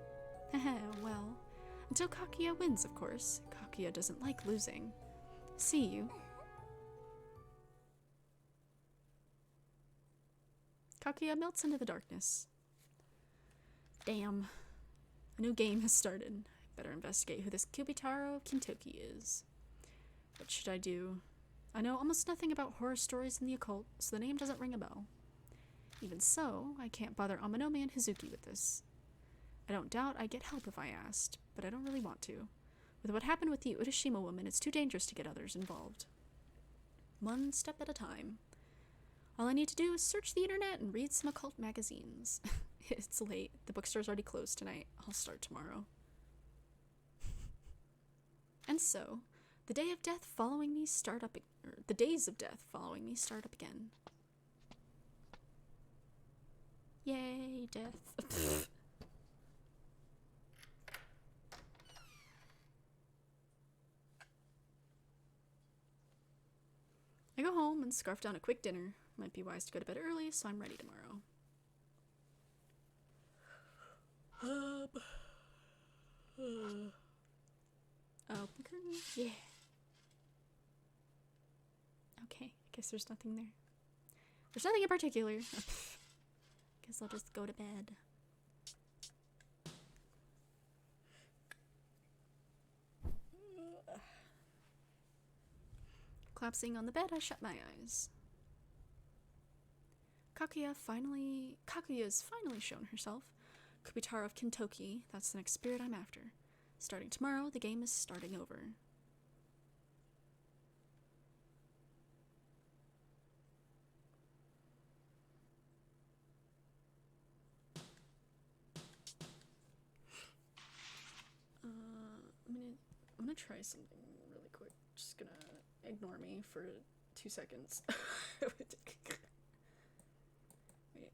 Haha, well, until Kakuya wins, of course. Kakuya doesn't like losing. See you. Kakuya melts into the darkness. Damn. A new game has started. Better investigate who this Kubitaro of Kintoki is. What should I do? I know almost nothing about horror stories in the occult, so the name doesn't ring a bell. Even so, I can't bother Amanome and Hazuki with this. I don't doubt I'd get help if I asked, but I don't really want to. With what happened with the Urashima woman, it's too dangerous to get others involved. One step at a time. All I need to do is search the internet and read some occult magazines. It's late. The bookstore's already closed tonight. I'll start tomorrow. And so, the day of death following me start up, or the days of death following me start up again. Yay, death. I go home and scarf down a quick dinner. Might be wise to go to bed early, so I'm ready tomorrow. Open curtain. Yeah. Okay, I guess there's nothing there. There's nothing in particular. Guess I'll just go to bed. Collapsing on the bed, I shut my eyes. Kakuya's finally shown herself. Kubitaro of Kintoki, that's the next spirit I'm after. Starting tomorrow, the game is starting over. I'm gonna try something really quick. Just gonna ignore me for 2 seconds. Wait,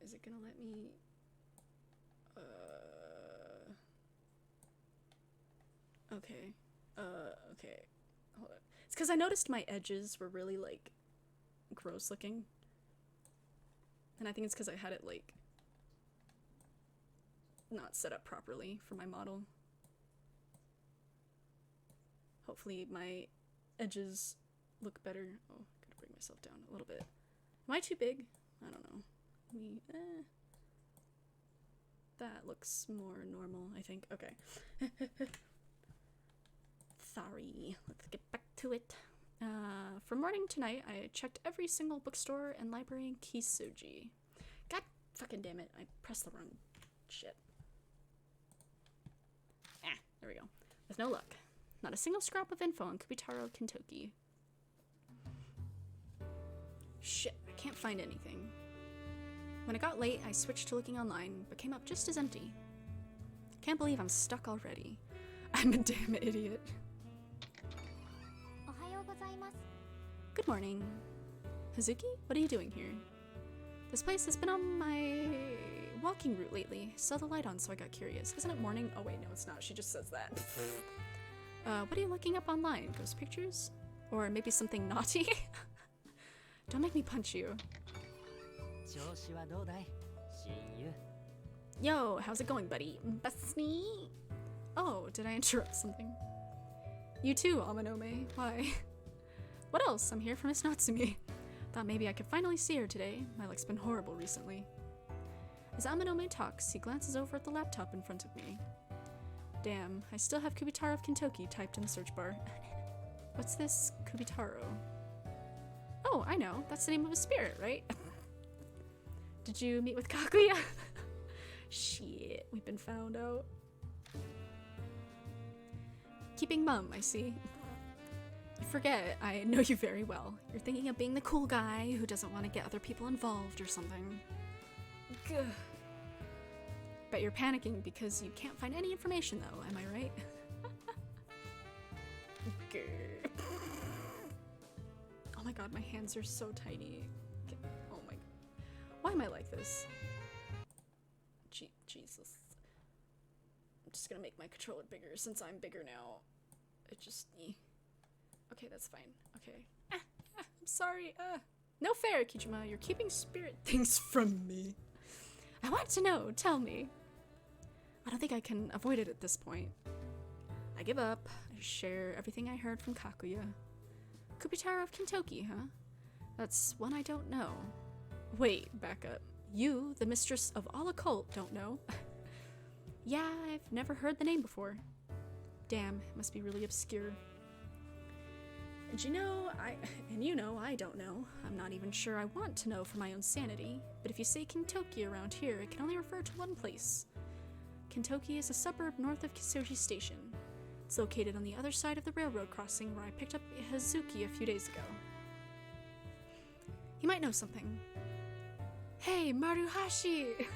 is it gonna let me? Okay. Okay. Hold on. It's because I noticed my edges were really, like, gross looking. And I think it's because I had it, like, not set up properly for my model. Hopefully my edges look better. Oh, myself down a little bit. Am I too big? I don't know. That looks more normal, I think. Okay. Sorry. Let's get back to it. From morning to night, I checked every single bookstore and library in Kisuji. God fucking damn it. I pressed the wrong shit. There we go. With no luck. Not a single scrap of info on Kubitaro Kintoki. Shit, I can't find anything. When it got late, I switched to looking online, but came up just as empty. Can't believe I'm stuck already. I'm a damn idiot. Good morning. Hazuki, what are you doing here? This place has been on my walking route lately. Saw the light on, so I got curious. Isn't it morning? Oh wait, no it's not. She just says that. What are you looking up online? Ghost pictures? Or maybe something naughty? Don't make me punch you. Yo, how's it going, buddy? Busney? Oh, did I interrupt something? You too, Amanome. Why? What else? I'm here for Miss Natsumi. Thought maybe I could finally see her today. My luck's been horrible recently. As Amanome talks, he glances over at the laptop in front of me. Damn, I still have Kubitaro of Kintoki typed in the search bar. What's this Kubitaro? Oh, I know. That's the name of a spirit, right? Did you meet with Kaguya? Shit, we've been found out. Keeping mum, I see. You forget, I know you very well. You're thinking of being the cool guy who doesn't want to get other people involved or something. Gah. Bet you're panicking because you can't find any information though, am I right? Oh my god, my hands are so tiny. Oh my god. Why am I like this? Jesus. I'm just gonna make my controller bigger since I'm bigger now. It just... Okay, that's fine. Okay. I'm sorry. No fair, Kijima. You're keeping spirit things from me. I want to know. Tell me. I don't think I can avoid it at this point. I give up. I share everything I heard from Kakuya. Kubitaro of Kintoki, huh? That's one I don't know. Wait, back up. You, the mistress of all occult, don't know? Yeah, I've never heard the name before. Damn, it must be really obscure. And you know, I don't know. I'm not even sure I want to know for my own sanity. But if you say Kintoki around here, it can only refer to one place. Kintoki is a suburb north of Kisuji Station. It's located on the other side of the railroad crossing where I picked up Hazuki a few days ago. You might know something. Hey, Maruhashi!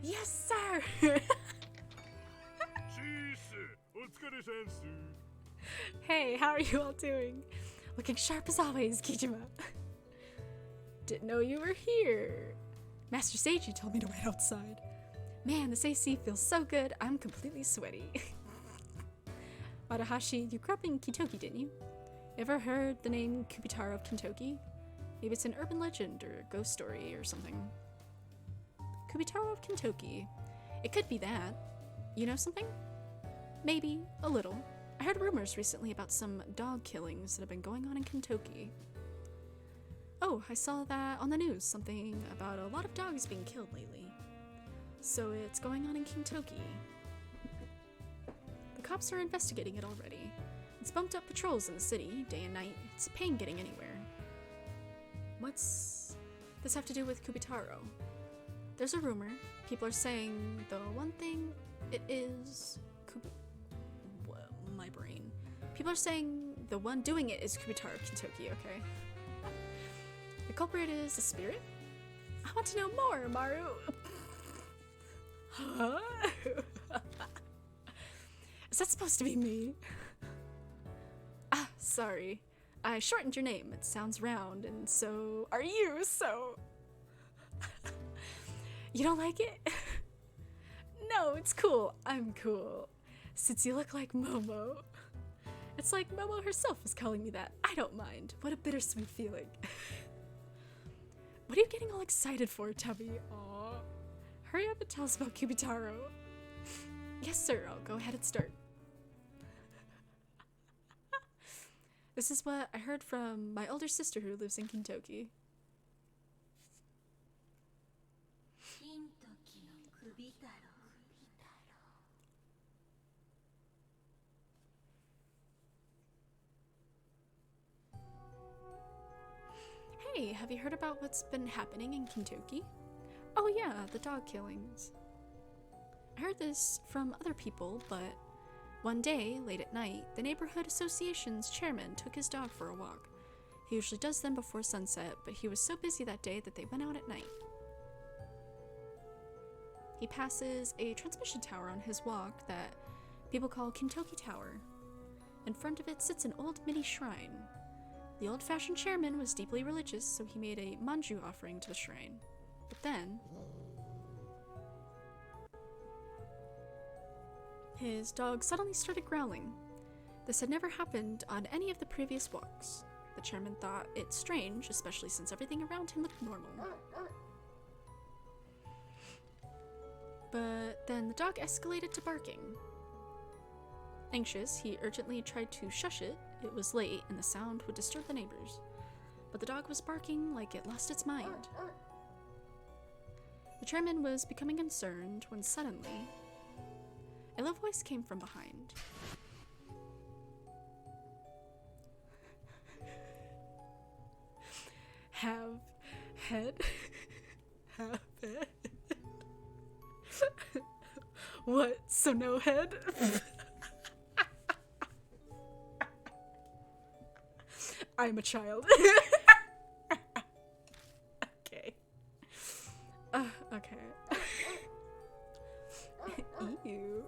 Yes, sir! Hey, how are you all doing? Looking sharp as always, Kijima. Didn't know you were here. Master Seiji told me to wait outside. Man, this AC feels so good, I'm completely sweaty. Maruhashi, you grew up in Kintoki, didn't you? Ever heard the name Kubitaro of Kintoki? Maybe it's an urban legend or ghost story or something. Kubitaro of Kintoki. It could be that. You know something? Maybe, a little. I heard rumors recently about some dog killings that have been going on in Kintoki. Oh, I saw that on the news, something about a lot of dogs being killed lately. So it's going on in Kintoki. The cops are investigating it already. It's bumped up patrols in the city, day and night. It's a pain getting anywhere. What's this have to do with Kubitaro? There's a rumor. People are saying the one thing it is... my brain. People are saying the one doing it is Kubitaro Kintoki, okay? The culprit is a spirit? I want to know more, Maru! Huh? Is that supposed to be me? Ah, sorry. I shortened your name. It sounds round, and so are you, so... You don't like it? No, it's cool. I'm cool. Since you look like Momo. It's like Momo herself is calling me that. I don't mind. What a bittersweet feeling. What are you getting all excited for, Tubby? Aw. Hurry up and tell us about Kubitaro. Yes, sir. I'll go ahead and start. This is what I heard from my older sister who lives in Kentucky. Hey, have you heard about what's been happening in Kentucky? Oh yeah, the dog killings. I heard this from other people, but one day, late at night, the neighborhood association's chairman took his dog for a walk. He usually does them before sunset, but he was so busy that day that they went out at night. He passes a transmission tower on his walk that people call Kentucky Tower. In front of it sits an old mini shrine. The old-fashioned chairman was deeply religious, so he made a manju offering to the shrine. But then his dog suddenly started growling. This had never happened on any of the previous walks. The chairman thought it strange, especially since everything around him looked normal. But then the dog escalated to barking. Anxious, he urgently tried to shush it. It was late, and the sound would disturb the neighbors. But the dog was barking like it lost its mind. The chairman was becoming concerned when suddenly a low voice came from behind. Have head? Have head? What? So no head? I'm a child. Okay. Okay. Ew.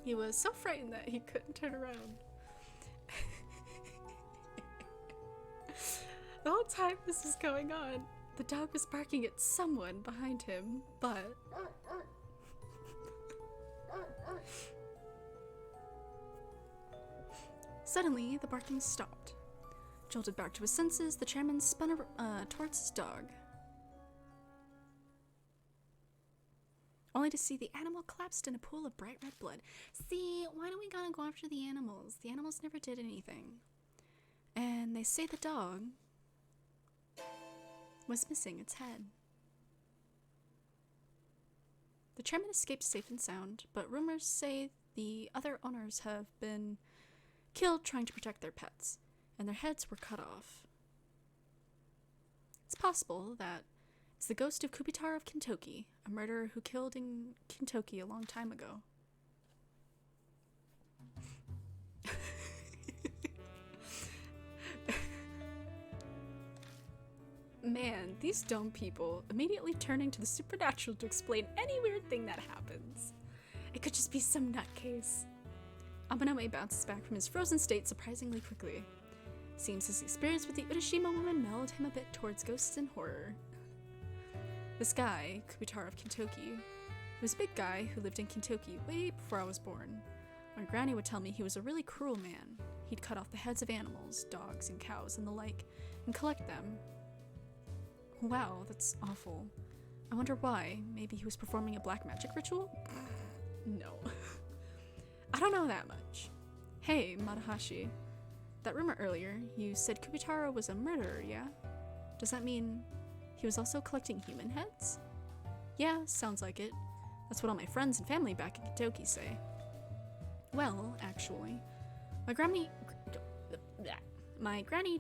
He was so frightened that he couldn't turn around. The whole time this was going on, the dog was barking at someone behind him, but suddenly, the barking stopped. Jolted back to his senses, the chairman spun towards his dog, only to see the animal collapsed in a pool of bright red blood. See, why don't we gotta go after the animals? The animals never did anything. And they say the dog was missing its head. The chairman escaped safe and sound, but rumors say the other owners have been killed trying to protect their pets, and their heads were cut off. It's possible that it's the ghost of Kubitaro of Kentucky, a murderer who killed in Kentucky a long time ago. Man, these dumb people immediately turning to the supernatural to explain any weird thing that happens. It could just be some nutcase. Amanome bounces back from his frozen state surprisingly quickly. Seems his experience with the Urashima woman mellowed him a bit towards ghosts and horror. This guy, Kubitaro of Kentucky, he was a big guy who lived in Kentucky way before I was born. My granny would tell me he was a really cruel man. He'd cut off the heads of animals, dogs and cows and the like, and collect them. Wow, that's awful. I wonder why. Maybe he was performing a black magic ritual? No. I don't know that much. Hey, Madahashi. That rumor earlier, you said Kubitaro was a murderer, yeah? Does that mean he was also collecting human heads? Yeah, sounds like it. That's what all my friends and family back in Kentucky say. Well, actually, my granny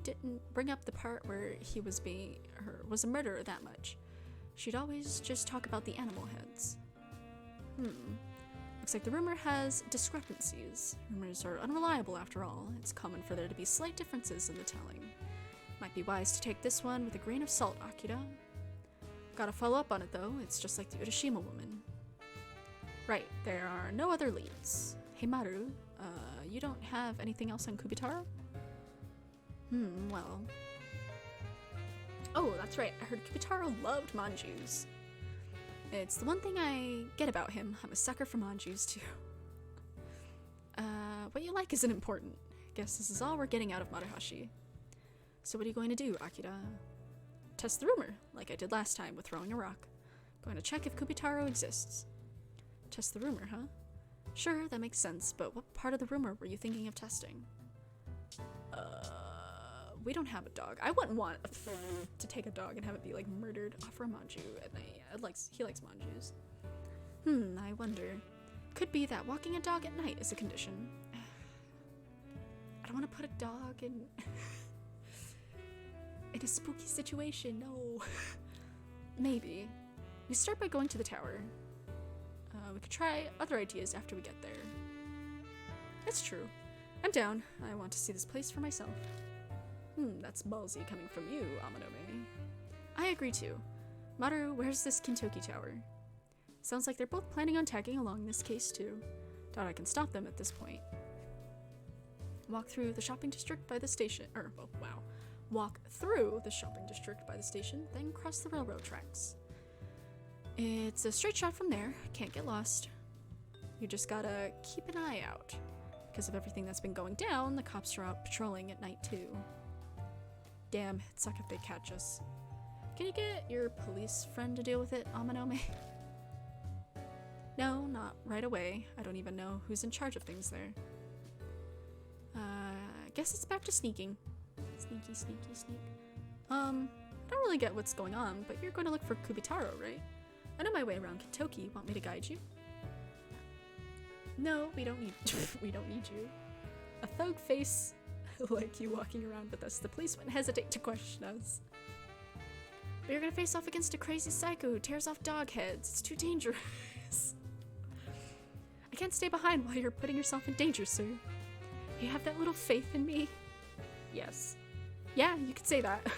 didn't bring up the part where he was a murderer that much. She'd always just talk about the animal heads. Looks like the rumor has discrepancies. Rumors are unreliable after all. It's common for there to be slight differences in the telling. Might be wise to take this one with a grain of salt, Akira. Gotta follow up on it though, it's just like the Urashima woman. Right, there are no other leads. Hey Maru, you don't have anything else on Kubitaro? Well. Oh, that's right, I heard Kubitaro loved manjus. It's the one thing I get about him. I'm a sucker for manjus too. What you like isn't important. Guess this is all we're getting out of Madahashi. So what are you going to do, Akira? Test the rumor, like I did last time with throwing a rock. Going to check if Kubitaro exists. Test the rumor, huh? Sure, that makes sense, but what part of the rumor were you thinking of testing? We don't have a dog. I wouldn't want to take a dog and have it be like murdered off Manju at night. He likes Manjus. I wonder. Could be that walking a dog at night is a condition. I don't want to put a dog in a spooky situation. No. Maybe. We start by going to the tower. We could try other ideas after we get there. That's true. I'm down. I want to see this place for myself. That's ballsy coming from you, Amanome. I agree too. Maru, where's this Kintoki tower? Sounds like they're both planning on tagging along this case too. Doubt I can stop them at this point. Walk through the shopping district by the station. Walk through the shopping district by the station, then cross the railroad tracks. It's a straight shot from there. Can't get lost. You just gotta keep an eye out. Because of everything that's been going down, the cops are out patrolling at night too. Damn, it'd suck if they catch us. Can you get your police friend to deal with it, Amanome? No, not right away. I don't even know who's in charge of things there. Guess it's back to sneaking. Sneaky, sneaky, sneak. I don't really get what's going on, but you're going to look for Kubitaro, right? I know my way around Kintoki. Want me to guide you? No, we don't need we don't need you. A thug face like you walking around with us. The police wouldn't hesitate to question us. But you're gonna face off against a crazy psycho who tears off dog heads. It's too dangerous. I can't stay behind while you're putting yourself in danger, sir. You have that little faith in me? Yes. Yeah, you could say that. A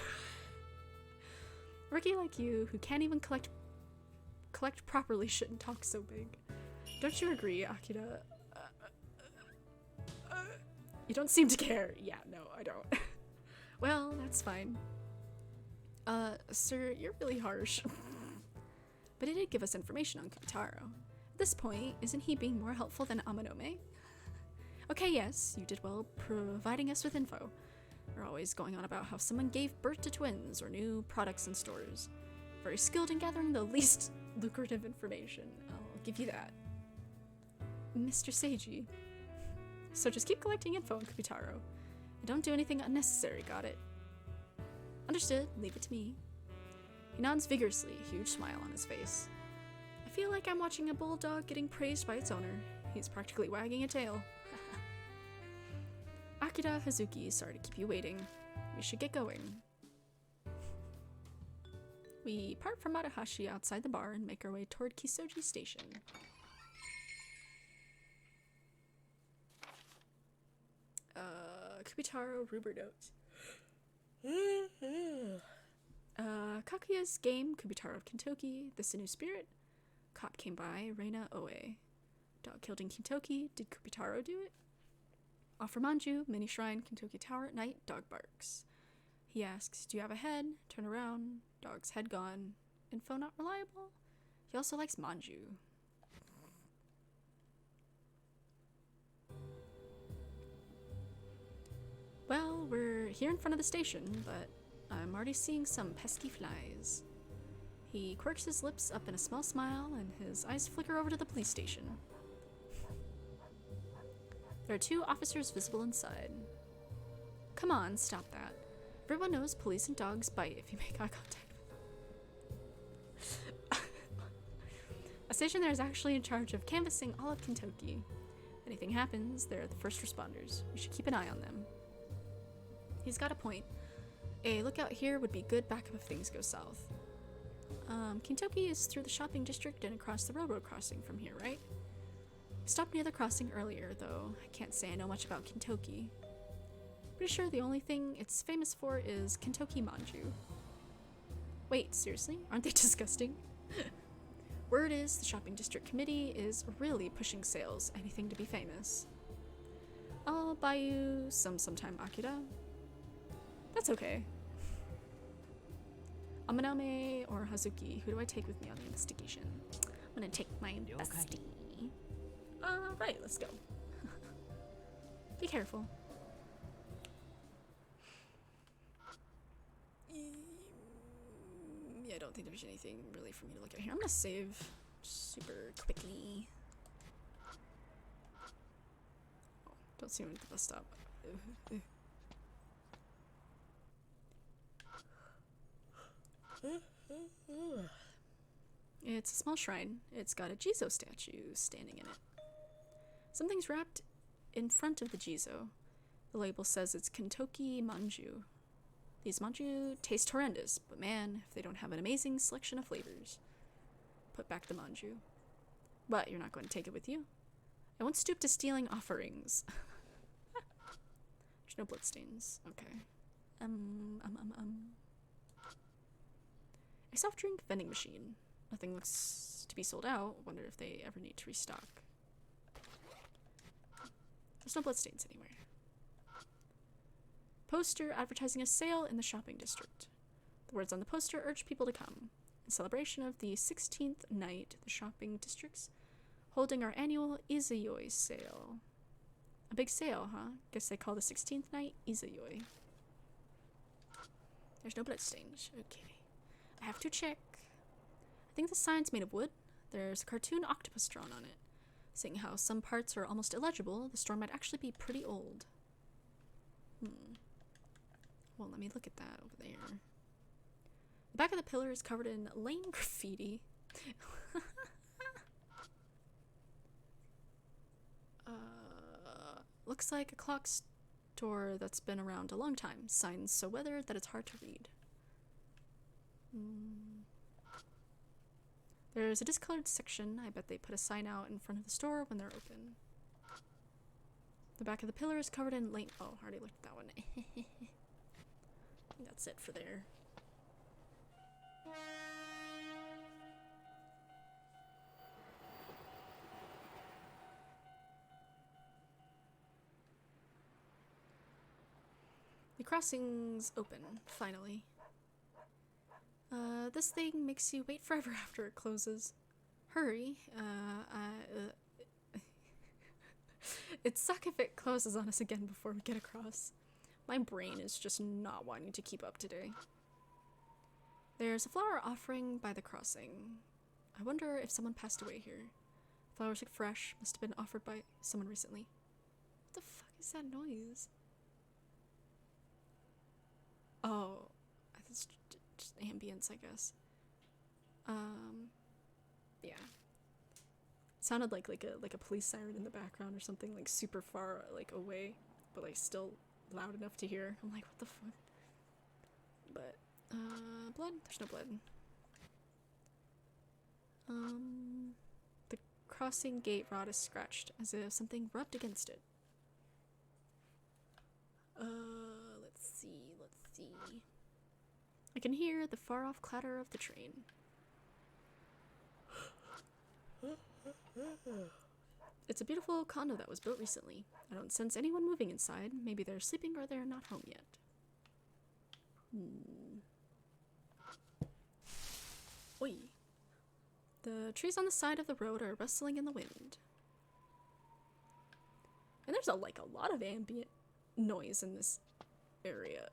rookie like you, who can't even collect properly, shouldn't talk so big. Don't you agree, Akira? You don't seem to care. Yeah, no, I don't. Well, that's fine. Sir, you're really harsh. But it did give us information on Kubitaro. At this point, isn't he being more helpful than Amanome? Okay, yes, you did well providing us with info. You're always going on about how someone gave birth to twins or new products in stores. Very skilled in gathering the least lucrative information. I'll give you that. Mr. Seiji. So just keep collecting info on Kubitaro. And don't do anything unnecessary, got it? Understood, leave it to me. He nods vigorously, a huge smile on his face. I feel like I'm watching a bulldog getting praised by its owner. He's practically wagging a tail. Akira, Hazuki, sorry to keep you waiting. We should get going. We part from Marahashi outside the bar and make our way toward Kisoji Station. Kubitaro Ruber Note. Kakuya's game, Kubitaro of Kintoki, This a New Spirit. Cop came by, Reina Oe. Dog killed in Kintoki, did Kubitaro do it? Offer Manju, mini shrine, Kintoki Tower at night, dog barks. He asks, do you have a head? Turn around, dog's head gone. Info not reliable? He also likes Manju. Well, we're here in front of the station, but I'm already seeing some pesky flies. He quirks his lips up in a small smile, and his eyes flicker over to the police station. There are 2 officers visible inside. Come on, stop that. Everyone knows police and dogs bite if you make eye contact with them. A station there is actually in charge of canvassing all of Kintoki. If anything happens, they're the first responders. We should keep an eye on them. He's got a point. A lookout here would be good backup if things go south. Kintoki is through the shopping district and across the railroad crossing from here, right? Stopped near the crossing earlier, though I can't say I know much about Kintoki. Pretty sure the only thing it's famous for is Kintoki Manju. Wait, seriously? Aren't they disgusting? Word is the shopping district committee is really pushing sales, anything to be famous. I'll buy you some sometime, Akira. That's okay. Amanome or Hazuki, who do I take with me on the investigation? I'm gonna take my bestie. Right, let's go. Be careful. Yeah, I don't think there's anything really for me to look at here. I'm gonna save super quickly. Oh, don't see him at the bus stop. It's a small shrine. It's got a Jizo statue standing in it. Something's wrapped in front of the Jizo. The label says it's Kentucky manju. These manju taste horrendous, but man, if they don't have an amazing selection of flavors. Put back the manju. But you're not going to take it with you. I won't stoop to stealing offerings. There's no bloodstains. Okay. A soft drink vending machine. Nothing looks to be sold out. Wonder if they ever need to restock. There's no bloodstains anywhere. Poster advertising a sale in the shopping district. The words on the poster urge people to come. In celebration of the 16th night, the shopping district's holding our annual Izayoi sale. A big sale, huh? Guess they call the 16th night Izayoi. There's no bloodstains. Okay. I have to check. I think the sign's made of wood. There's a cartoon octopus drawn on it. Seeing how some parts are almost illegible, the store might actually be pretty old. Well, let me look at that over there. The back of the pillar is covered in lame graffiti. Looks like a clock store that's been around a long time. Signs so weathered that it's hard to read. There's a discolored section. I bet they put a sign out in front of the store when they're open. The back of the pillar is covered in lame. Oh, I already looked at that one. I think that's it for there. The crossing's open, finally. This thing makes you wait forever after it closes. Hurry. It'd suck if it closes on us again before we get across. My brain is just not wanting to keep up today. There's a flower offering by the crossing. I wonder if someone passed away here. Flowers look fresh. Must have been offered by someone recently. What the fuck is that noise? Oh, it's just ambience, I guess. Yeah. It sounded like a police siren in the background or something, like super far like away, but like still loud enough to hear. I'm like, what the fuck? But blood? There's no blood. The crossing gate rod is scratched as if something rubbed against it. Let's see. I can hear the far-off clatter of the train. It's a beautiful condo that was built recently. I don't sense anyone moving inside. Maybe they're sleeping or they're not home yet. Oi. The trees on the side of the road are rustling in the wind. And there's a lot of ambient noise in this area.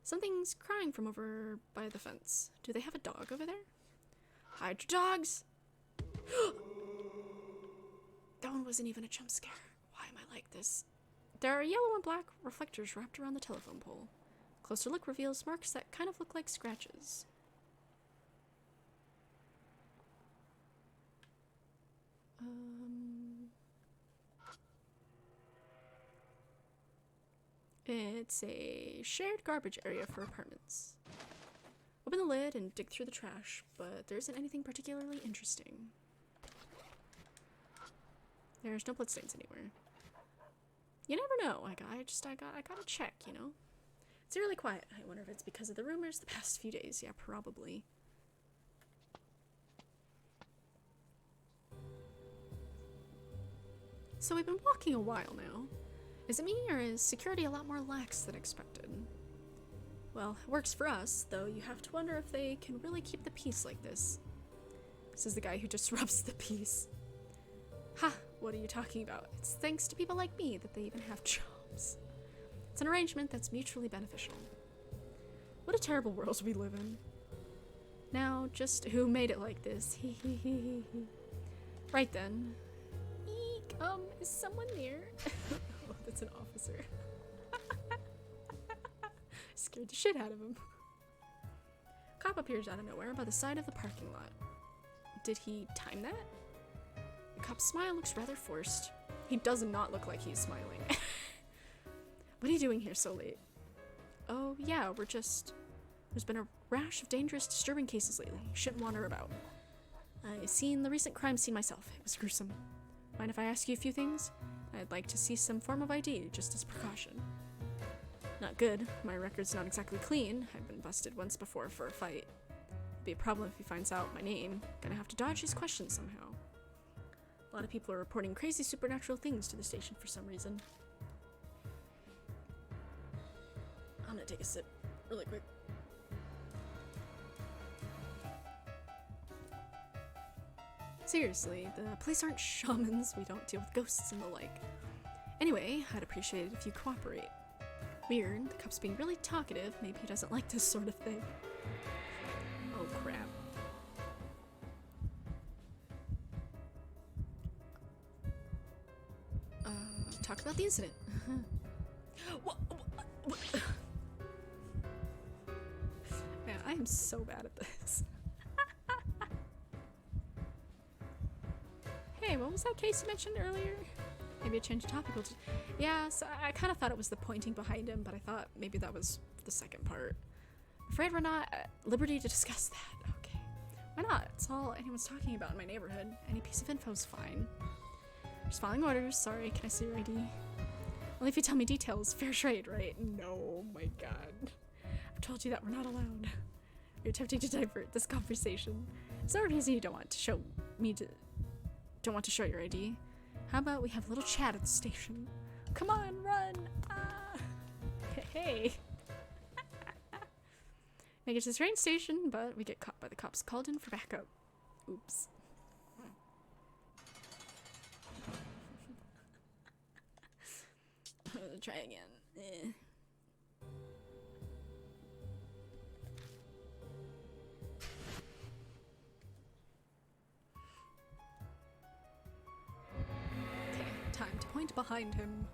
Something's crying from over by the fence. Do they have a dog over there? Hide your dogs! That one wasn't even a jump scare. Why am I like this? There are yellow and black reflectors wrapped around the telephone pole. Closer look reveals marks that kind of look like scratches. It's a shared garbage area for apartments. Open the lid and dig through the trash, but there isn't anything particularly interesting. There's no bloodstains anywhere. You never know. I gotta check, you know? It's really quiet. I wonder if it's because of the rumors the past few days. Yeah, probably. So we've been walking a while now. Is it me, or is security a lot more lax than expected? Well, it works for us, though you have to wonder if they can really keep the peace like this. This is the guy who disrupts the peace. Ha! What are you talking about? It's thanks to people like me that they even have jobs. It's an arrangement that's mutually beneficial. What a terrible world we live in. Now, just who made it like this? Right then. Eek, is someone near? Oh, that's an officer. Scared the shit out of him. Cop appears out of nowhere by the side of the parking lot. Did he time that? The cop's smile looks rather forced. He does not look like he's smiling. What are you doing here so late? Oh, yeah, there's been a rash of dangerous, disturbing cases lately. Shouldn't wander about. I've seen the recent crime scene myself. It was gruesome. Mind if I ask you a few things? I'd like to see some form of ID, just as precaution. Not good. My record's not exactly clean. I've been busted once before for a fight. It'd be a problem if he finds out my name. Gonna have to dodge his questions somehow. A lot of people are reporting crazy supernatural things to the station for some reason. I'm gonna take a sip really quick. Seriously, the police aren't shamans. We don't deal with ghosts and the like. Anyway, I'd appreciate it if you cooperate. Weird, the cop's being really talkative. Maybe he doesn't like this sort of thing. Oh crap. Talk about the incident. What? Man, I am so bad at this. Hey, what was that case you mentioned earlier? Maybe a change of topic. Yeah, so I kind of thought it was the pointing behind him, but I thought maybe that was the second part. Afraid we're not at liberty to discuss that. Okay. Why not? It's all anyone's talking about in my neighborhood. Any piece of info's fine. Just following orders. Sorry, can I see your ID? Only if you tell me details. Fair trade, right? No, my god. I've told you that we're not allowed. You're attempting to divert this conversation. Is there a reason you don't want to show your ID? How about we have a little chat at the station? Come on, run! Ah! Hey! Make it to the train station, but we get caught by the cops called in for backup. Oops. Try again. Time to point behind him.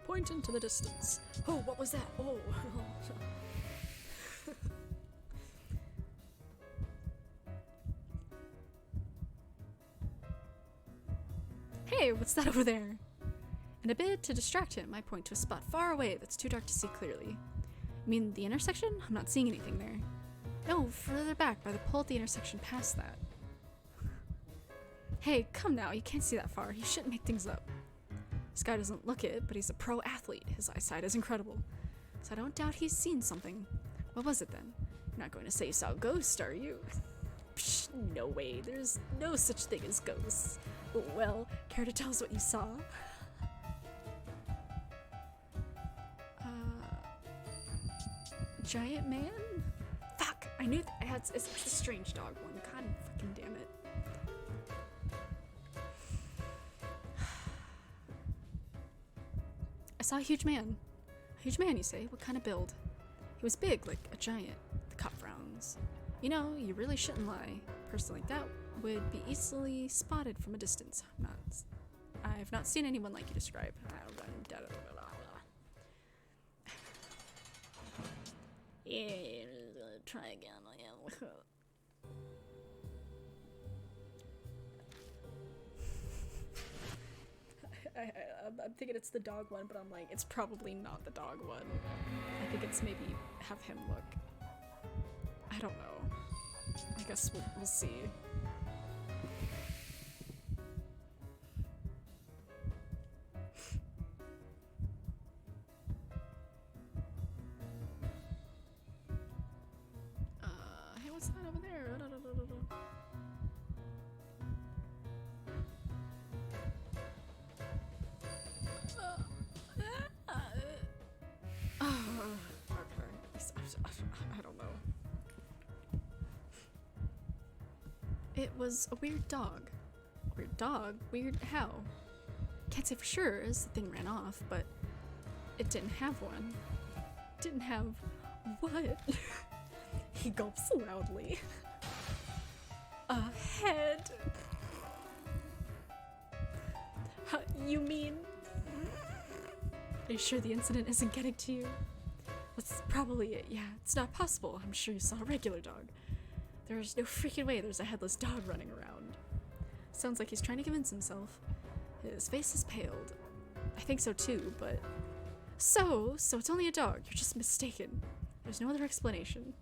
Point into the distance. Oh, what was that? Oh. Hey, what's that over there? In a bid to distract him, I point to a spot far away that's too dark to see clearly. You mean the intersection? I'm not seeing anything there. No, further back by the pole at the intersection past that. Hey, come now, you can't see that far. You shouldn't make things up. This guy doesn't look it, but he's a pro athlete. His eyesight is incredible. So I don't doubt he's seen something. What was it then? You're not going to say you saw a ghost, are you? Psh, no way, there's no such thing as ghosts. Well, care to tell us what you saw? Giant man? Fuck! I knew it's a strange dog one. God fucking damn it. I saw a huge man. A huge man, you say? What kind of build? He was big, like a giant. The cop frowns. You know, you really shouldn't lie. A person like that would be easily spotted from a distance. I've not seen anyone like you describe. Yeah, try again. I'm thinking it's the dog one, but I'm like, it's probably not the dog one. I think it's maybe have him look. I don't know. I guess we'll see. Hey, what's that over there? I don't know. It was a weird dog. Weird dog? Weird how? Can't say for sure as the thing ran off, but it didn't have one. Didn't have what? He gulps loudly. A head. You mean? Are you sure the incident isn't getting to you? That's probably it. Yeah, it's not possible. I'm sure you saw a regular dog. There's no freaking way there's a headless dog running around. Sounds like he's trying to convince himself. His face is paled. I think so too, but... So it's only a dog. You're just mistaken. There's no other explanation.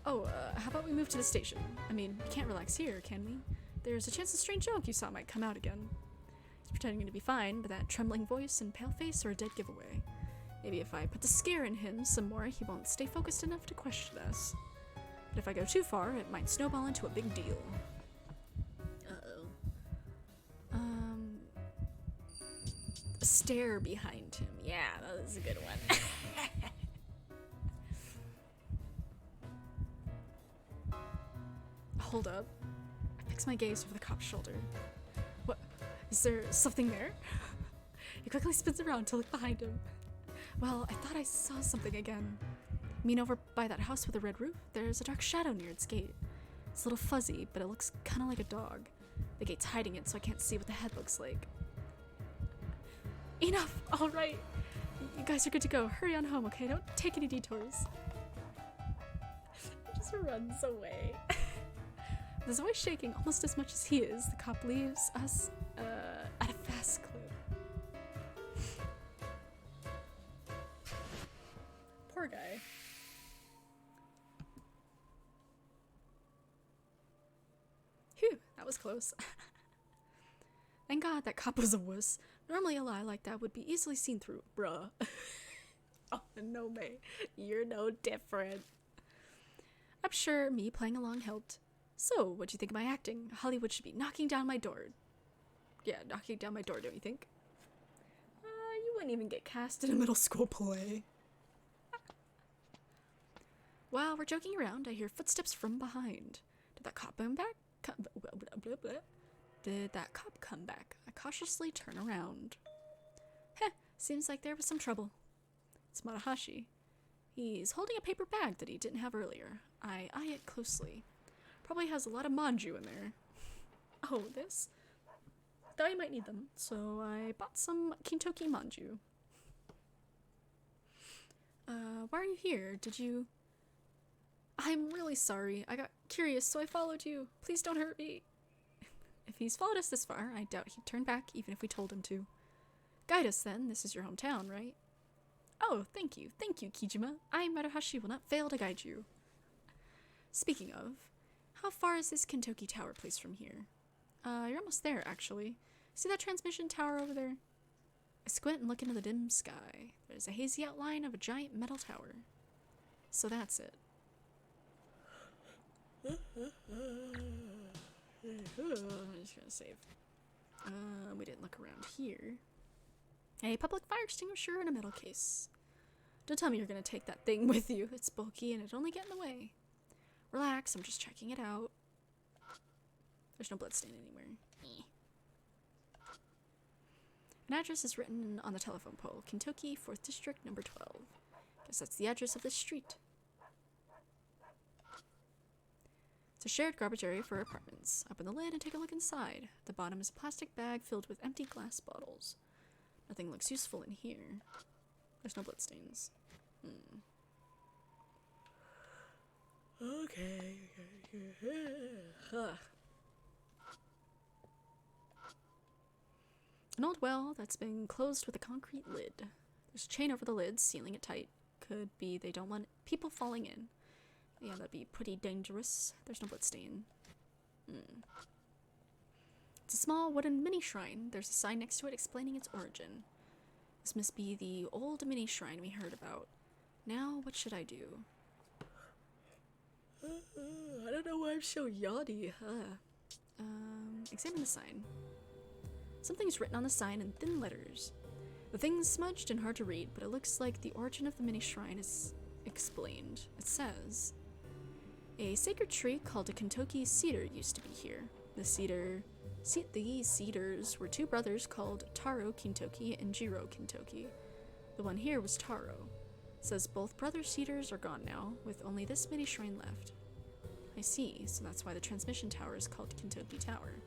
Oh, how about we move to the station? I mean, we can't relax here, can we? There's a chance a strange dog you saw might come out again. He's pretending to be fine, but that trembling voice and pale face are a dead giveaway. Maybe if I put the scare in him some more, he won't stay focused enough to question us. But if I go too far, it might snowball into a big deal. A stare behind him. Yeah, that was a good one. Hold up. I fix my gaze over the cop's shoulder. What? Is there something there? He quickly spins around to look behind him. Well, I thought I saw something again. I mean, over by that house with the red roof, there's a dark shadow near its gate. It's a little fuzzy, but it looks kind of like a dog. The gate's hiding it, so I can't see what the head looks like. Enough! All right. You guys are good to go. Hurry on home, okay? Don't take any detours. He just runs away. With his voice shaking almost as much as he is, the cop leaves us at a fast clip. Poor guy. Phew, that was close. Thank God that cop was a wuss. Normally a lie like that would be easily seen through, bruh. Oh, no, mate. You're no different. I'm sure me playing along helped. So, what'd you think of my acting? Hollywood should be knocking down my door. Yeah, knocking down my door, don't you think? You wouldn't even get cast in a middle school play. While we're joking around, I hear footsteps from behind. Did that cop come back? Did that cop come back? I cautiously turn around. Heh, seems like there was some trouble. It's Matahashi. He's holding a paper bag that he didn't have earlier. I eye it closely. Probably has a lot of manju in there. Oh, this? Thought you might need them, so I bought some Kintoki manju. Why are you here? Did you... I'm really sorry. I got curious, so I followed you. Please don't hurt me. If he's followed us this far, I doubt he'd turn back even if we told him to. Guide us then. This is your hometown, right? Oh, thank you. Thank you, Kijima. I, Matahashi, will not fail to guide you. Speaking of, how far is this Kintoki Tower place from here? You're almost there, actually. See that transmission tower over there? I squint and look into the dim sky. There's a hazy outline of a giant metal tower. So that's it. I'm just gonna save. We didn't look around here. A public fire extinguisher in a metal case. Don't tell me you're gonna take that thing with you. It's bulky and it'd only get in the way. Relax, I'm just checking it out. There's no bloodstain anywhere. An address is written on the telephone pole. Kintoki, 4th District, number 12. Guess that's the address of this street. It's a shared garbage area for apartments. Open the lid and take a look inside. At the bottom is a plastic bag filled with empty glass bottles. Nothing looks useful in here. There's no bloodstains. Okay. An old well that's been closed with a concrete lid. There's a chain over the lid, sealing it tight. Could be they don't want people falling in. Yeah, that'd be pretty dangerous. There's no bloodstain. It's a small wooden mini shrine. There's a sign next to it explaining its origin. This must be the old mini shrine we heard about. Now, what should I do? I don't know why I'm so yawny. Examine the sign. Something's written on the sign in thin letters. The thing's smudged and hard to read, but it looks like the origin of the mini shrine is explained. It says, a sacred tree called a Kintoki cedar used to be here. These cedars were two brothers called Taro Kintoki and Jiro Kintoki. The one here was Taro. It says both brother cedars are gone now, with only this mini shrine left. I see, so that's why the transmission tower is called Kintoki Tower.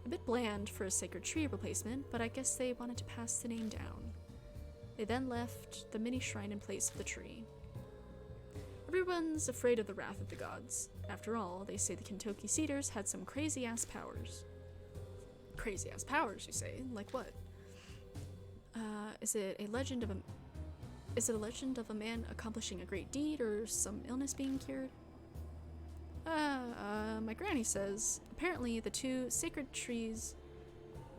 A bit bland for a sacred tree replacement, but I guess they wanted to pass the name down. They then left the mini shrine in place of the tree. Everyone's afraid of the wrath of the gods. After all, they say the Kentucky Cedars had some crazy-ass powers. Crazy-ass powers, you say? Like what? Is it a legend of a man accomplishing a great deed or some illness being cured? My granny says, apparently the 2 sacred trees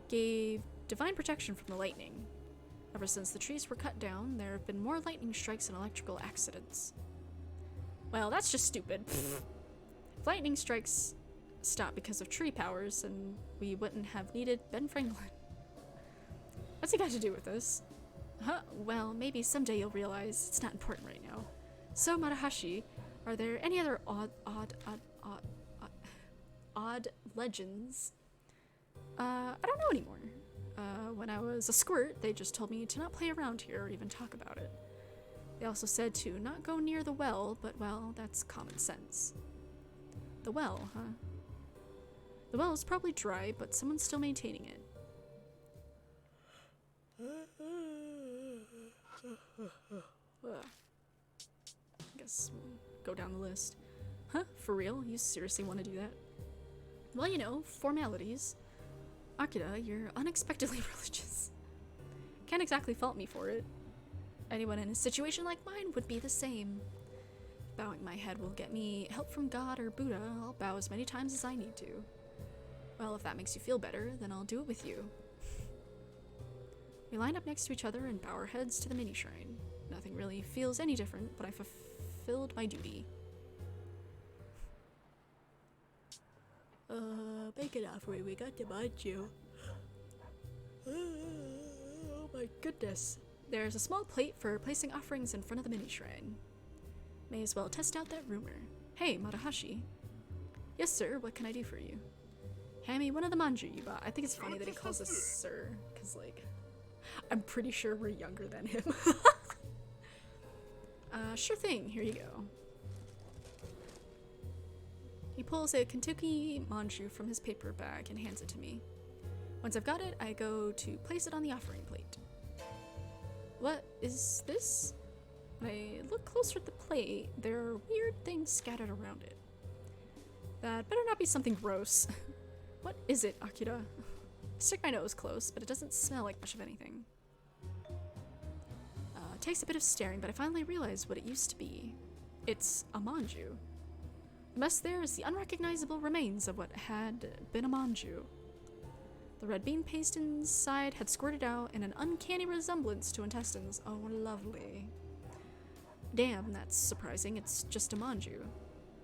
gave divine protection from the lightning. Ever since the trees were cut down, there have been more lightning strikes and electrical accidents. Well, that's just stupid. If lightning strikes stopped because of tree powers, then we wouldn't have needed Ben Franklin. What's he got to do with this? Well, maybe someday you'll realize it's not important right now. So, Marahashi, are there any other odd legends? I don't know anymore. When I was a squirt, they just told me to not play around here or even talk about it. They also said to not go near the well, but well, that's common sense. The well, huh? The well is probably dry, but someone's still maintaining it. I guess we'll go down the list. Huh? For real? You seriously want to do that? Well, you know, formalities. Akira, you're unexpectedly religious. Can't exactly fault me for it. Anyone in a situation like mine would be the same. Bowing my head will get me help from God or Buddha. I'll bow as many times as I need to. Well, if that makes you feel better, then I'll do it with you. We line up next to each other and bow our heads to the mini shrine. Nothing really feels any different, but I fulfilled my duty. Make it off, we got to mind you. Oh my goodness. There's a small plate for placing offerings in front of the mini shrine. May as well test out that rumor. Hey, Marahashi. Yes, sir, what can I do for you? Hand me one of the manju you bought. I think it's funny that he calls us sir, because, like, I'm pretty sure we're younger than him. Sure thing, here you go. He pulls a Kentucky manju from his paper bag and hands it to me. Once I've got it, I go to place it on the offering plate. What is this? When I look closer at the plate, there are weird things scattered around it. That better not be something gross. What is it, Akira? I stick my nose close, but it doesn't smell like much of anything. It takes a bit of staring, but I finally realize what it used to be. It's a manju. The mess there is the unrecognizable remains of what had been a manju. The red bean paste inside had squirted out in an uncanny resemblance to intestines. Oh, lovely. Damn, that's surprising. It's just a manju.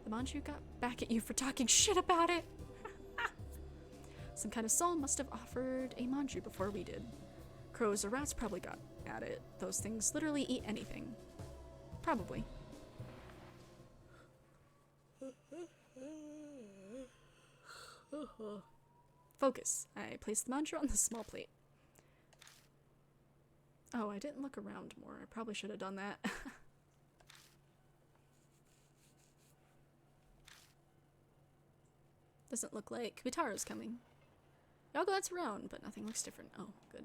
The manju got back at you for talking shit about it. Some kind of soul must have offered a manju before we did. Crows or rats probably got at it. Those things literally eat anything. Probably. Focus. I placed the manju on the small plate. Oh, I didn't look around more. I probably should have done that. Doesn't look like Kubitaro's coming. Y'all glance around, but nothing looks different. Oh, good.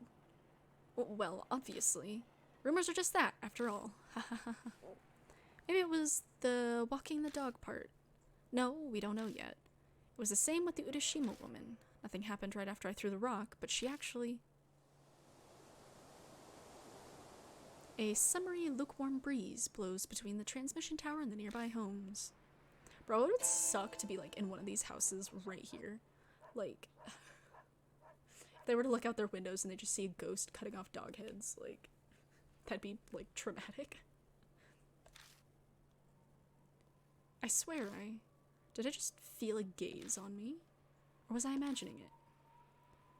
Well, obviously. Rumors are just that, after all. Maybe it was the walking the dog part. No, we don't know yet. It was the same with the Urashima woman. Nothing happened right after I threw the rock, but she actually... A summery, lukewarm breeze blows between the transmission tower and the nearby homes. Bro, it would suck to be, like, in one of these houses right here. Like, if they were to look out their windows and they just see a ghost cutting off dog heads, like, that'd be, like, traumatic. I swear, did I just feel a gaze on me? Or was I imagining it?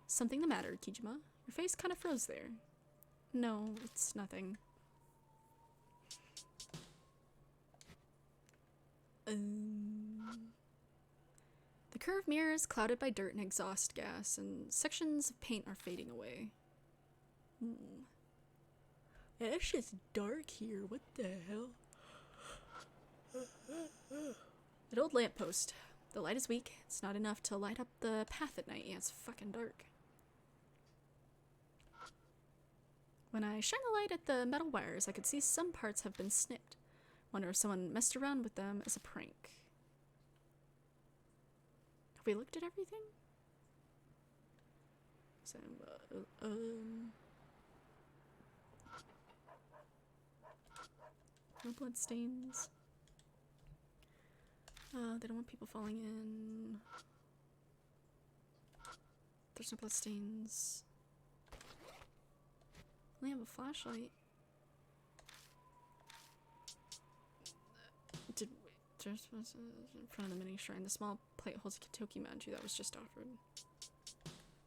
Something the matter, Kijima? Your face kind of froze there. No, it's nothing. The curved mirror is clouded by dirt and exhaust gas, and sections of paint are fading away. Yeah, it's just dark here. What the hell? That old lamppost. The light is weak. It's not enough to light up the path at night. Yeah, it's fucking dark. When I shine the light at the metal wires, I could see some parts have been snipped. Wonder if someone messed around with them as a prank. Have we looked at everything? So, no blood stains. They don't want people falling in. There's no blood stains. Only have a flashlight. There's in front of the mini shrine. The small plate holds a Kitoki Manju that was just offered.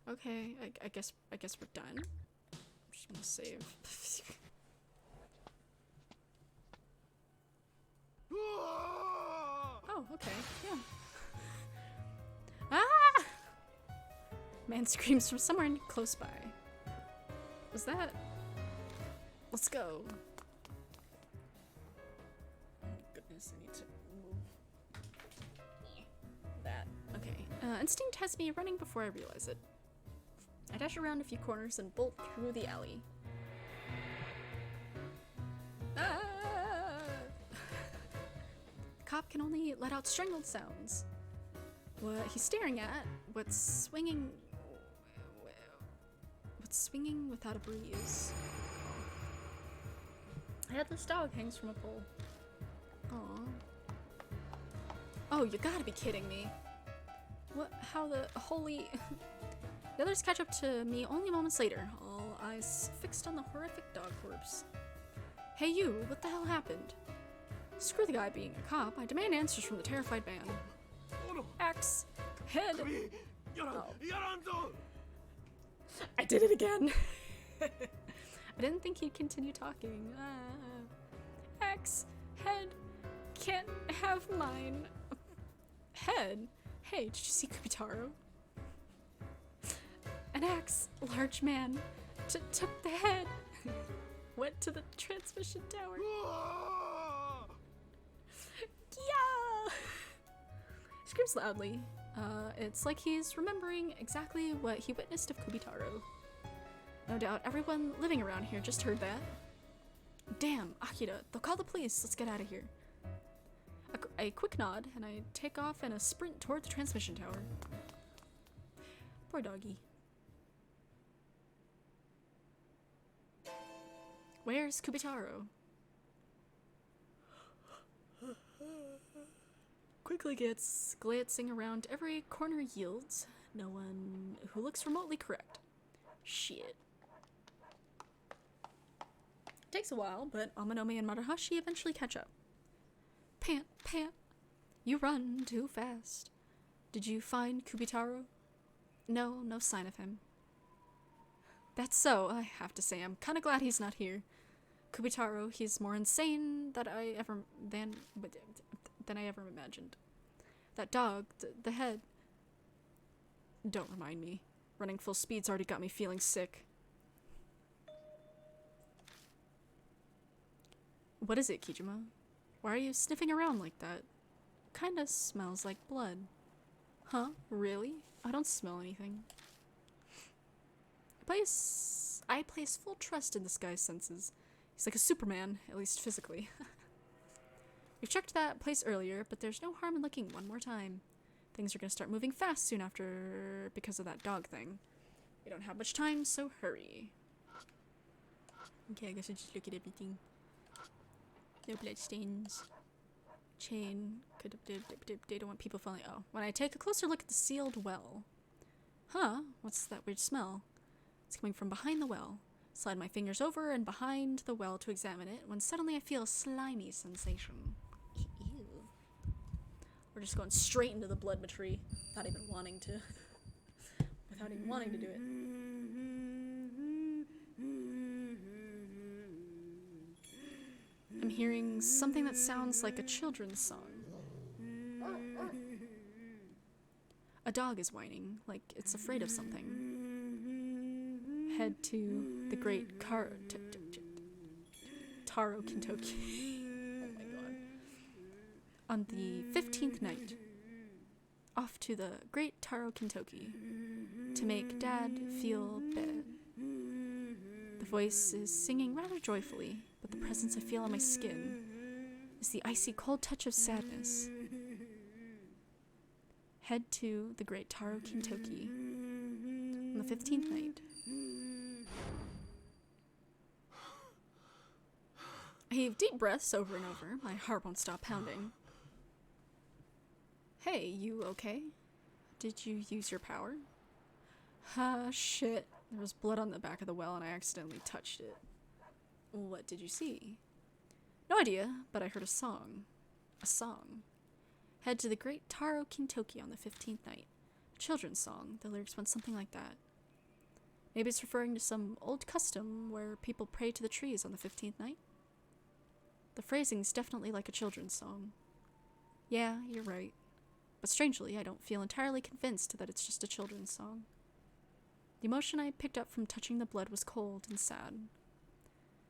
Okay, I guess we're done. I'm just gonna save. Oh, okay, yeah. Ah! Man screams from somewhere close by. Was that? Let's go. Oh my goodness, I need to move that. Okay. Instinct has me running before I realize it. I dash around a few corners and bolt through the alley. Ah! The cop can only let out strangled sounds. What he's staring at, what's swinging without a breeze. A headless dog hangs from a pole. Aww. Oh, you gotta be kidding me. What? How the holy... The others catch up to me only moments later, all eyes fixed on the horrific dog corpse. Hey you, what the hell happened? Screw the guy being a cop, I demand answers from the terrified man. Axe, head. Oh. I did it again. I didn't think he'd continue talking. Axe, head, can't have mine. Head? Hey, did you see Kubitaro? An axe, large man, took the head. Went to the transmission tower. Yeah! Screams loudly. It's like he's remembering exactly what he witnessed of Kubitaro. No doubt everyone living around here just heard that. Damn, Akira, they'll call the police. Let's get out of here. A quick nod, and I take off in a sprint toward the transmission tower. Poor doggy. Where's Kubitaro? Quickly gets glancing around every corner yields. No one who looks remotely correct. Shit. Takes a while, but Amanome and Marahashi eventually catch up. Pant, pant. You run too fast. Did you find Kubitaro? No, no sign of him. That's so, I have to say. I'm kinda glad he's not here. Kubitaro, he's more insane than I ever imagined. That dog, the head. Don't remind me. Running full speed's already got me feeling sick. What is it, Kijima? Why are you sniffing around like that? Kinda smells like blood. Huh? Really? I don't smell anything. I place full trust in this guy's senses. He's like a Superman, at least physically. We've checked that place earlier, but there's no harm in looking one more time. Things are gonna start moving fast soon after because of that dog thing. We don't have much time, so hurry. Okay, I guess I'll just look at everything. No bloodstains. Chain. They don't want people falling. Oh. When I take a closer look at the sealed well. Huh? What's that weird smell? It's coming from behind the well. Slide my fingers over and behind the well to examine it, when suddenly I feel a slimy sensation. Ew. We're just going straight into the blood tree, without even wanting to. Without even wanting to do it. I'm hearing something that sounds like a children's song. A dog is whining, like it's afraid of something. Head to the great Taro Kintoki. Oh my god. On the 15th night, off to the great Taro Kintoki to make Dad feel bad. voice is singing rather joyfully, but the presence I feel on my skin is the icy cold touch of sadness. Head to the great Taro Kintoki on the 15th night. I heave deep breaths over and over. My heart won't stop pounding. Hey, you okay? Did you use your power? Ah, shit. There was blood on the back of the well and I accidentally touched it. What did you see? No idea, but I heard a song. A song. Head to the great Taro Kintoki on the 15th night. A children's song. The lyrics went something like that. Maybe it's referring to some old custom where people pray to the trees on the 15th night? The phrasing's definitely like a children's song. Yeah, you're right. But strangely, I don't feel entirely convinced that it's just a children's song. The emotion I picked up from touching the blood was cold and sad.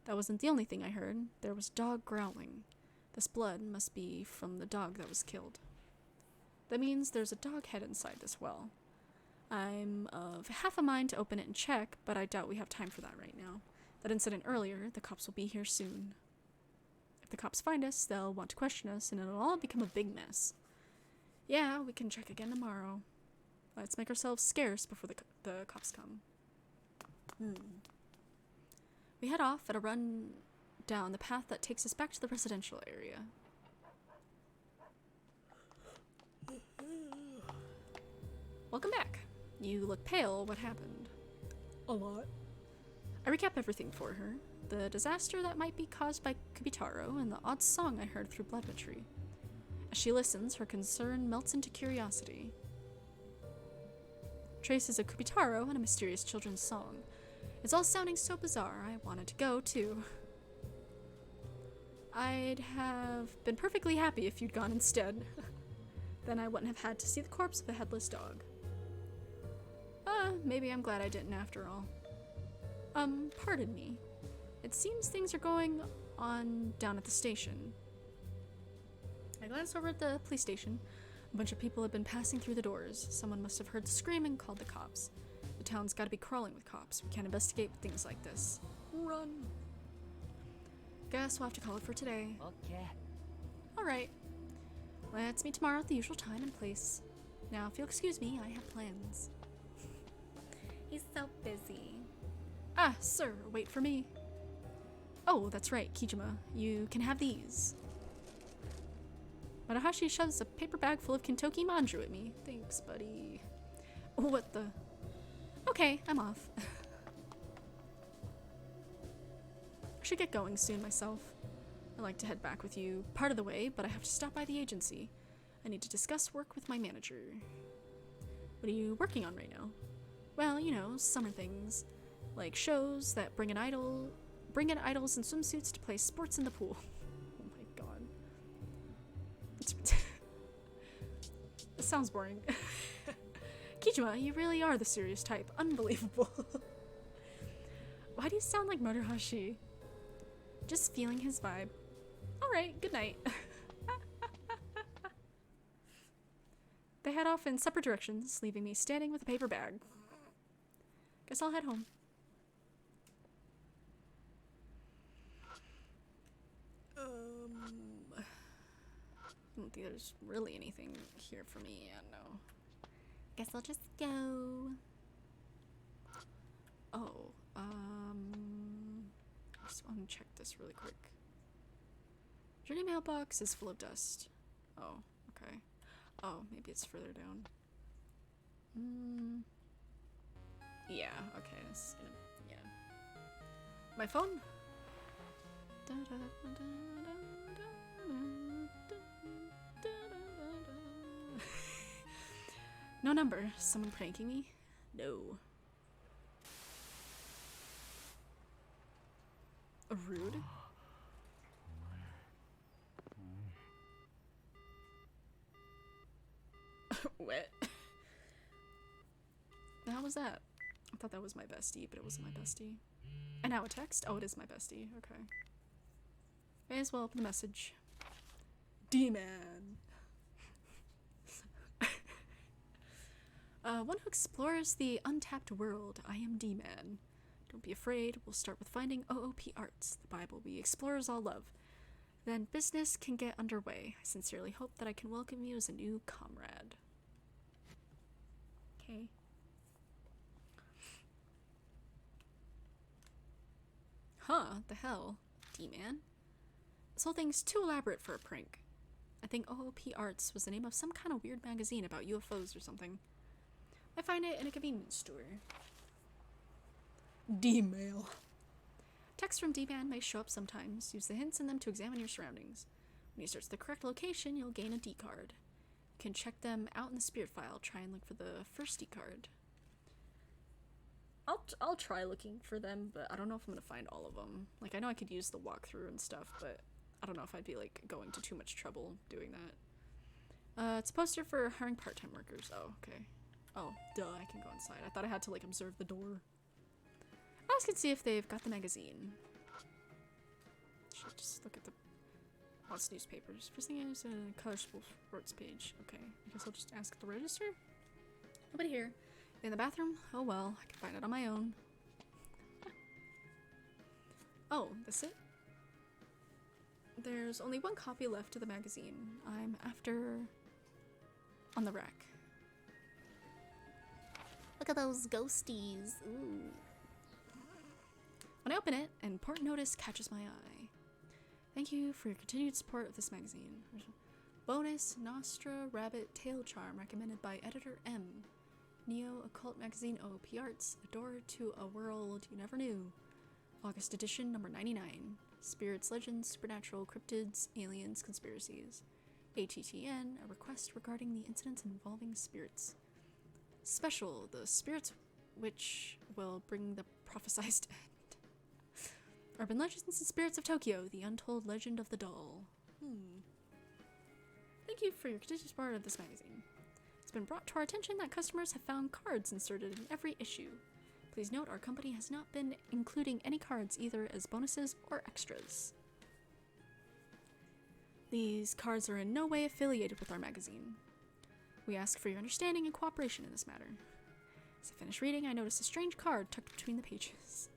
That wasn't the only thing I heard. There was dog growling. This blood must be from the dog that was killed. That means there's a dog head inside this well. I'm of half a mind to open it and check, but I doubt we have time for that right now. That incident earlier, the cops will be here soon. If the cops find us, they'll want to question us, and it'll all become a big mess. Yeah, we can check again tomorrow. Let's make ourselves scarce before the cops come. We head off at a run down the path that takes us back to the residential area. Welcome back. You look pale. What happened? A lot. I recap everything for her. The disaster that might be caused by Kubitaro and the odd song I heard through bloodmetry. As she listens, her concern melts into curiosity. Traces of Kubitaro and a mysterious children's song. It's all sounding so bizarre, I wanted to go, too. I'd have been perfectly happy if you'd gone instead. Then I wouldn't have had to see the corpse of a headless dog. Maybe I'm glad I didn't after all. Pardon me. It seems things are going on down at the station. I glanced over at the police station. A bunch of people had been passing through the doors. Someone must have heard the scream and called the cops. The town's gotta be crawling with cops. We can't investigate with things like this. Run. Guess we'll have to call it for today. Okay. Alright. Let's meet tomorrow at the usual time and place. Now, if you'll excuse me, I have plans. He's so busy. Ah, sir, wait for me. Oh, that's right, Kijima. You can have these. Manahashi shoves a paper bag full of Kintoki manju at me. Thanks, buddy. What the? Okay, I'm off. I should get going soon myself. I'd like to head back with you part of the way, but I have to stop by the agency. I need to discuss work with my manager. What are you working on right now? Well, you know, summer things. Like shows that bring in idols in swimsuits to play sports in the pool. Oh my god. It sounds boring. Kijima, you really are the serious type. Unbelievable. Why do you sound like Murderhashi? Just feeling his vibe. Alright, good night. They head off in separate directions, leaving me standing with a paper bag. Guess I'll head home. I don't think there's really anything here for me. Yeah, no. Guess I'll just go. Oh, I just want to check this really quick. Journey mailbox is full of dust. Oh, okay. Oh, maybe it's further down. Yeah, okay. Yeah. My phone? No number. Someone pranking me? No. Rude? What? How was that? I thought that was my bestie, but it wasn't my bestie. And now a text? Oh, it is my bestie. Okay. May as well open the message. D-Man. One who explores the untapped world. I am D-Man. Don't be afraid. We'll start with finding OOP Arts, the Bible we explorers all love. Then business can get underway. I sincerely hope that I can welcome you as a new comrade. Okay. Huh, the hell? D-Man? This whole thing's too elaborate for a prank. I think OOP Arts was the name of some kind of weird magazine about UFOs or something. I find it in a convenience store. D-mail. Texts from D-Man may show up sometimes. Use the hints in them to examine your surroundings. When you search the correct location, you'll gain a D-card. You can check them out in the spirit file. Try and look for the first D-card. I'll try looking for them, but I don't know if I'm gonna find all of them. Like, I know I could use the walkthrough and stuff, but I don't know if I'd be, like, going to too much trouble doing that. It's a poster for hiring part-time workers. Oh, okay. Oh, duh, I can go inside. I thought I had to, like, observe the door. I can see if they've got the magazine. Should just look at the what's newspapers. First thing is a college sports page. Okay, I guess I'll just ask at the register. Nobody here. In the bathroom? Oh well, I can find it on my own. Oh, that's it? There's only one copy left of the magazine. I'm after on the rack. Look at those ghosties. Ooh. When I open it, an important notice catches my eye. Thank you for your continued support of this magazine. Bonus Nostra Rabbit Tail Charm recommended by Editor M. Neo Occult Magazine OOP Arts. A door to a world you never knew. August edition number 99. Spirits, legends, supernatural, cryptids, aliens, conspiracies. ATTN, a request regarding the incidents involving spirits. Special, the spirits which will bring the prophesized end. Urban Legends and Spirits of Tokyo, the untold legend of the doll. Thank you for your continued support of this magazine. It's been brought to our attention that customers have found cards inserted in every issue. Please note our company has not been including any cards either as bonuses or extras. These cards are in no way affiliated with our magazine. We ask for your understanding and cooperation in this matter. As I finish reading, I notice a strange card tucked between the pages.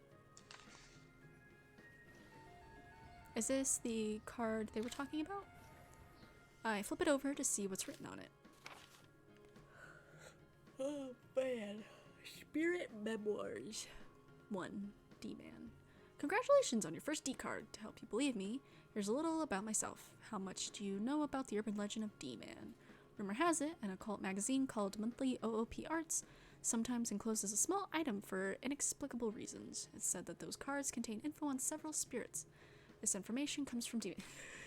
Is this the card they were talking about? I flip it over to see what's written on it. Oh man. Spirit Memoirs. 1. D-Man. Congratulations on your first D-card. To help you believe me, here's a little about myself. How much do you know about the urban legend of D-Man? Rumor has it, an occult magazine called Monthly OOP Arts sometimes encloses a small item for inexplicable reasons. It's said that those cards contain info on several spirits. This information comes from D-Man.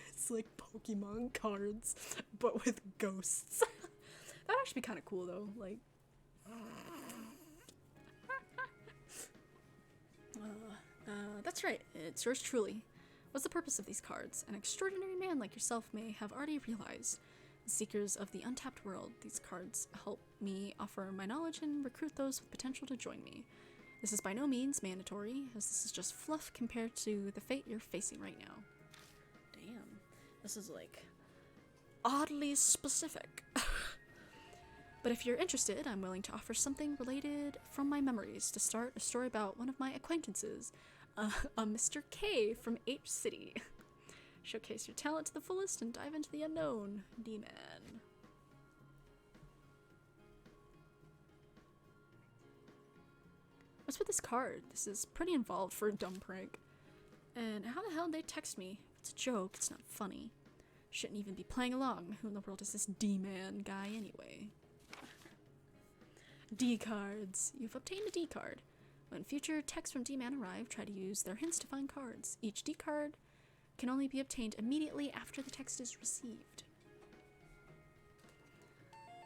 It's like Pokemon cards, but with ghosts. That'd actually be kind of cool, though. Like, that's right. It's yours truly. What's the purpose of these cards? An extraordinary man like yourself may have already realized. The seekers of the untapped world, these cards help me offer my knowledge and recruit those with potential to join me. This is by no means mandatory, as this is just fluff compared to the fate you're facing right now. Damn. This is like oddly specific. But if you're interested, I'm willing to offer something related from my memories to start a story about one of my acquaintances, a Mr. K from H City. Showcase your talent to the fullest and dive into the unknown. D-Man. What's with this card? This is pretty involved for a dumb prank. And how the hell did they text me? If it's a joke, it's not funny. Shouldn't even be playing along. Who in the world is this D-Man guy anyway? D-cards. You've obtained a D-card. When future texts from D-Man arrive, try to use their hints to find cards. Each D-card can only be obtained immediately after the text is received.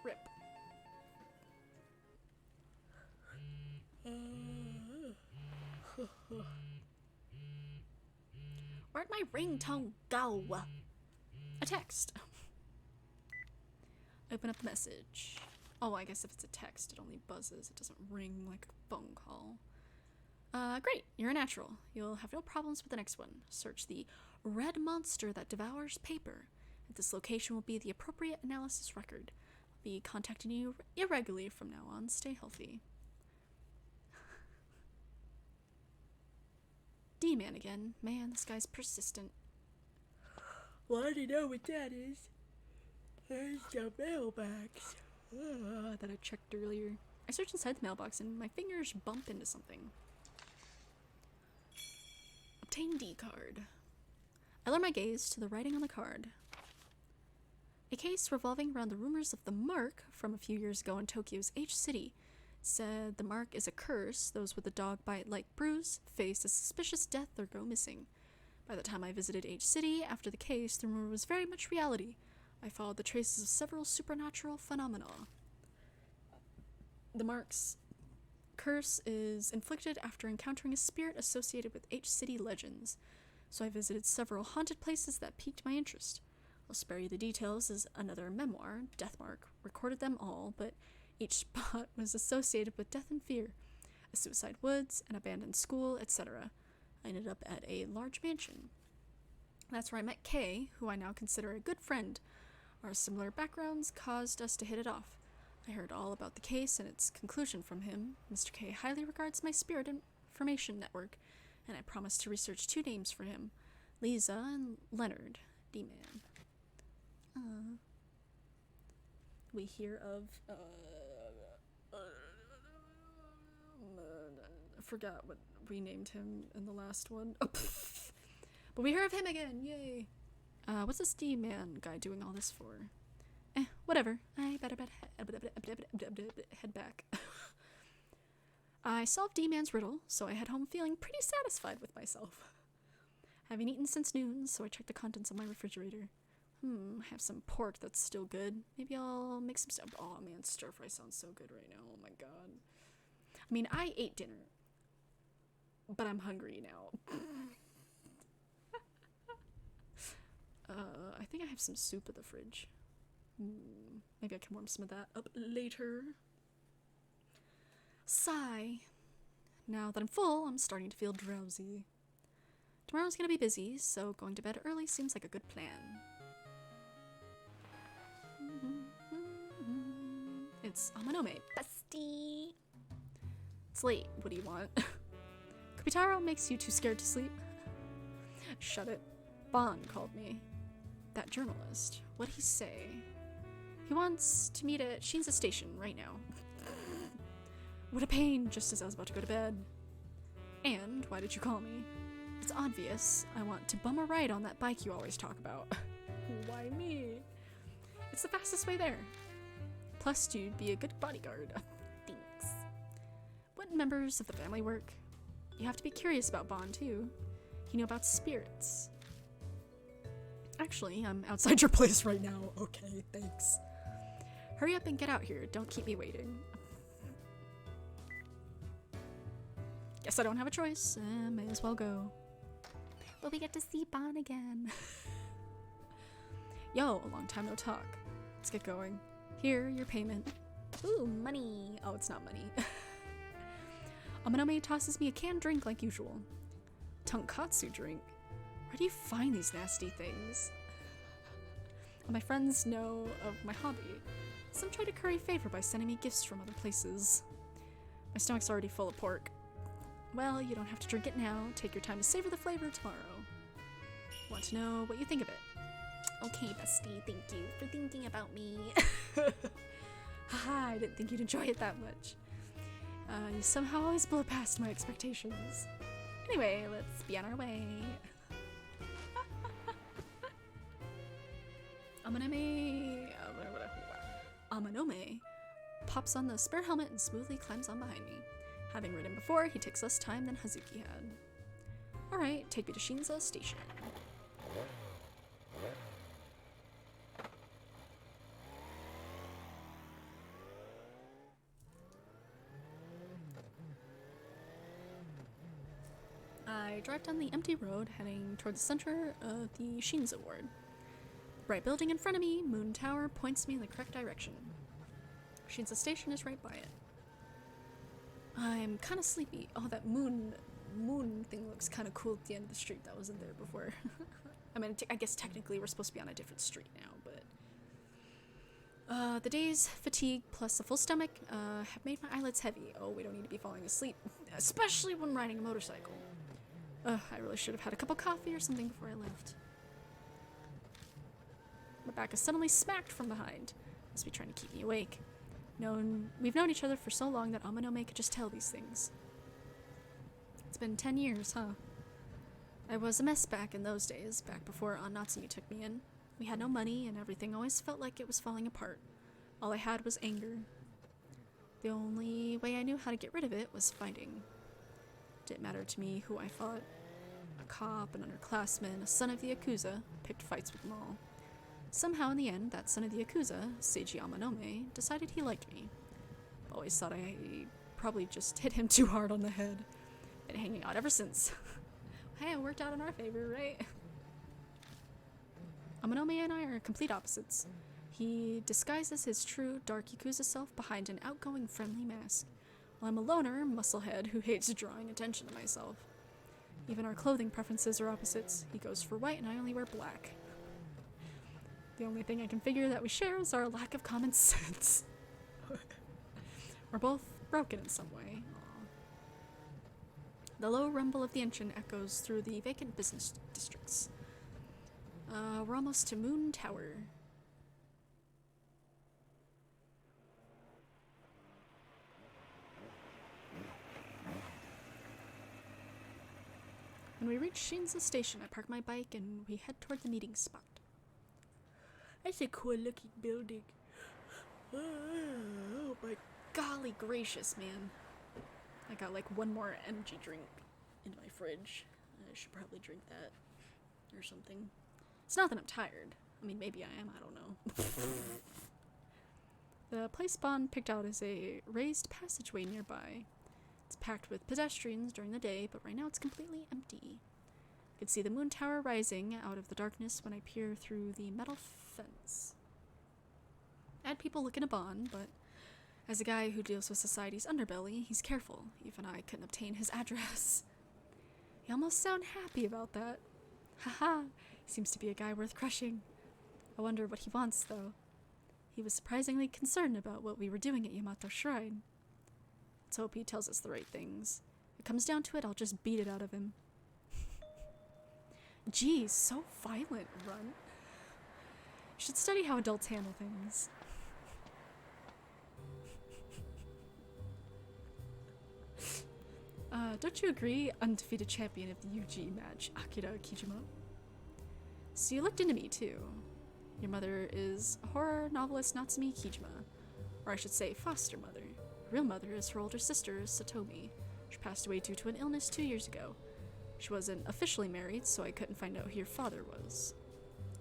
Rip. Where'd my ringtone go? A text. Open up the message. Oh, I guess if it's a text, it only buzzes. It doesn't ring like a phone call. Great. You're a natural. You'll have no problems with the next one. Search the red monster that devours paper. At this location will be the appropriate analysis record. I'll be contacting you irregularly from now on. Stay healthy. D-Man again. Man, this guy's persistent. Well, I already know what that is. There's the mailbox. That I checked earlier. I searched inside the mailbox and my fingers bump into something. Obtain D-card. I lower my gaze to the writing on the card. A case revolving around the rumors of the mark from a few years ago in Tokyo's H City said the mark is a curse. Those with a dog bite-like bruise face a suspicious death or go missing. By the time I visited H City after the case, the rumor was very much reality. I followed the traces of several supernatural phenomena. The mark's curse is inflicted after encountering a spirit associated with H City legends, so I visited several haunted places that piqued my interest. I'll spare you the details as another memoir, Deathmark, recorded them all, but each spot was associated with death and fear. A suicide woods, an abandoned school, etc. I ended up at a large mansion. That's where I met Kay, who I now consider a good friend. Our similar backgrounds caused us to hit it off. I heard all about the case and its conclusion from him. Mr. K highly regards my spirit information network, and I promised to research 2 names for him, Lisa and Leonard, D-Man. We hear of, I forgot what we named him in the last one. Oh, but we hear of him again, yay! What's this D-Man guy doing all this for? Whatever. I better head back. I solved D-Man's riddle, so I head home feeling pretty satisfied with myself. Haven't eaten since noon, so I checked the contents of my refrigerator. I have some pork that's still good. Maybe I'll make some stuff. Oh man, stir fry sounds so good right now. Oh my god. I mean, I ate dinner, but I'm hungry now. I think I have some soup in the fridge. Maybe I can warm some of that up later. Sigh. Now that I'm full, I'm starting to feel drowsy. Tomorrow's gonna be busy, so going to bed early seems like a good plan. It's Amanome. Bestie. It's late. What do you want? Kubitaro makes you too scared to sleep? Shut it. Bon called me. That journalist. What'd he say? He wants to meet at Shinza Station right now. What a pain, just as I was about to go to bed. And why did you call me? It's obvious. I want to bum a ride on that bike you always talk about. Why me? It's the fastest way there. Plus, you'd be a good bodyguard. Thanks. What members of the family work? You have to be curious about Bon, too. You know about spirits. Actually, I'm outside your place right now. Okay, thanks. Hurry up and get out here. Don't keep me waiting. Guess I don't have a choice. May as well go. But we get to see Bon again. Yo, a long time no talk. Let's get going. Here, your payment. Ooh, money. Oh, it's not money. Amanome tosses me a canned drink like usual. Tonkatsu drink? Where do you find these nasty things? My friends know of my hobby. Some try to curry favor by sending me gifts from other places. My stomach's already full of pork. Well, you don't have to drink it now. Take your time to savor the flavor tomorrow. Want to know what you think of it? Okay, bestie, thank you for thinking about me. Haha, I didn't think you'd enjoy it that much. You somehow always blow past my expectations. Anyway, let's be on our way. Amanome pops on the spare helmet and smoothly climbs on behind me. Having ridden before, he takes less time than Hazuki had. Alright, take me to Shinza Station. I drive down the empty road, heading toward the center of the Shinza ward. Bright building in front of me, Moon Tower, points me in the correct direction. Shinza Station is right by it. I'm kind of sleepy. Oh, that moon thing looks kind of cool at the end of the street. That wasn't there before. I mean, I guess technically we're supposed to be on a different street now, but... the day's fatigue plus a full stomach have made my eyelids heavy. Oh, we don't need to be falling asleep, especially when riding a motorcycle. I really should have had a cup of coffee or something before I left. My back is suddenly smacked from behind. Must be trying to keep me awake. We've known each other for so long that Amanome could just tell these things. It's been 10 years, huh? I was a mess back in those days, back before Aunt Natsumi took me in. We had no money, and everything always felt like it was falling apart. All I had was anger. The only way I knew how to get rid of it was fighting. Didn't matter to me who I fought. A cop, an underclassman, a son of the Yakuza, picked fights with them all. Somehow in the end, that son of the Yakuza, Seiji Amanome, decided he liked me. Always thought I probably just hit him too hard on the head. Been hanging out ever since. Hey, it worked out in our favor, right? Amanome and I are complete opposites. He disguises his true dark Yakuza self behind an outgoing, friendly mask, while I'm a loner musclehead who hates drawing attention to myself. Even our clothing preferences are opposites. He goes for white and I only wear black. The only thing I can figure that we share is our lack of common sense. We're both broken in some way. Aww. The low rumble of the engine echoes through the vacant business districts. We're almost to Moon Tower. When we reach Shinza Station, I park my bike and we head toward the meeting spot. That's a cool looking building. Oh my Golly gracious, man. I got like one more energy drink in my fridge. I should probably drink that or something. It's not that I'm tired. I mean, maybe I am, I don't know. The place Bond picked out is a raised passageway nearby. It's packed with pedestrians during the day, but right now it's completely empty. I could see the moon tower rising out of the darkness when I peer through the metal fence. I had people looking at Bond, but as a guy who deals with society's underbelly, he's careful. Even I couldn't obtain his address. You almost sound happy about that. Haha, he seems to be a guy worth crushing. I wonder what he wants, though. He was surprisingly concerned about what we were doing at Yamato Shrine. Let's hope he tells us the right things. If it comes down to it, I'll just beat it out of him. Geez, so violent, Runt. You should study how adults handle things. Don't you agree, undefeated champion of the UG match, Akira Kijima? So you looked into me, too. Your mother is horror novelist Natsumi Kijima. Or I should say, foster mother. Her real mother is her older sister, Satomi. She passed away due to an illness 2 years ago. She wasn't officially married, so I couldn't find out who your father was.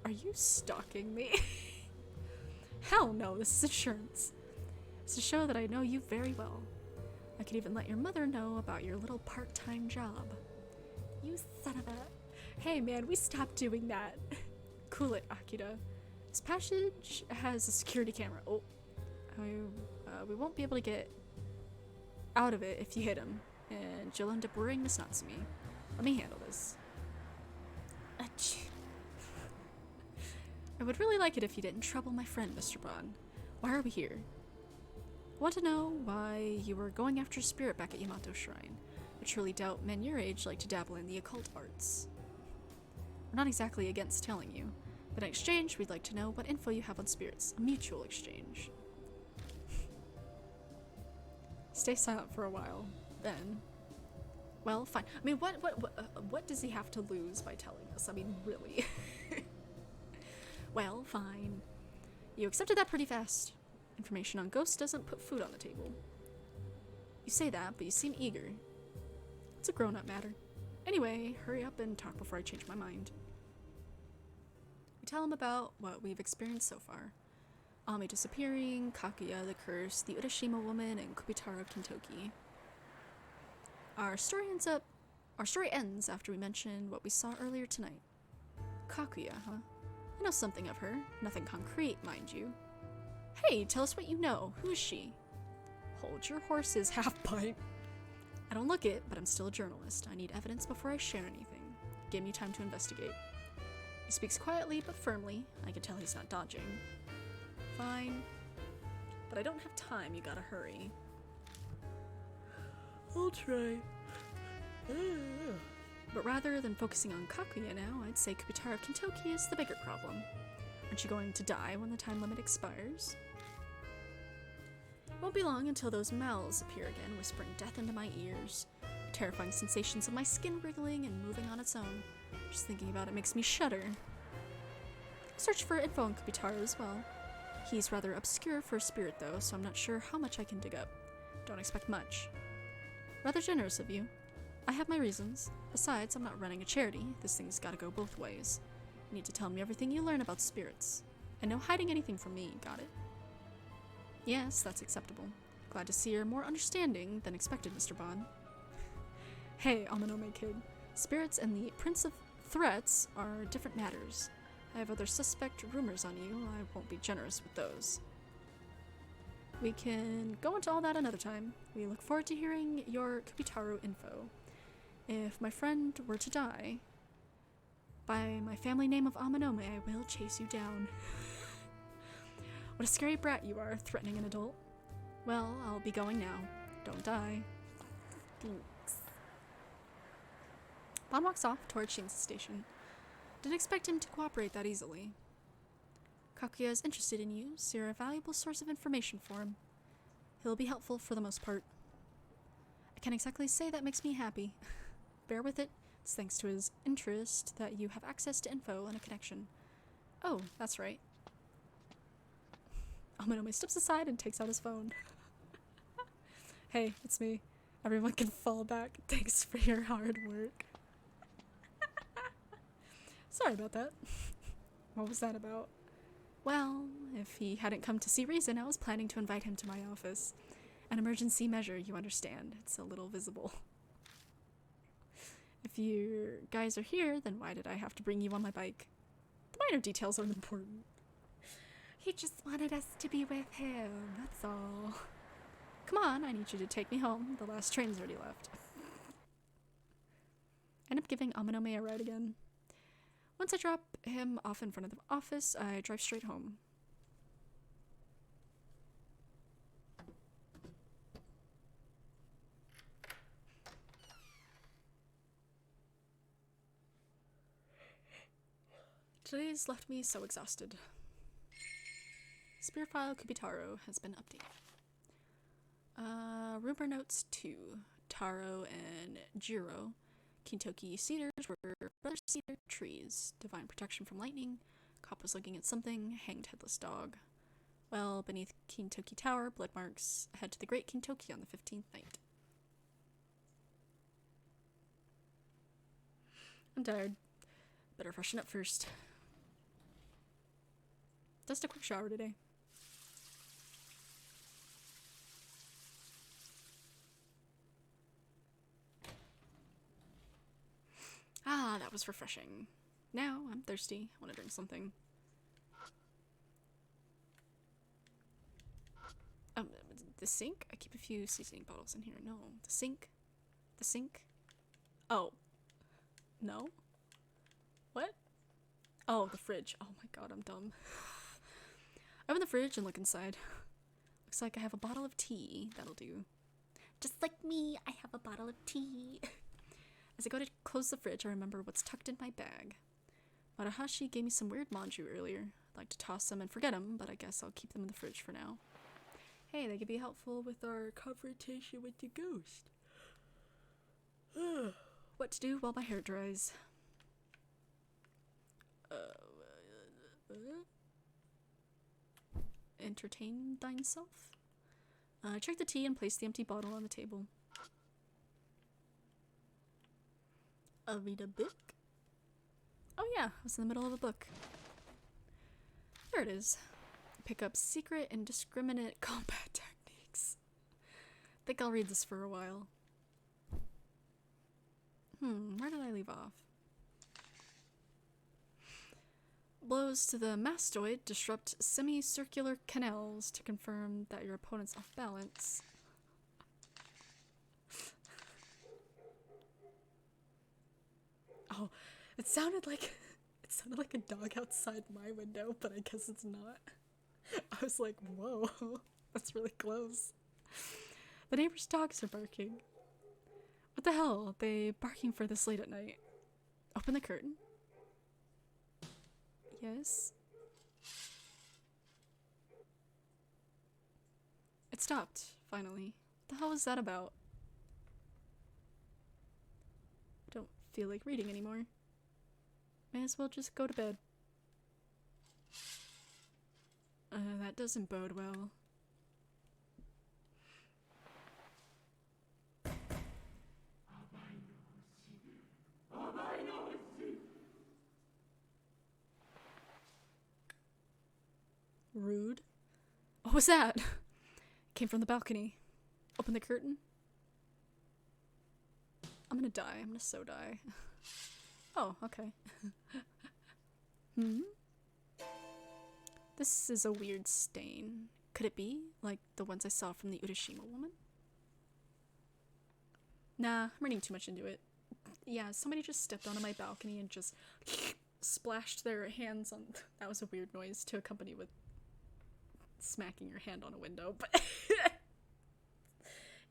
Are you stalking me? Hell no, this is insurance. It's to show that I know you very well. I could even let your mother know about your little part-time job. You son of a... Hey man, we stopped doing that. Cool it, Akira. This passage has a security camera. Oh, we won't be able to get out of it if you hit him, and you'll end up worrying Miss Natsumi. Let me handle this. Achoo. I would really like it if you didn't trouble my friend, Mr. Bond. Why are we here? I want to know why you were going after a spirit back at Yamato Shrine. I truly doubt men your age like to dabble in the occult arts. We're not exactly against telling you, but in exchange, we'd like to know what info you have on spirits. A mutual exchange. Stay silent for a while, then. Well, fine. I mean, what does he have to lose by telling us? I mean, really. Well, fine. You accepted that pretty fast. Information on ghosts doesn't put food on the table. You say that, but you seem eager. It's a grown-up matter. Anyway, hurry up and talk before I change my mind. We tell him about what we've experienced so far. Ami disappearing, Kakuya the curse, the Urashima woman, and Kubitaro Kintoki. Our story ends after we mention what we saw earlier tonight. Kakuya, huh? I know something of her. Nothing concrete, mind you. Hey, tell us what you know. Who is she? Hold your horses, half-pint. I don't look it, but I'm still a journalist. I need evidence before I share anything. Give me time to investigate. He speaks quietly but firmly. I can tell he's not dodging. Fine. But I don't have time, you gotta hurry. I'll try. But But rather than focusing on Kakuya now, I'd say Kubitaro of Kintoki is the bigger problem. Aren't you going to die when the time limit expires? It won't be long until those mouths appear again, whispering death into my ears. Terrifying sensations of my skin wriggling and moving on its own. Just thinking about it makes me shudder. Search for info on Kubitaro as well. He's rather obscure for a spirit though, so I'm not sure how much I can dig up. Don't expect much. Rather generous of you. I have my reasons. Besides, I'm not running a charity. This thing's gotta go both ways. You need to tell me everything you learn about spirits. And no hiding anything from me, got it? Yes, that's acceptable. Glad to see you're more understanding than expected, Mr. Bond. Hey, Amanome kid. Spirits and the Prince of Threats are different matters. I have other suspect rumors on you. I won't be generous with those. We can go into all that another time. We look forward to hearing your Kubitaro info. If my friend were to die, by my family name of Amanome, I will chase you down. What a scary brat you are, threatening an adult. Well, I'll be going now. Don't die. Thanks. Bond walks off toward Shin's station. Didn't expect him to cooperate that easily. Kakuya is interested in you, so you're a valuable source of information for him. He'll be helpful for the most part. I can't exactly say that makes me happy. Bear with it. It's thanks to his interest that you have access to info and a connection. Oh, that's right. Amanome steps aside and takes out his phone. Hey, it's me. Everyone can fall back. Thanks for your hard work. Sorry about that. What was that about? Well, if he hadn't come to see Reason, I was planning to invite him to my office. An emergency measure, you understand. It's a little visible. If you guys are here, then why did I have to bring you on my bike? The minor details aren't important. He just wanted us to be with him, that's all. Come on, I need you to take me home. The last train's already left. End up giving Amanome a ride again. Once I drop him off in front of the office, I drive straight home. Today's left me so exhausted. Spirit file Kubitaro has been updated. Rumor notes 2. Taro and Jiro. Kintoki cedars were brother cedar trees. Divine protection from lightning. Cop was looking at something. Hanged headless dog. Well, beneath Kintoki Tower, blood marks. Head to the Great Kintoki on the 15th night. I'm tired. Better freshen up first. Just a quick shower today. Ah, that was refreshing. Now I'm thirsty. I want to drink something. The sink? I keep a few seasoning bottles in here. No, the sink. The sink? Oh. No? What? Oh, the fridge. Oh my god, I'm dumb. Open the fridge and look inside. Looks like I have a bottle of tea. That'll do. Just like me, I have a bottle of tea. As I go to close the fridge, I remember what's tucked in my bag. Marahashi gave me some weird manju earlier. I'd like to toss them and forget them, but I guess I'll keep them in the fridge for now. Hey, they could be helpful with our confrontation with the ghost. What to do while my hair dries. Entertain thyself? Check the tea and place the empty bottle on the table. I'll read a book. Oh yeah, I was in the middle of a book. There it is. Pick up secret indiscriminate combat techniques. Think I'll read this for a while. Where did I leave off? Blows to the mastoid disrupt semicircular canals to confirm that your opponent's off balance. Oh, it sounded like a dog outside my window, but I guess it's not. I was like, whoa, that's really close. The neighbors' dogs are barking. What the hell? Are they barking for this late at night? Open the curtain. Yes. It stopped, finally. What the hell was that about? I don't feel like reading anymore. May as well just go to bed. That doesn't bode well. Rude. What was that? Came from the balcony. Open the curtain. I'm gonna die. I'm gonna so die. Oh, okay. This is a weird stain. Could it be like the ones I saw from the Urashima woman? Nah, I'm reading too much into it. Yeah, somebody just stepped onto my balcony and just splashed their hands on. That was a weird noise to accompany with smacking your hand on a window, but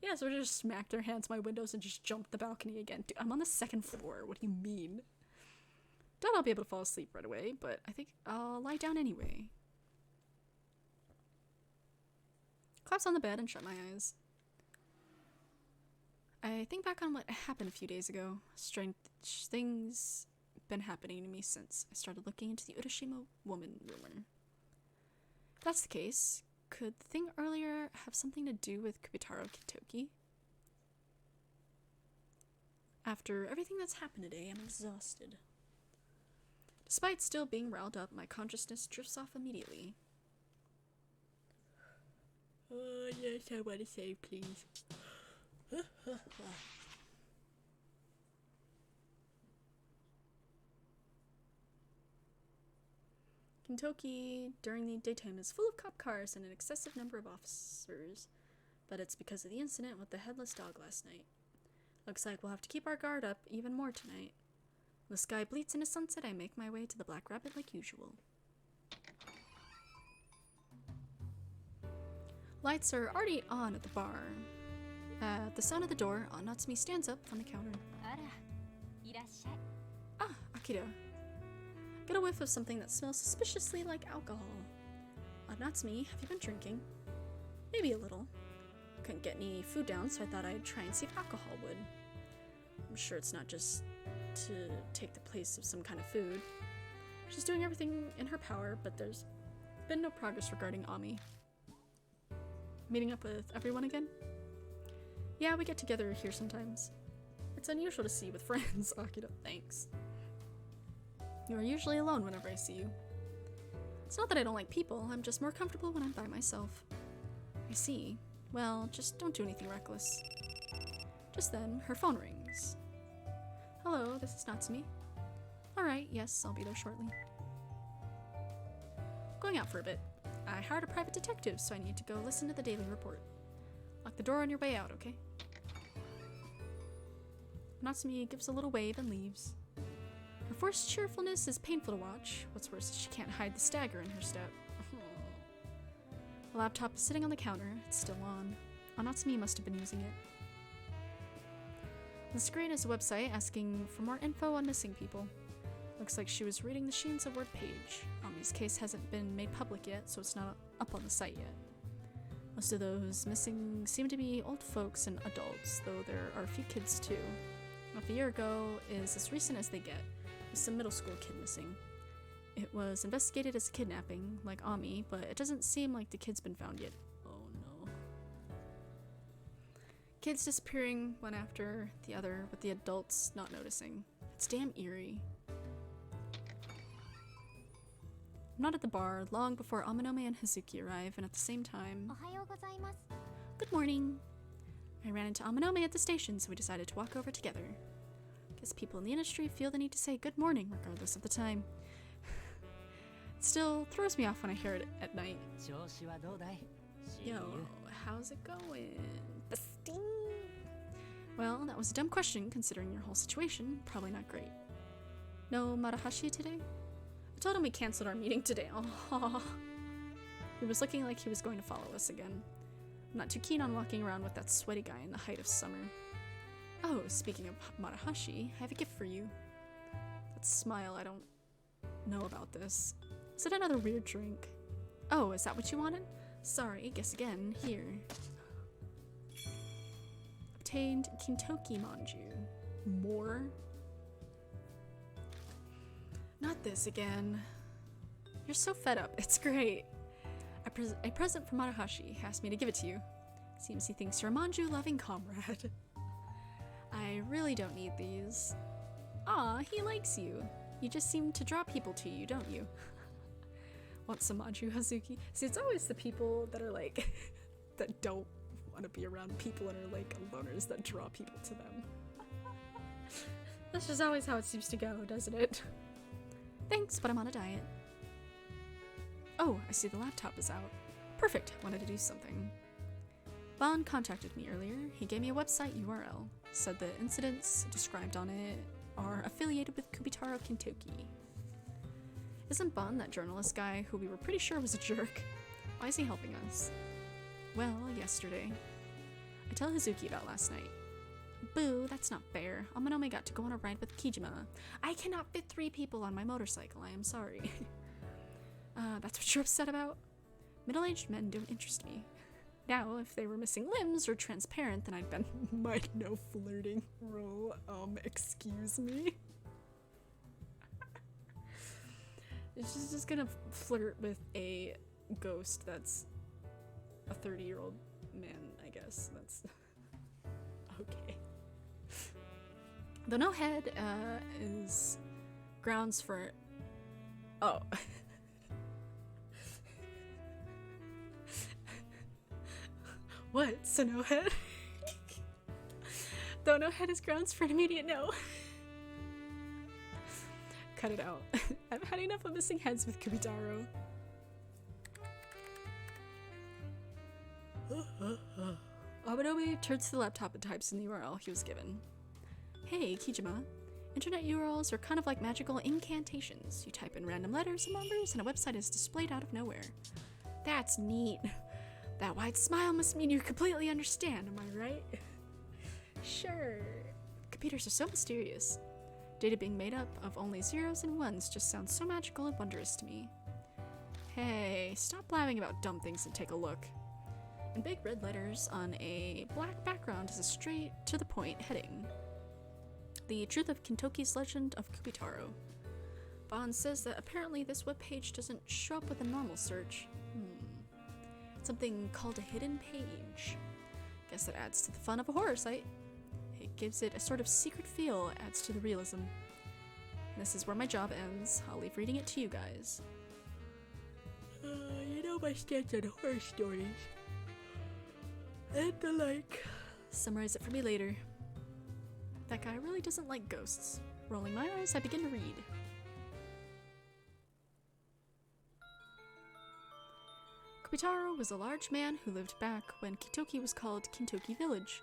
yeah, so I just smacked their hands on my windows and just jumped the balcony again. Dude, I'm on the 2nd floor. What do you mean? Doubt I'll be able to fall asleep right away, but I think I'll lie down anyway. Collapse on the bed and shut my eyes. I think back on what happened a few days ago. Strange things been happening to me since I started looking into the Urashima woman rumor. If that's the case, could the thing earlier have something to do with Kubitaro Kitoki? After everything that's happened today, I'm exhausted. Despite still being riled up, my consciousness drifts off immediately. Oh, yes, I want to save, please. Kentucky during the daytime is full of cop cars and an excessive number of officers, but it's because of the incident with the headless dog last night. Looks like we'll have to keep our guard up even more tonight. The sky bleats into sunset. I make my way to the Black Rabbit like usual. Lights are already on at the bar. At the sound of the door, Natsumi stands up from the counter. Ah, Akira. Get a whiff of something that smells suspiciously like alcohol. Natsumi, have you been drinking? Maybe a little. Couldn't get any food down, so I thought I'd try and see if alcohol would. I'm sure it's not just to take the place of some kind of food. She's doing everything in her power, but there's been no progress regarding Ami. Meeting up with everyone again? Yeah, we get together here sometimes. It's unusual to see with friends, Akira. Thanks. You are usually alone whenever I see you. It's not that I don't like people, I'm just more comfortable when I'm by myself. I see. Well, just don't do anything reckless. Just then, her phone rings. Hello, this is Natsumi. Alright, yes, I'll be there shortly. Going out for a bit. I hired a private detective, so I need to go listen to the daily report. Lock the door on your way out, okay? Natsumi gives a little wave and leaves. Her forced cheerfulness is painful to watch. What's worse is she can't hide the stagger in her step. The laptop is sitting on the counter. It's still on. Natsumi must have been using it. On the screen is a website asking for more info on missing people. Looks like she was reading the Sheens of Word page. Ami's case hasn't been made public yet, so it's not up on the site yet. Most of those missing seem to be old folks and adults, though there are a few kids too. Half a year ago is as recent as they get, with some middle school kid missing. It was investigated as a kidnapping, like Ami, but it doesn't seem like the kid's been found yet. Oh no. Kids disappearing one after the other, with the adults not noticing. It's damn eerie. I'm not at the bar long before Amanome and Hazuki arrive, and at the same time... Good morning! I ran into Amanome at the station, so we decided to walk over together. Guess people in the industry feel the need to say good morning regardless of the time. It still throws me off when I hear it at night. Yo, how's it going? Bestie? Well, that was a dumb question considering your whole situation. Probably not great. No Marahashi today? I told him we canceled our meeting today. Oh, he was looking like he was going to follow us again. I'm not too keen on walking around with that sweaty guy in the height of summer. Oh, speaking of Marahashi, I have a gift for you. white smile. I don't know about this. Is it another weird drink? Oh, is that what you wanted? Sorry, guess again. Here. Obtained Kintoki Manju. More? Not this again. You're so fed up. It's great. A present from Manahashi asked me to give it to you. Seems he thinks you're a manju-loving comrade. I really don't need these. Aw, he likes you. You just seem to draw people to you, don't you? Want some manju, Hazuki? See, it's always the people that are like, that don't want to be around people and are like loners that draw people to them. That's just always how it seems to go, doesn't it? Thanks, but I'm on a diet. Oh, I see the laptop is out. Perfect, wanted to do something. Bon contacted me earlier. He gave me a website URL. Said the incidents described on it are affiliated with Kubitaro Kintoki. Isn't Bon that journalist guy who we were pretty sure was a jerk? Why is he helping us? Well, yesterday. I tell Hazuki about last night. Boo, that's not fair. Amanome got to go on a ride with Kijima. I cannot fit 3 people on my motorcycle, I am sorry. That's what you're upset about? Middle-aged men don't interest me. Now, if they were missing limbs or transparent, then I'd been might no flirting role. Excuse me? She's just gonna flirt with a ghost that's a 30-year-old man, I guess. That's okay. Though no head is grounds for... Oh. What? So no head? Though no head is grounds for an immediate no. Cut it out. I've had enough of missing heads with Kubitaro. Amanome turns to the laptop and types in the URL he was given. Hey, Kijima. Internet URLs are kind of like magical incantations. You type in random letters and numbers, and a website is displayed out of nowhere. That's neat. That wide smile must mean you completely understand, am I right? Sure. Computers are so mysterious. Data being made up of only zeros and ones just sounds so magical and wondrous to me. Hey, stop blabbing about dumb things and take a look. In big red letters on a black background is a straight to the point heading. The truth of Kintoki's legend of Kubitaro. Bond says that apparently this webpage doesn't show up with a normal search. Something called a hidden page. Guess that adds to the fun of a horror site. It gives it a sort of secret feel, adds to the realism. This is where my job ends. I'll leave reading it to you guys. You know my stance on horror stories. And the like. Summarize it for me later. That guy really doesn't like ghosts. Rolling my eyes, I begin to read. Kubitaro was a large man who lived back when Kintoki was called Kintoki Village.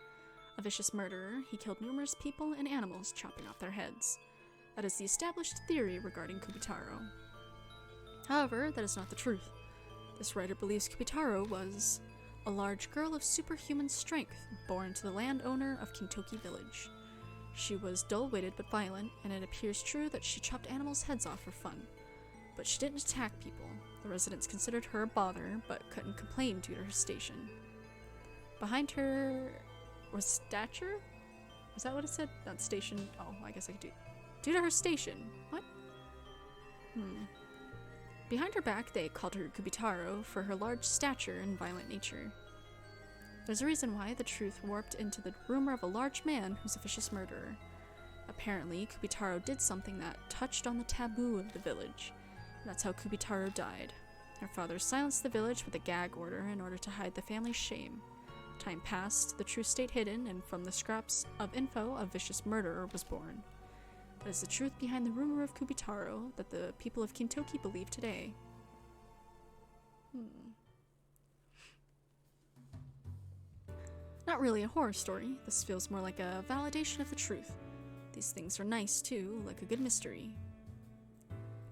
A vicious murderer, he killed numerous people and animals, chopping off their heads. That is the established theory regarding Kubitaro. However, that is not the truth. This writer believes Kubitaro was a large girl of superhuman strength, born to the landowner of Kintoki Village. She was dull-witted but violent, and it appears true that she chopped animals' heads off for fun. But she didn't attack people. The residents considered her a bother, but couldn't complain due to her station. Behind her was stature? Was that what it said? Not station. Oh, I guess I could do. Due to her station. What? Behind her back, they called her Kubitaro for her large stature and violent nature. There's a reason why the truth warped into the rumor of a large man who's a vicious murderer. Apparently, Kubitaro did something that touched on the taboo of the village. That's how Kubitaro died. Her father silenced the village with a gag order in order to hide the family's shame. Time passed, the truth stayed hidden, and from the scraps of info, a vicious murderer was born. That is the truth behind the rumor of Kubitaro that the people of Kintoki believe today. Not really a horror story. This feels more like a validation of the truth. These things are nice, too, like a good mystery.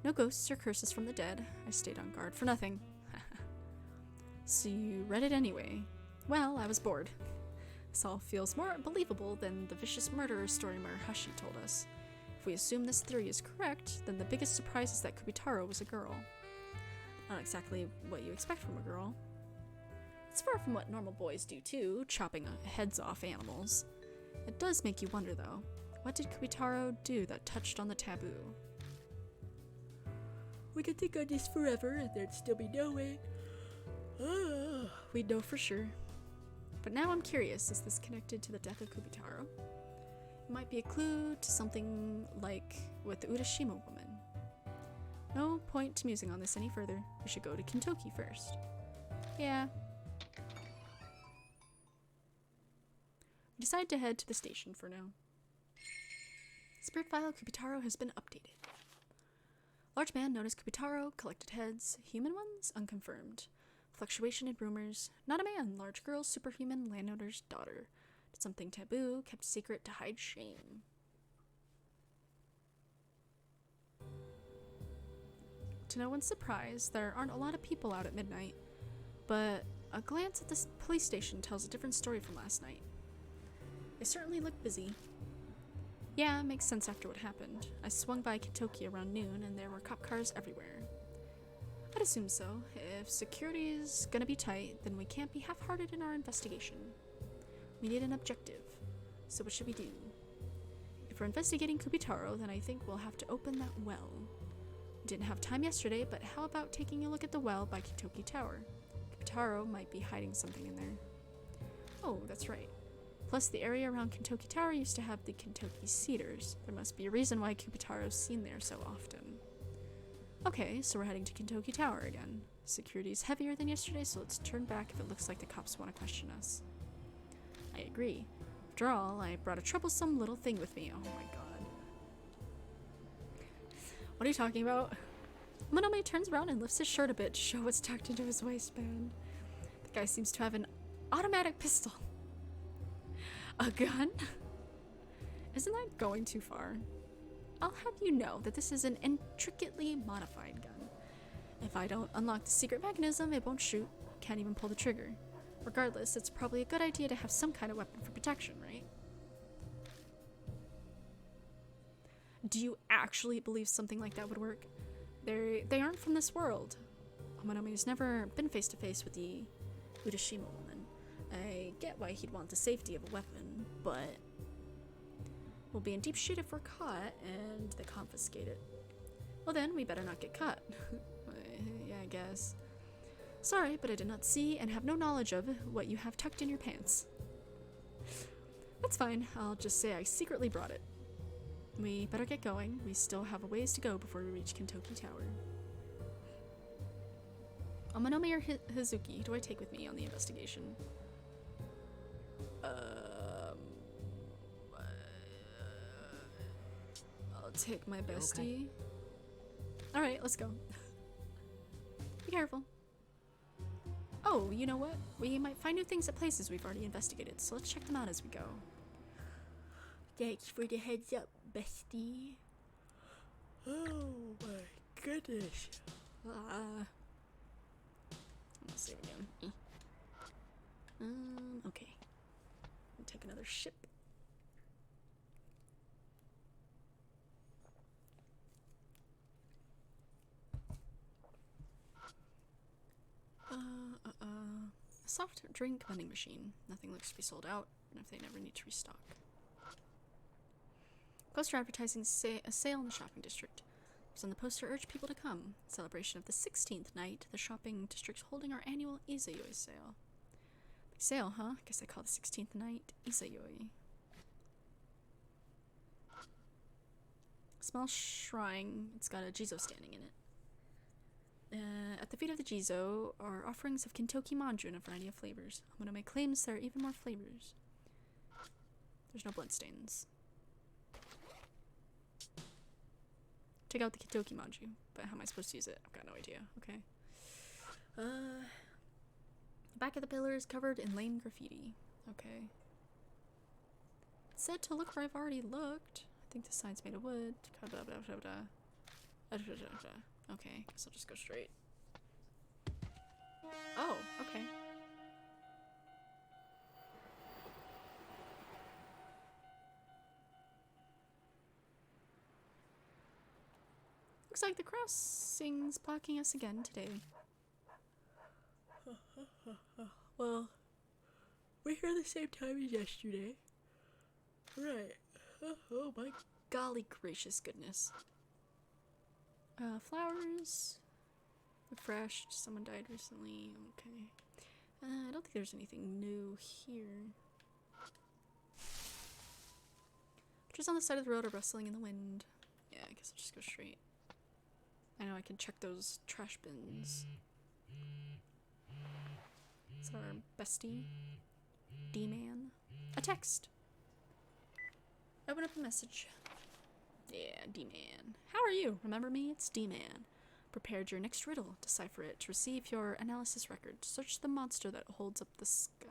No ghosts or curses from the dead. I stayed on guard for nothing. So you read it anyway. Well, I was bored. This all feels more believable than the vicious murderer story Murahashi told us. If we assume this theory is correct, then the biggest surprise is that Kubitaro was a girl. Not exactly what you expect from a girl. It's far from what normal boys do too, chopping heads off animals. It does make you wonder though, what did Kubitaro do that touched on the taboo? We could think on this forever and there'd still be no way. We'd know for sure. But now I'm curious, is this connected to the death of Kubitaro? It might be a clue to something like with the Urashima woman. No point to musing on this any further. We should go to Kintoki first. Yeah. We decide to head to the station for now. Spirit file Kubitaro has been updated. Large man noticed Kubitaro, collected heads, human ones, unconfirmed. Fluctuation in rumors, not a man, large girl, superhuman, landowner's daughter. Did something taboo, kept secret to hide shame. To no one's surprise, there aren't a lot of people out at midnight, but a glance at this police station tells a different story from last night. They certainly look busy. Yeah, makes sense after what happened. I swung by Kintoki around noon and there were cop cars everywhere. I'd assume so. If security is gonna be tight, then we can't be half-hearted in our investigation. We need an objective. So what should we do? If we're investigating Kubitaro, then I think we'll have to open that well. We didn't have time yesterday, but how about taking a look at the well by Kintoki Tower? Kubitaro might be hiding something in there. Oh, that's right. Plus, the area around Kintoki Tower used to have the Kintoki Cedars. There must be a reason why Kubitaro's seen there so often. Okay, so we're heading to Kintoki Tower again. Security's heavier than yesterday, so let's turn back if it looks like the cops want to question us. I agree. After all, I brought a troublesome little thing with me. Oh my god. What are you talking about? Amanome turns around and lifts his shirt a bit to show what's tucked into his waistband. The guy seems to have an automatic pistol. A gun? Isn't that going too far? I'll have you know that this is an intricately modified gun. If I don't unlock the secret mechanism, it won't shoot. Can't even pull the trigger. Regardless, it's probably a good idea to have some kind of weapon for protection, right? Do you actually believe something like that would work? They aren't from this world. Amanome's never been face to face with the Urashima woman. I get why he'd want the safety of a weapon, but we'll be in deep shit if we're caught and they confiscate it. Well then, we better not get caught. Yeah, I guess. Sorry, but I did not see and have no knowledge of what you have tucked in your pants. That's fine, I'll just say I secretly brought it. We better get going. We still have a ways to go before we reach Kintoki Tower. Amanome or Hazuki, do I take with me on the investigation? I'll take my bestie. Okay. Alright, let's go. Be careful. Oh, you know what? We might find new things at places we've already investigated, so let's check them out as we go. Thanks for the heads up, bestie. Oh my goodness. Let's save again. Okay. We'll take another ship. A soft drink vending machine. Nothing looks to be sold out, and if they never need to restock. Poster advertising a sale in the shopping district. Those on the poster urge people to come. In celebration of the 16th night, the shopping district's holding our annual Izayoi sale. Big sale, huh? Guess they call the 16th night Izayoi. Small shrine. It's got a Jizo standing in it. At the feet of the Jizo are offerings of Kintoki manju in a variety of flavors. Amanome claims there are even more flavors. There's no bloodstains. Take out the Kintoki manju, but how am I supposed to use it? I've got no idea. Okay. The back of the pillar is covered in lame graffiti. Okay. It's said to look where I've already looked. I think the sign's made of wood. Okay, guess I'll just go straight. Oh, okay. Looks like the crossing's blocking us again today. Well, we're here the same time as yesterday. Right. Oh my. Golly gracious goodness. Flowers. Refreshed. Someone died recently. Okay. I don't think there's anything new here. Just on the side of the road are rustling in the wind. Yeah, I guess I'll just go straight. I know I can check those trash bins. Is that our bestie? D-Man? A text! Open up a message. Yeah, D-Man. How are you? Remember me? It's D-Man. Prepared your next riddle. Decipher it. To receive your analysis record, search the monster that holds up the sky.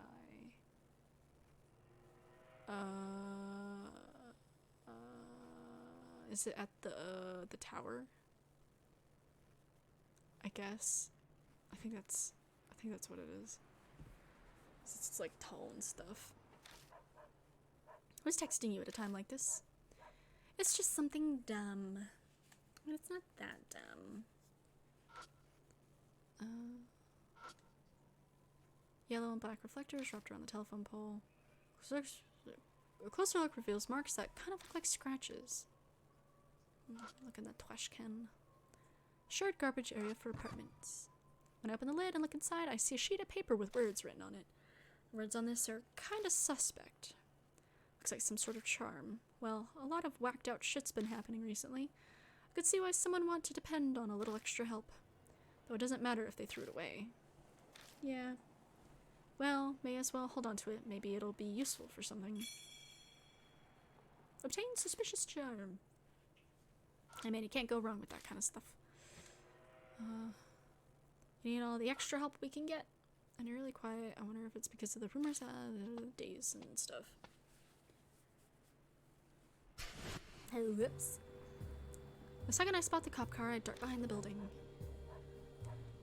Is it at the tower? I guess. I think that's what it is. It's like tall and stuff. Who's texting you at a time like this? It's just something dumb. But it's not that dumb. Yellow and black reflectors wrapped around the telephone pole. A closer look reveals marks that kind of look like scratches. Look in the trash can. Shared garbage area for apartments. When I open the lid and look inside, I see a sheet of paper with words written on it. The words on this are kinda suspect. Looks like some sort of charm. Well, a lot of whacked out shit's been happening recently. I could see why someone would want to depend on a little extra help. Though it doesn't matter if they threw it away. Yeah. Well, may as well hold on to it. Maybe it'll be useful for something. Obtain suspicious charm. I mean, you can't go wrong with that kind of stuff. You need all the extra help we can get. And you're really quiet. I wonder if it's because of the rumors the days and stuff. Oh, whoops. The second I spot the cop car, I dart behind the building.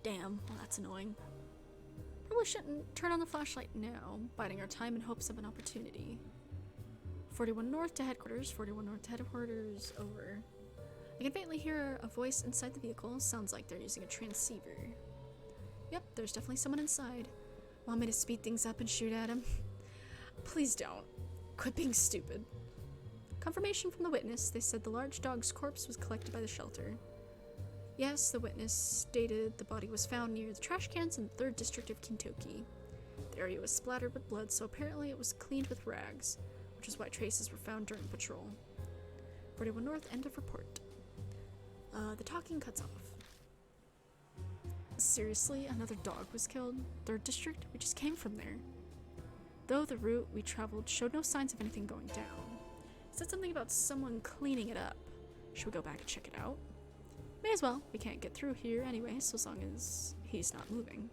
Damn, well that's annoying. Probably shouldn't turn on the flashlight now, biding our time in hopes of an opportunity. 41 North to headquarters, 41 North to headquarters, over. I can faintly hear a voice inside the vehicle. Sounds like they're using a transceiver. Yep, there's definitely someone inside. Want me to speed things up and shoot at him? Please don't. Quit being stupid. Confirmation from the witness. They said the large dog's corpse was collected by the shelter. Yes, the witness stated the body was found near the trash cans in the 3rd District of Kentucky. The area was splattered with blood, so apparently it was cleaned with rags, which is why traces were found during patrol. 41 North, end of report. The talking cuts off. Seriously, another dog was killed? 3rd District? We just came from there. Though the route we traveled showed no signs of anything going down. It said something about someone cleaning it up. Should we go back and check it out? May as well. We can't get through here anyway, so as long as he's not moving.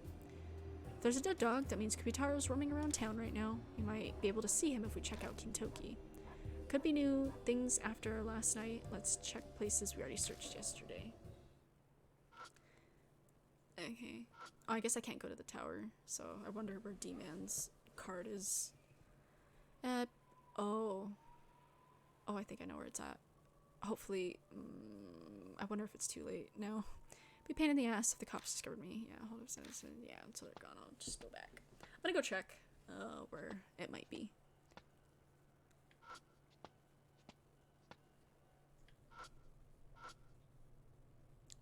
If there's a dead dog, that means Kubitaro's roaming around town right now. We might be able to see him if we check out Kentucky. Could be new things after last night. Let's check places we already searched yesterday. Okay. Oh, I guess I can't go to the tower, so I wonder where D-Man's card is. Oh, I think I know where it's at. Hopefully, I wonder if it's too late now. Be a pain in the ass if the cops discovered me. Yeah, hold up, yeah, until they're gone, I'll just go back. I'm gonna go check, where it might be.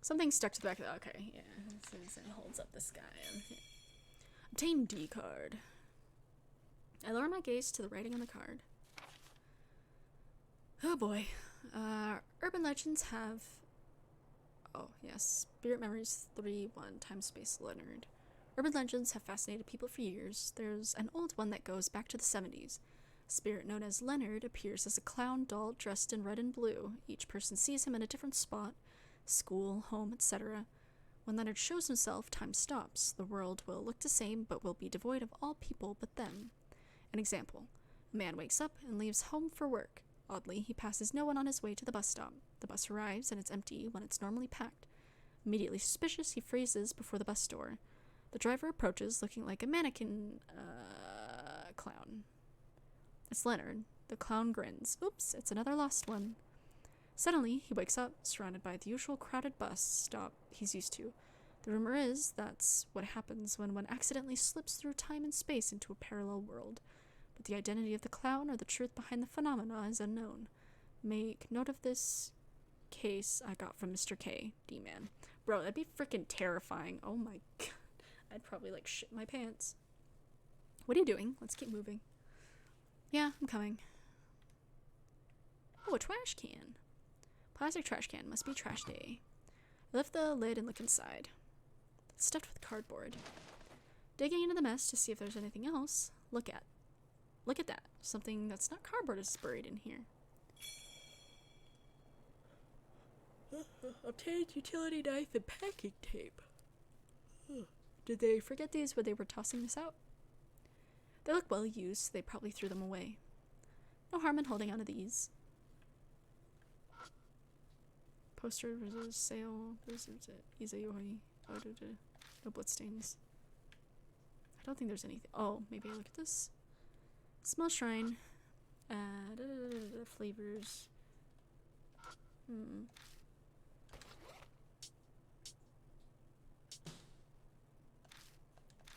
Something stuck to the back of the, okay, yeah, it holds up this guy. Yeah. Obtain D card. I lower my gaze to the writing on the card. Oh boy. Urban legends have... Oh, yes. Spirit Memories 3-1 Time Space Leonard. Urban legends have fascinated people for years. There's an old one that goes back to the 70s. A spirit known as Leonard appears as a clown doll dressed in red and blue. Each person sees him in a different spot. School, home, etc. When Leonard shows himself, time stops. The world will look the same, but will be devoid of all people but them. An example. A man wakes up and leaves home for work. Oddly, he passes no one on his way to the bus stop. The bus arrives and it's empty when it's normally packed. Immediately suspicious, he freezes before the bus door. The driver approaches, looking like a mannequin, clown. It's Leonard. The clown grins. Oops, it's another lost one. Suddenly, he wakes up, surrounded by the usual crowded bus stop he's used to. The rumor is that's what happens when one accidentally slips through time and space into a parallel world. But the identity of the clown or the truth behind the phenomena is unknown. Make note of this case I got from Mr. K, D-Man. Bro, that'd be freaking terrifying. Oh my god. I'd probably like shit my pants. What are you doing? Let's keep moving. Yeah, I'm coming. Oh, a trash can. Plastic trash can. Must be trash day. I lift the lid and look inside. It's stuffed with cardboard. Digging into the mess to see if there's anything else. Look at that. Something that's not cardboard is buried in here. Obtained utility knife and packing tape. Did they forget these when they were tossing this out? They look well used, so they probably threw them away. No harm in holding onto these. Poster versus sale. Izayoi. No bloodstains. I don't think there's anything. Oh, maybe I look at this. Small shrine. Flavors.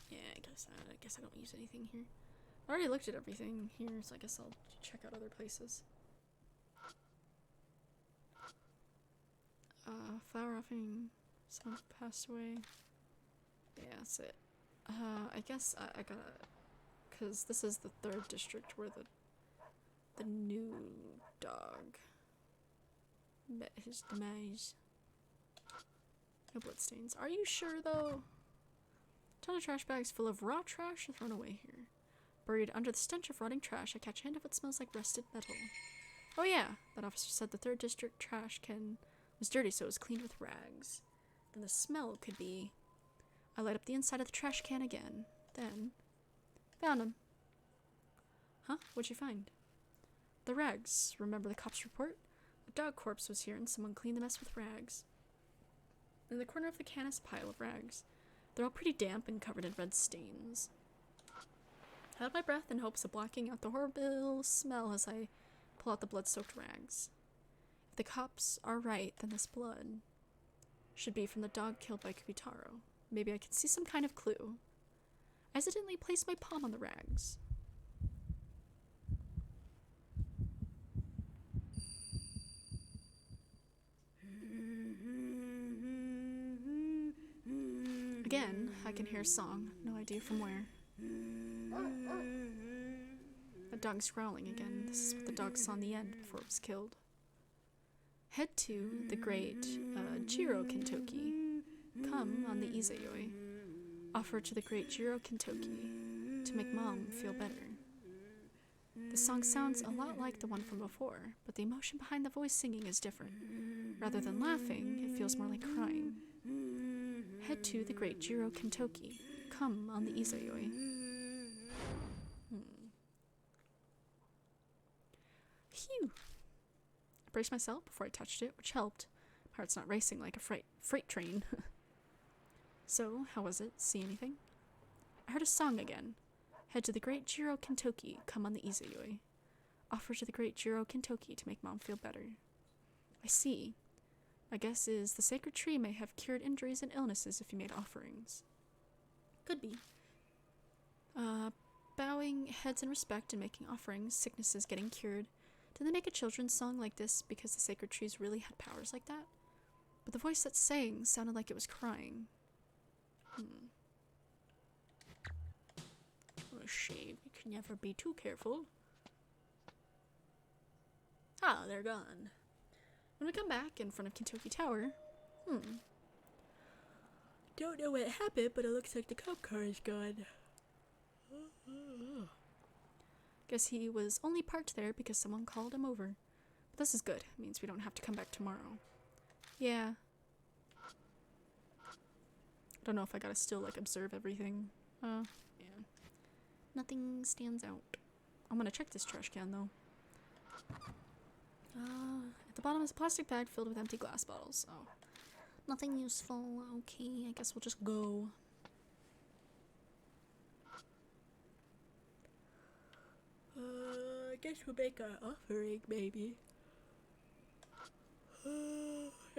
Yeah, I guess I don't use anything here. I already looked at everything here, so I guess I'll check out other places. Flower offering. Someone passed away. Yeah, that's it. I guess I gotta, cause this is the 3rd district where the new dog met his demise. No bloodstains. Are you sure though? Ton of trash bags full of raw trash are thrown away here. Buried under the stench of rotting trash, I catch a hint of what smells like rusted metal. Oh yeah, that officer said the 3rd district trash can was dirty, so it was cleaned with rags. Then the smell could be. I light up the inside of the trash can again. Then found him. Huh? What'd you find? The rags. Remember the cop's report? A dog corpse was here and someone cleaned the mess with rags. In the corner of the can is a pile of rags. They're all pretty damp and covered in red stains. I hold my breath in hopes of blocking out the horrible smell as I pull out the blood-soaked rags. If the cops are right, then this blood should be from the dog killed by Kubitaro. Maybe I can see some kind of clue. I accidentally placed my palm on the rags. Again, I can hear a song, no idea from where. The dog's growling again. This is what the dog saw in the end before it was killed. Head to the great Jiro Kintoki. Come on the Izayoi. Offer to the great Jiro Kintoki to make mom feel better. The song sounds a lot like the one from before, but the emotion behind the voice singing is different. Rather than laughing, it feels more like crying. Head to the great Jiro Kintoki. Come on the Izayoi. Phew. I braced myself before I touched it, which helped. My heart's not racing like a freight train. So, how was it? See anything? I heard a song again. Head to the great Jiro Kintoki. Come on the Izayoi. Offer to the great Jiro Kintoki to make mom feel better. I see. My guess is the sacred tree may have cured injuries and illnesses if you made offerings. Could be. Bowing heads in respect and making offerings, sicknesses getting cured. Did they make a children's song like this because the sacred trees really had powers like that? But the voice that sang sounded like it was crying. Oh, shame. You can never be too careful. Ah, they're gone. When we come back in front of Kintoki Tower, Don't know what happened, but it looks like the cop car is gone. Guess he was only parked there because someone called him over. But this is good. It means we don't have to come back tomorrow. Yeah. I don't know if I gotta still, like, observe everything. Yeah. Nothing stands out. I'm gonna check this trash can, though. At the bottom is a plastic bag filled with empty glass bottles. Oh. Nothing useful. Okay, I guess we'll just go. I guess we'll make our offering, maybe.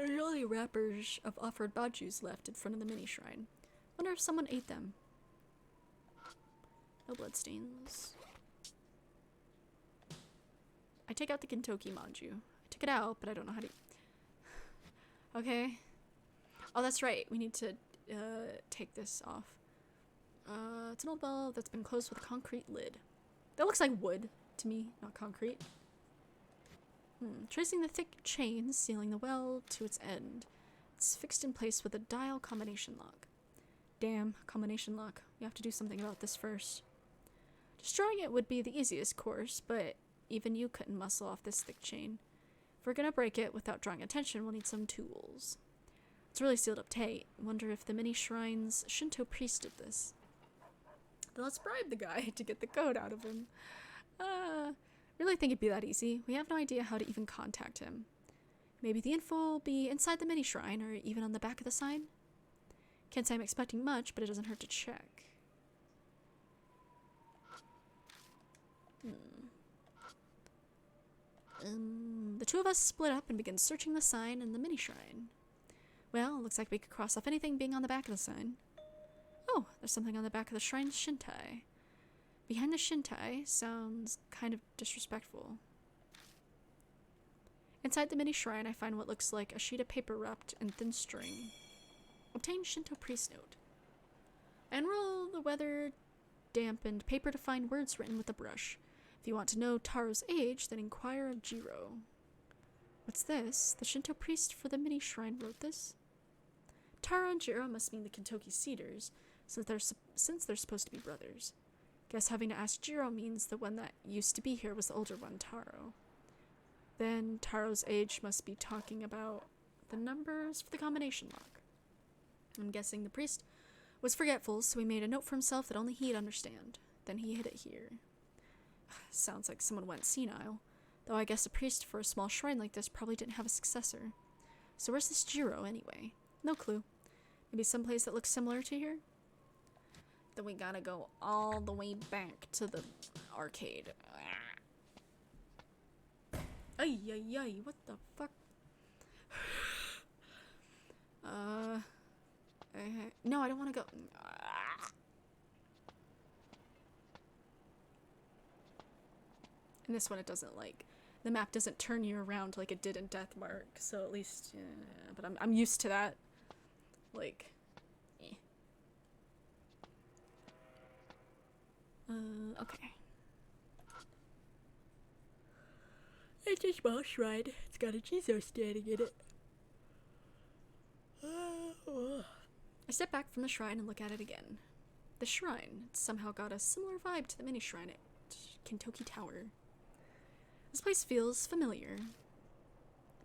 There's only wrappers of offered bajus left in front of the mini shrine. Wonder if someone ate them. No bloodstains. I take out the Kentucky Manju. I took it out, but I don't know how to... Okay. Oh, that's right. We need to take this off. It's an old bell that's been closed with a concrete lid. That looks like wood to me, not concrete. Tracing the thick chain sealing the well to its end. It's fixed in place with a dial combination lock. Damn, combination lock. We have to do something about this first. Destroying it would be the easiest course, but even you couldn't muscle off this thick chain. If we're gonna break it without drawing attention, we'll need some tools. It's really sealed up tight. Wonder if the mini shrine's Shinto priest did this. Then let's bribe the guy to get the code out of him. Really think it'd be that easy. We have no idea how to even contact him. Maybe the info will be inside the mini shrine or even on the back of the sign? Can't say I'm expecting much, but it doesn't hurt to check. The two of us split up and began searching the sign and the mini shrine. Well, looks like we could cross off anything being on the back of the sign. Oh, there's something on the back of the shrine's shintai. Behind the shintai sounds kind of disrespectful. Inside the mini shrine, I find what looks like a sheet of paper wrapped in thin string. Obtain Shinto priest note. I unroll the weather-dampened paper to find words written with a brush. If you want to know Taro's age, then inquire of Jiro. What's this? The Shinto priest for the mini shrine wrote this? Taro and Jiro must mean the Kentucky Cedars, since they're supposed to be brothers. Guess having to ask Jiro means the one that used to be here was the older one, Taro. Then Taro's age must be talking about the numbers for the combination lock. I'm guessing the priest was forgetful, so he made a note for himself that only he'd understand. Then he hid it here. Sounds like someone went senile, though I guess a priest for a small shrine like this probably didn't have a successor. So where's this Jiro anyway? No clue. Maybe someplace that looks similar to here? Then we gotta go all the way back to the arcade. Ay, ay, ay, what the fuck? No, I don't want to go. In this one, it doesn't, like, the map doesn't turn you around like it did in Deathmark, so at least, yeah, but I'm used to that. Like, okay. It's a small shrine. It's got a Jizo standing in it. I step back from the shrine and look at it again. The shrine, it's somehow got a similar vibe to the mini shrine at Kentucky Tower. This place feels familiar.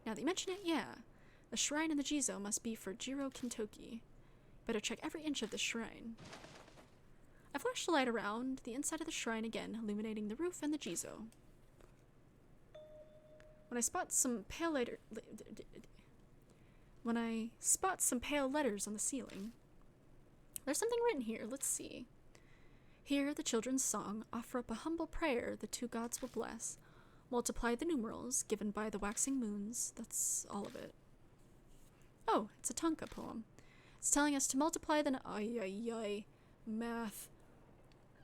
Now that you mention it, yeah. The shrine and the Jizo must be for Jiro Kentucky. Better check every inch of the shrine. I flash the light around the inside of the shrine again, illuminating the roof and the Jizo. When I spot some pale letters on the ceiling, there's something written here. Let's see. Here, the children's song, offer up a humble prayer the two gods will bless. Multiply the numerals given by the waxing moons. That's all of it. Oh, it's a Tanka poem. It's telling us to multiply the math.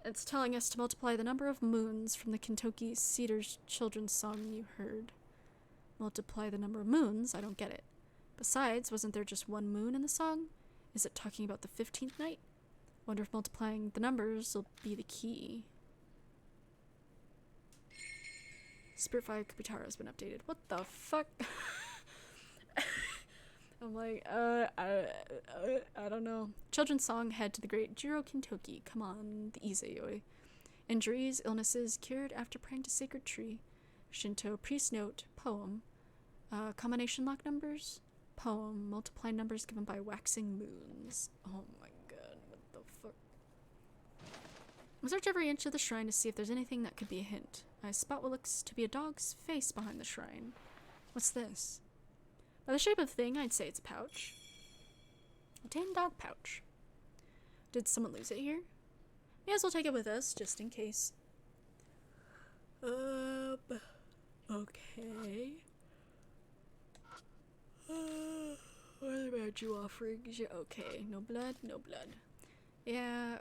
It's telling us to multiply the number of moons from the Kentucky Cedars children's song you heard. Multiply the number of moons? I don't get it. Besides, wasn't there just one moon in the song? Is it talking about the 15th night? Wonder if multiplying the numbers will be the key. Spirit Fire Kubitara has been updated. What the fuck? I'm like, I don't know. Children's song, head to the great Jiro Kentucky. Come on, the Izayoi. Injuries, illnesses, cured after praying to sacred tree. Shinto priest note, poem. Combination lock numbers, poem. Multiply numbers given by waxing moons. Oh my god, what the fuck? I search every inch of the shrine to see if there's anything that could be a hint. I spot what looks to be a dog's face behind the shrine. What's this? By the shape of the thing, I'd say it's a pouch. A tin dog pouch. Did someone lose it here? May as well take it with us, just in case. Okay. statue offerings. Yeah, Okay, no blood, no blood. Yeah,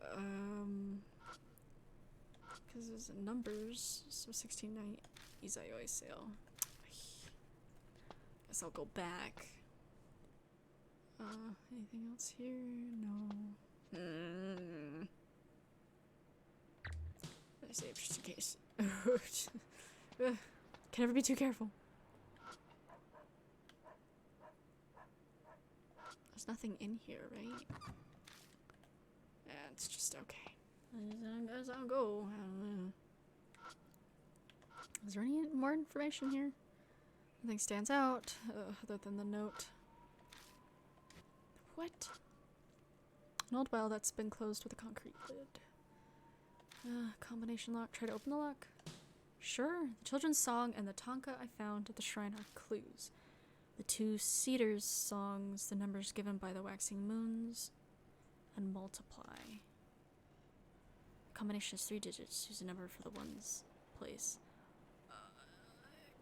because there's numbers, so 16 Izayoi sale. Guess I'll go back. Anything else here? No. I save just in case. Can never be too careful. There's nothing in here, right? Yeah, it's just okay. As I'll go. Is there any more information here? Nothing stands out other than the note. What? An old well that's been closed with a concrete lid. Combination lock. Try to open the lock. Sure. The children's song and the tanka I found at the shrine are clues. The two Cedars songs, the numbers given by the waxing moons, and multiply. Combination is 3 digits. Use a number for the ones place.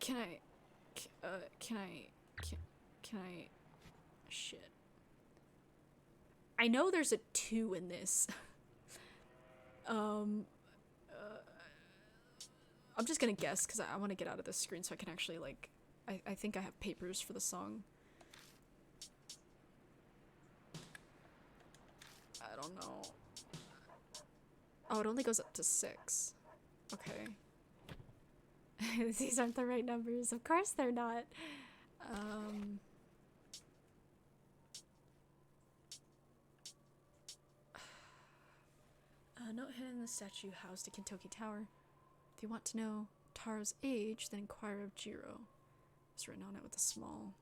Can I? Shit. I know there's a 2 in this. I'm just gonna guess because I want to get out of this screen so I can actually like. I think I have papers for the song. I don't know. Oh, it only goes up to 6. Okay. These aren't the right numbers. Of course they're not. Note hidden in the statue housed at Kintoki Tower. If you want to know Taro's age, then inquire of Jiro. It's written on it with a small.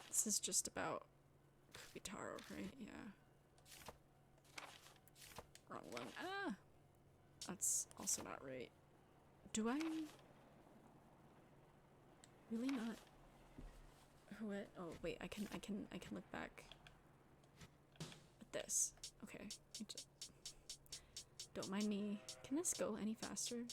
This is just about could be Taro, right? Yeah. Wrong one. Ah! That's also not right. Do I really not? What? Oh wait, I can look back at this. Okay. Don't mind me. Can this go any faster?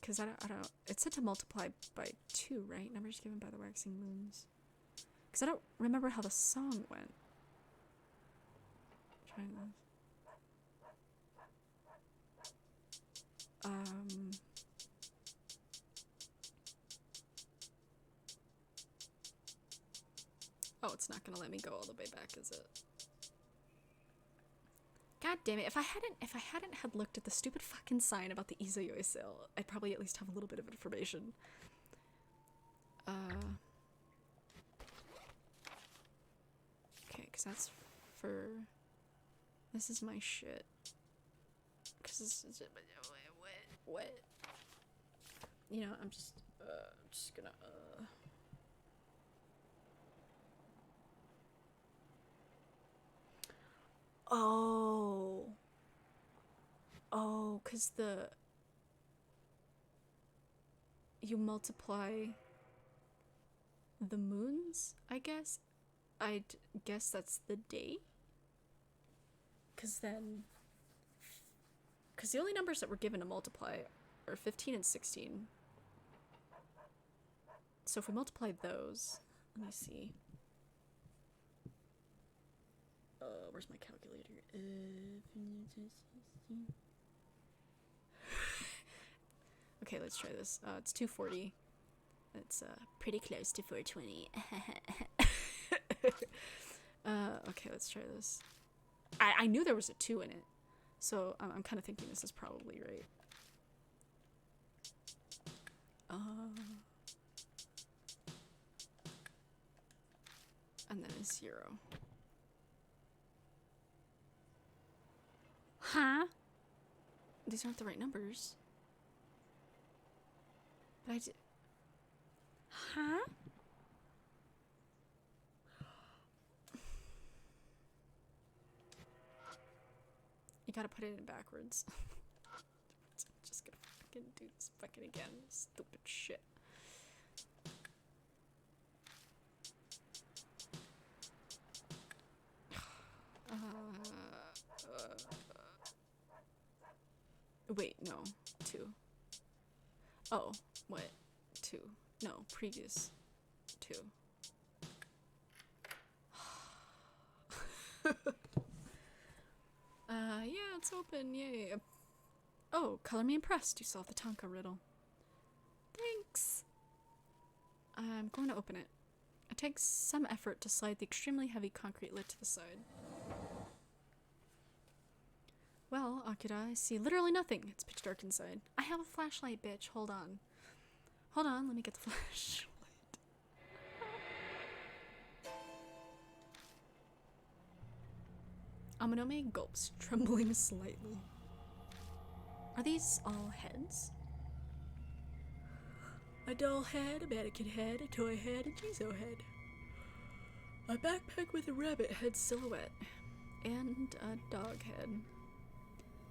Because I don't. It's said to multiply by 2, right? Numbers given by the waxing moons. Because I don't remember how the song went. Trying this. Oh, it's not gonna let me go all the way back, is it? God damn it! If I hadn't had looked at the stupid fucking sign about the Izayoi sale, I'd probably at least have a little bit of information. Okay, because that's for. This is my shit. Because this is what? You know, I'm just gonna. Oh, because you multiply the moons, I guess? I'd guess that's the day? Because the only numbers that were given to multiply are 15 and 16. So if we multiply those, let me see. Where's my calculator? Okay, let's try this. It's 240. It's pretty close to 420. Okay, let's try this. I knew there was a 2 in it, so I'm kind of thinking this is probably right. And then a 0. Huh? These aren't the right numbers. But I did. Huh? You gotta put it in backwards. I'm just gonna fucking do this fucking again. Stupid shit. Wait, no. 2. Oh, what? 2. No, previous. 2. Yeah, it's open, yay. Oh, color me impressed, you solved the Tonka riddle. Thanks! I'm going to open it. It takes some effort to slide the extremely heavy concrete lid to the side. Well, Akira, I see literally nothing. It's pitch dark inside. I have a flashlight, bitch. Hold on. Hold on, let me get the flashlight. Amanome gulps, trembling slightly. Are these all heads? A doll head, a mannequin head, a toy head, a Jizo head. A backpack with a rabbit head silhouette. And a dog head.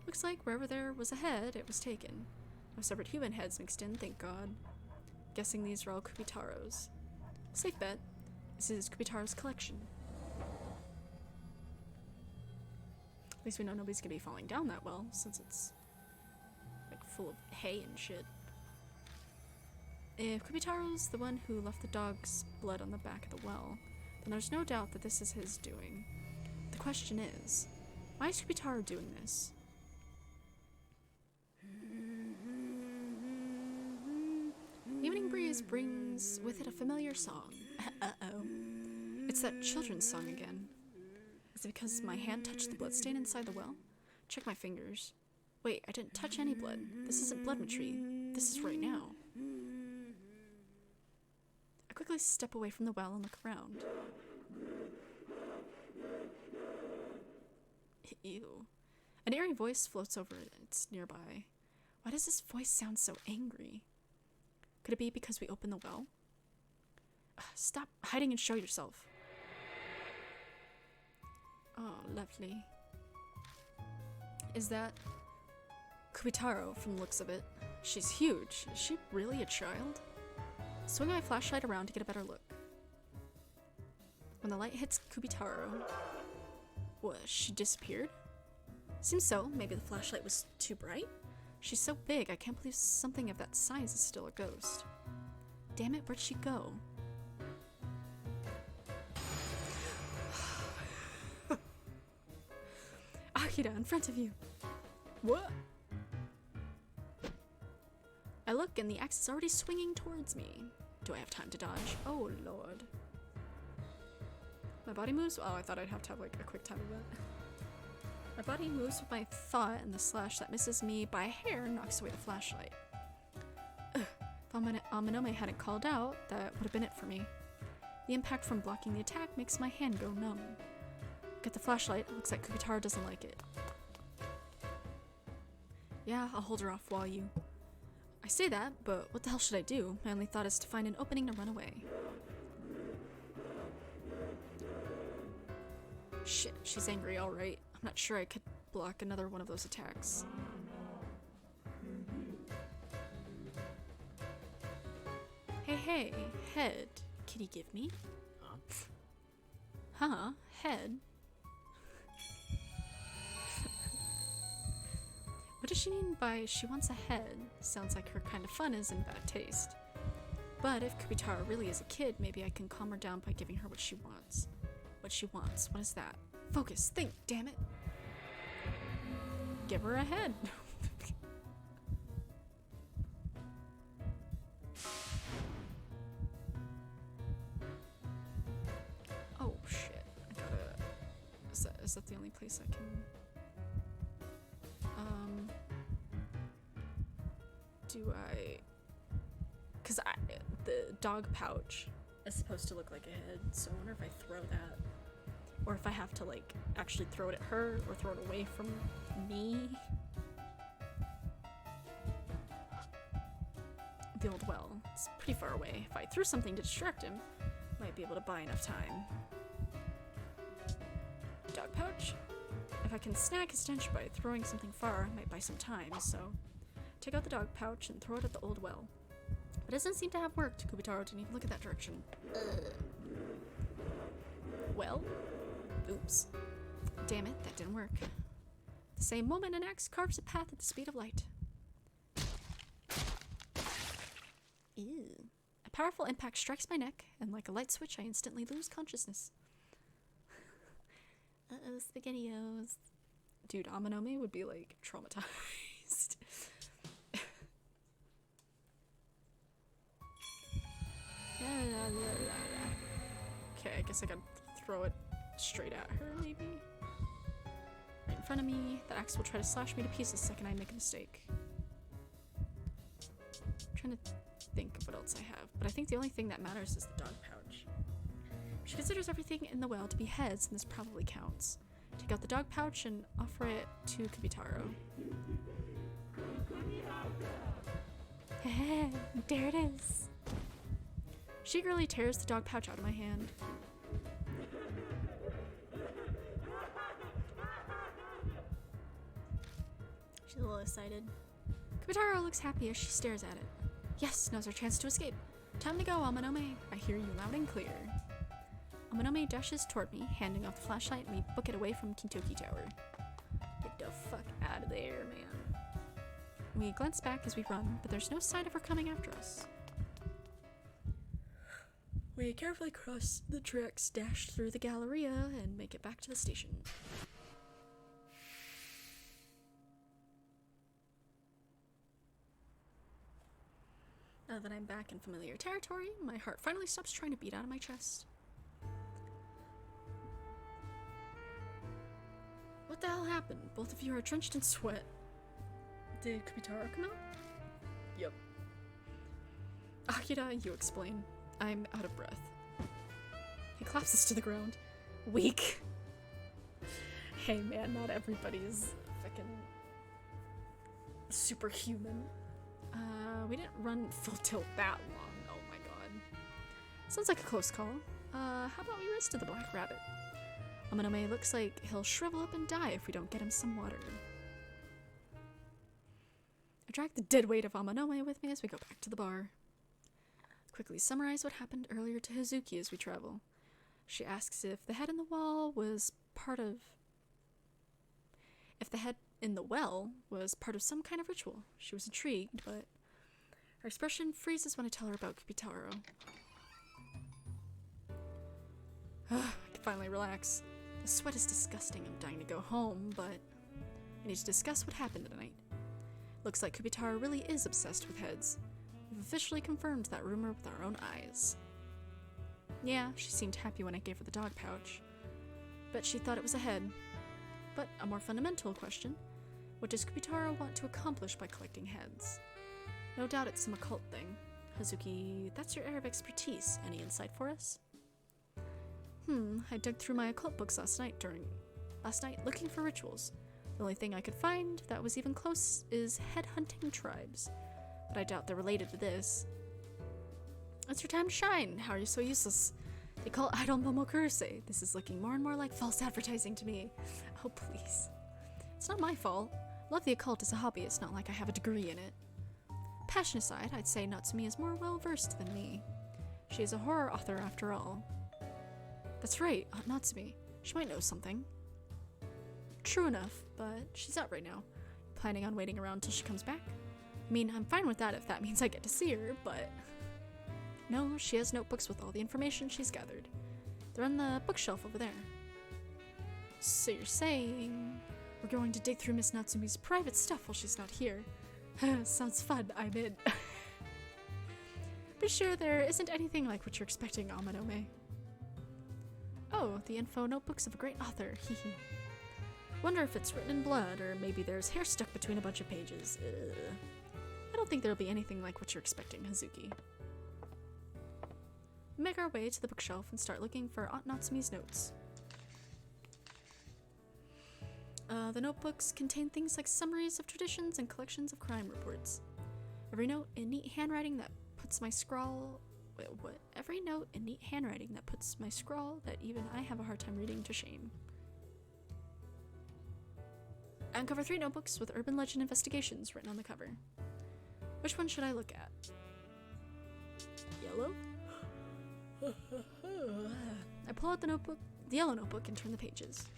Looks like wherever there was a head, it was taken. No separate human heads mixed in, thank God. Guessing these are all Kubitaros. Safe bet. This is Kubitaro's collection. At least we know nobody's gonna be falling down that well, since it's like full of hay and shit. If Kubitaro's the one who left the dog's blood on the back of the well, then there's no doubt that this is his doing. The question is, why is Kubitaro doing this? Evening breeze brings with it a familiar song. Uh-oh. It's that children's song again. Is it because my hand touched the bloodstain inside the well? Check my fingers. Wait, I didn't touch any blood. This isn't bloodmetry. This is right now. I quickly step away from the well and look around. Ew. An eerie voice floats over it. It's nearby. Why does this voice sound so angry? Could it be because we opened the well? Stop hiding and show yourself. Oh, lovely. Is that Kubitaro from the looks of it? She's huge. Is she really a child? Swing my flashlight around to get a better look. When the light hits Kubitaro, what, she disappeared? Seems so. Maybe the flashlight was too bright? She's so big, I can't believe something of that size is still a ghost. Damn it, where'd she go? Akira, in front of you. What? I look and the axe is already swinging towards me. Do I have time to dodge? Oh lord. My body moves? Oh, I thought I'd have to have like a quick time event. My body moves with my thought, and the slash that misses me by a hair knocks away the flashlight. Ugh. If Amanome hadn't called out, that would have been it for me. The impact from blocking the attack makes my hand go numb. Look at the flashlight, it looks like Kubitaro doesn't like it. Yeah, I'll hold her off while you... I say that, but what the hell should I do? My only thought is to find an opening to run away. Shit, she's angry, alright. I'm not sure I could block another one of those attacks. Hey, head. Can you give me? Huh? Head? What does she mean by she wants a head? Sounds like her kind of fun is in bad taste. But if Kubitaro really is a kid, maybe I can calm her down by giving her what she wants. What she wants. What is that? Focus. Think, damn it. Give her a head. Oh shit. I gotta... Is that the only place I can... Do I... Because the dog pouch is supposed to look like a head, so I wonder if I throw that. Or if I have to, like, actually throw it at her, or throw it away from me. The old well. It's pretty far away. If I threw something to distract him, might be able to buy enough time. Dog pouch? If I can snag his attention by throwing something far, I might buy some time, so... Take out the dog pouch and throw it at the old well. But it doesn't seem to have worked. Kubitaro didn't even look at that direction. Well? Oops. Damn it, that didn't work. the same moment, an axe carves a path at the speed of light. Ew. A powerful impact strikes my neck, and like a light switch, I instantly lose consciousness. Uh-oh, SpaghettiOs. Dude, Amanome would be, like, traumatized. Okay, I guess I gotta throw it straight at her, maybe? Right in front of me. The axe will try to slash me to pieces the second I make a mistake. I'm trying to think of what else I have, but I think the only thing that matters is the dog pouch. She considers everything in the well to be heads, and this probably counts. Take out the dog pouch and offer it to Kibitaro. There it is. She eagerly tears the dog pouch out of my hand. She's a little excited. Kibitaro looks happy as she stares at it. Yes, now's our chance to escape. Time to go, Amanome. I hear you loud and clear. Amanome dashes toward me, handing off the flashlight, and we book it away from Kintoki Tower. Get the fuck out of there, man. We glance back as we run, but there's no sign of her coming after us. We carefully cross the tracks, dash through the Galleria, and make it back to the station. Now that I'm back in familiar territory, my heart finally stops trying to beat out of my chest. What the hell happened? Both of you are drenched in sweat. Did Kibitaro come out? Yep. Akira, you explain. I'm out of breath. He collapses to the ground. Weak. Hey man, not everybody's fucking superhuman. We didn't run full tilt that long. Oh my god. Sounds like a close call. How about we race to the Black Rabbit? Amanome looks like he'll shrivel up and die if we don't get him some water. I drag the dead weight of Amanome with me as we go back to the bar. Quickly summarize what happened earlier to Hazuki as we travel. She asks if the head in the wall was part of... If the head in the well was part of some kind of ritual. She was intrigued, but her expression freezes when I tell her about Kibitaro. I can finally relax. The sweat is disgusting. I'm dying to go home, but I need to discuss what happened tonight. Looks like Kibitaro really is obsessed with heads. We've officially confirmed that rumor with our own eyes. Yeah, she seemed happy when I gave her the dog pouch. Bet she thought it was a head. But a more fundamental question, what does Kibitaro want to accomplish by collecting heads? No doubt it's some occult thing. Hazuki, that's your area of expertise. Any insight for us? I dug through my occult books last night looking for rituals. The only thing I could find that was even close is head-hunting tribes, but I doubt they're related to this. It's your time to shine. How are you so useless? They call it Idol Momokurse. This is looking more and more like false advertising to me. Oh, please. It's not my fault. Love the occult as a hobby. It's not like I have a degree in it. Passion aside, I'd say Natsumi is more well-versed than me. She is a horror author after all. That's right, Aunt Natsumi. She might know something. True enough, but she's out right now. Planning on waiting around till she comes back? I mean, I'm fine with that if that means I get to see her, but... No, she has notebooks with all the information she's gathered. They're on the bookshelf over there. So you're saying... we're going to dig through Miss Natsumi's private stuff while she's not here. Sounds fun, I'm in. Be sure there isn't anything like what you're expecting, Amanome. Oh, the info notebooks of a great author, hehe. Wonder if it's written in blood, or maybe there's hair stuck between a bunch of pages. I don't think there'll be anything like what you're expecting, Hazuki. We make our way to the bookshelf and start looking for Aunt Natsumi's notes. The notebooks contain things like summaries of traditions and collections of crime reports. Every note in neat handwriting that puts my scrawl... Wait, what? Every note in neat handwriting that puts my scrawl that even I have a hard time reading to shame. I uncover 3 notebooks with urban legend investigations written on the cover. Which one should I look at? Yellow? I pull out the yellow notebook, and turn the pages.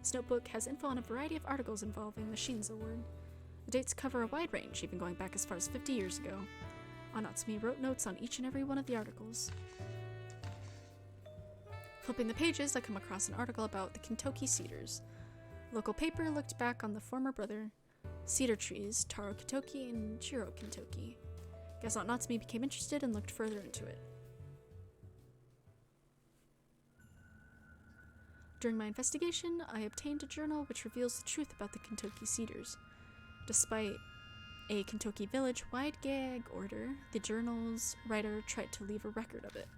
This notebook has info on a variety of articles involving the Shinzo word. The dates cover a wide range, even going back as far as 50 years ago. Anatsumi wrote notes on each and every one of the articles. Flipping the pages, I come across an article about the Kintoki cedars. The local paper looked back on the former brother cedar trees, Taro Kintoki and Jiro Kintoki. Guess Aunt Natsumi became interested and looked further into it. During my investigation, I obtained a journal which reveals the truth about the Kintoki cedars. Despite a Kintoki village-wide gag order, the journal's writer tried to leave a record of it.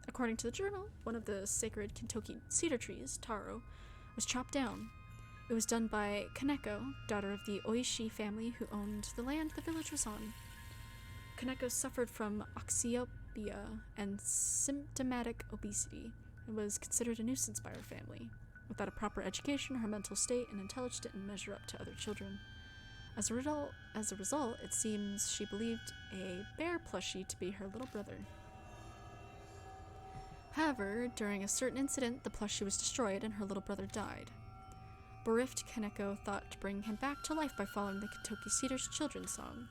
According to the journal, one of the sacred Kintoki cedar trees, Taro, was chopped down. It was done by Kaneko, daughter of the Oishi family who owned the land the village was on. Kaneko suffered from oxyopia and symptomatic obesity and was considered a nuisance by her family. Without a proper education, her mental state and intelligence didn't measure up to other children. As a result, it seems she believed a bear plushie to be her little brother. However, during a certain incident, the plushie was destroyed and her little brother died. Bereft, Kaneko thought to bring him back to life by following the Kintoki Cedars children's song.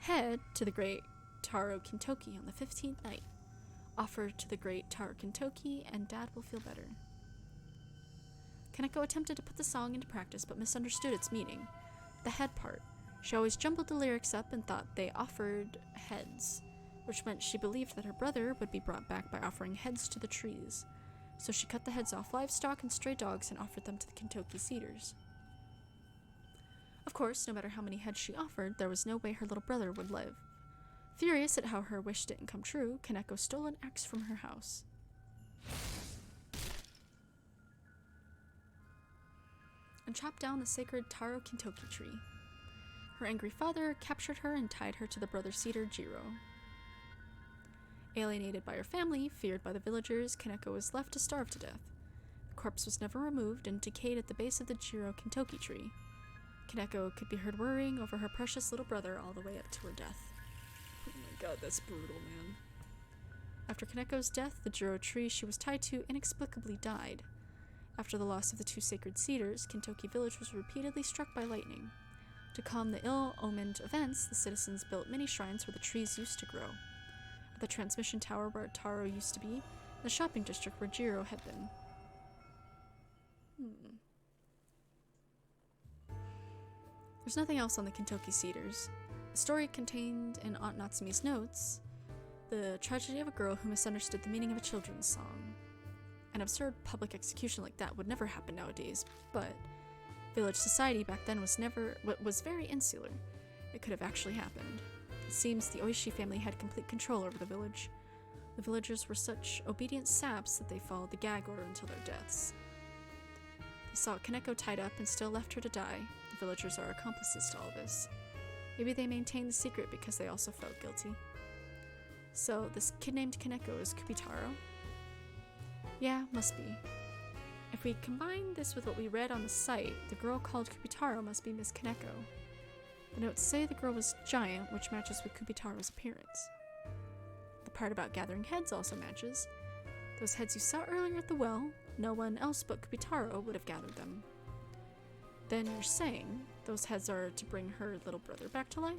Head to the great Taro Kintoki on the 15th night. Offer to the great Taro Kintoki and Dad will feel better. Kaneko attempted to put the song into practice but misunderstood its meaning. The head part. She always jumbled the lyrics up and thought they offered heads, which meant she believed that her brother would be brought back by offering heads to the trees. So she cut the heads off livestock and stray dogs and offered them to the Kintoki cedars. Of course, no matter how many heads she offered, there was no way her little brother would live. Furious at how her wish didn't come true, Kaneko stole an axe from her house. And chopped down the sacred Taro Kintoki tree. Her angry father captured her and tied her to the brother cedar Jiro. Alienated by her family, feared by the villagers, Kaneko was left to starve to death. The corpse was never removed and decayed at the base of the Jiro Kintoki tree. Kaneko could be heard worrying over her precious little brother all the way up to her death. Oh my god, that's brutal, man. After Kaneko's death, the Jiro tree she was tied to inexplicably died. After the loss of the two sacred cedars, Kintoki village was repeatedly struck by lightning. To calm the ill-omened events, the citizens built many shrines where the trees used to grow. At the transmission tower where Taro used to be, and the shopping district where Jiro had been. There's nothing else on the Kintoki cedars. The story contained in Aunt Natsumi's notes, the tragedy of a girl who misunderstood the meaning of a children's song. An absurd public execution like that would never happen nowadays, but village society back then was very insular. It could have actually happened. It seems the Oishi family had complete control over the village. The villagers were such obedient saps that they followed the gag order until their deaths. They saw Kaneko tied up and still left her to die. The villagers are accomplices to all this. Maybe they maintained the secret because they also felt guilty. So, this kid named Kaneko is Kubitaro? Yeah, must be. If we combine this with what we read on the site, the girl called Kubitaro must be Miss Kaneko. The notes say the girl was giant, which matches with Kubitaro's appearance. The part about gathering heads also matches. Those heads you saw earlier at the well, no one else but Kubitaro would have gathered them. Then you're saying those heads are to bring her little brother back to life?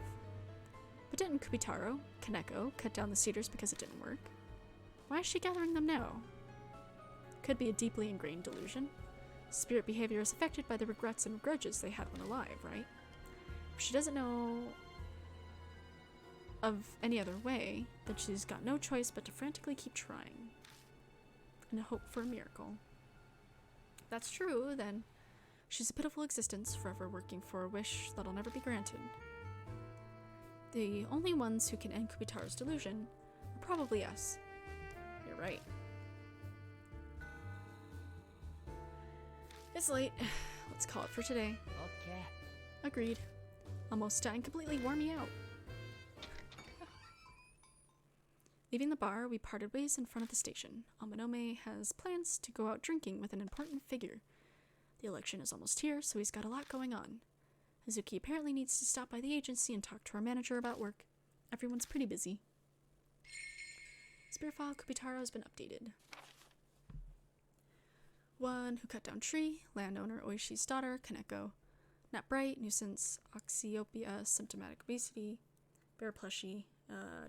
But didn't Kubitaro, Kaneko, cut down the cedars because it didn't work? Why is she gathering them now? Could be a deeply ingrained delusion. Spirit behavior is affected by the regrets and grudges they had when alive, right? If she doesn't know of any other way, then she's got no choice but to frantically keep trying and hope for a miracle. If that's true, then she's a pitiful existence, forever working for a wish that'll never be granted. The only ones who can end Kubitaro's delusion are probably us. You're right. It's late. Let's call it for today. Okay. Agreed. Almost dying completely wore me out. Leaving the bar, we parted ways in front of the station. Amanome has plans to go out drinking with an important figure. The election is almost here, so he's got a lot going on. Hazuki apparently needs to stop by the agency and talk to our manager about work. Everyone's pretty busy. Spear file Kubitaro has been updated. one who cut down tree, landowner Oishi's daughter, Kaneko. Not bright, nuisance, oxyopia, symptomatic obesity, bear plushie,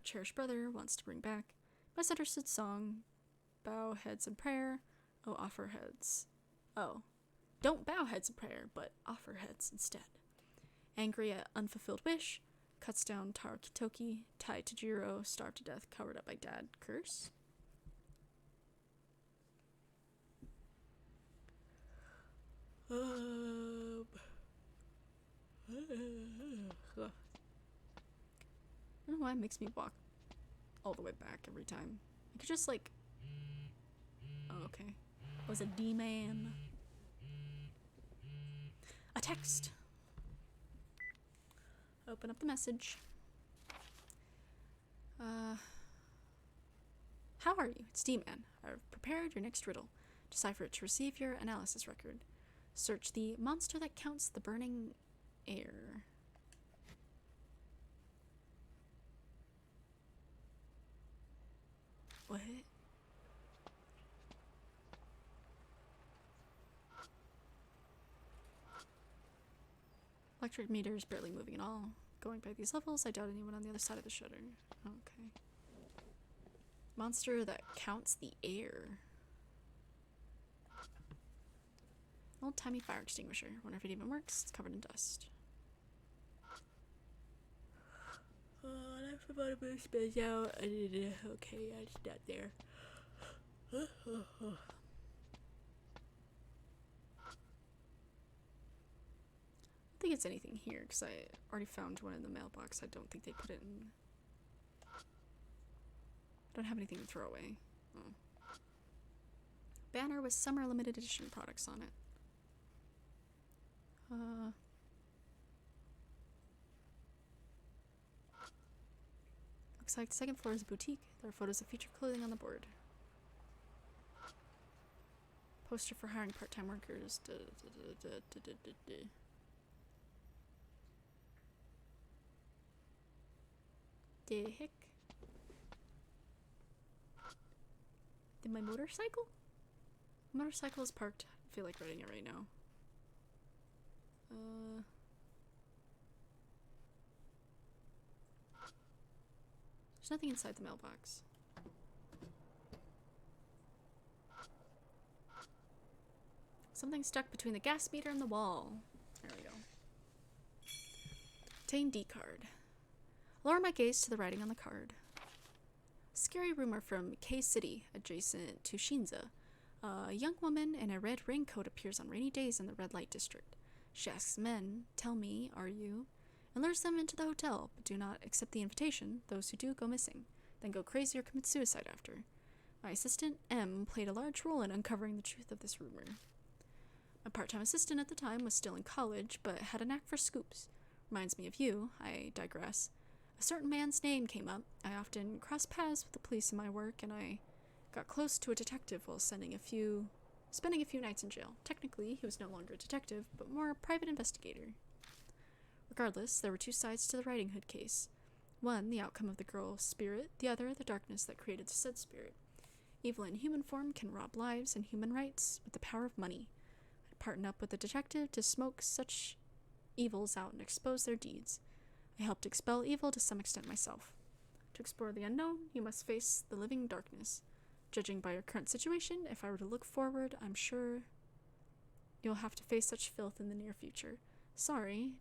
cherished brother, wants to bring back, misunderstood song, bow heads in prayer, oh, offer heads. Oh, don't bow heads in prayer, but offer heads instead. Angry at unfulfilled wish, cuts down Tarakitoki, tied to Jiro, starved to death, covered up by dad, curse. I don't know why it makes me walk all the way back every time. I could just like... Oh, okay. It was a D-man. A text. Open up the message. How are you? It's D-man. I've prepared your next riddle. Decipher it to receive your analysis record. Search the monster that counts the burning air. What? Electric meter is barely moving at all. Going by these levels, I doubt anyone on the other side of the shutter. Okay. Monster that counts the air. Old-timey fire extinguisher. Wonder if it even works. It's covered in dust. Oh, and I forgot about to space out. Okay, it's not there. I don't think it's anything here, because I already found one in the mailbox. I don't think they put it in... I don't have anything to throw away. Oh. Banner with summer limited edition products on it. Looks like the second floor is a boutique. There are photos of featured clothing on the board. Poster for hiring part-time workers. The heck? Did my motorcycle? Motorcycle is parked. I feel like writing it right now. There's nothing inside the mailbox. Something stuck between the gas meter and the wall. There we go. Obtain D card. Lower my gaze to the writing on the card. Scary rumor from K City, adjacent to Shinza. A young woman in a red raincoat appears on rainy days in the red light district. She asks men, "Tell me, are you?" and lures them into the hotel, but do not accept the invitation. Those who do go missing, then go crazy or commit suicide after. My assistant, M, played a large role in uncovering the truth of this rumor. My part-time assistant at the time was still in college, but had a knack for scoops. Reminds me of you. I digress. A certain man's name came up. I often crossed paths with the police in my work, and I got close to a detective while spending a few nights in jail. Technically, he was no longer a detective, but more a private investigator. Regardless, there were two sides to the Riding Hood case. One, the outcome of the girl's spirit, the other, the darkness that created the said spirit. Evil in human form can rob lives and human rights with the power of money. I'd partner up with the detective to smoke such evils out and expose their deeds. I helped expel evil to some extent myself. To explore the unknown, you must face the living darkness. Judging by your current situation, if I were to look forward, I'm sure you'll have to face such filth in the near future. Sorry,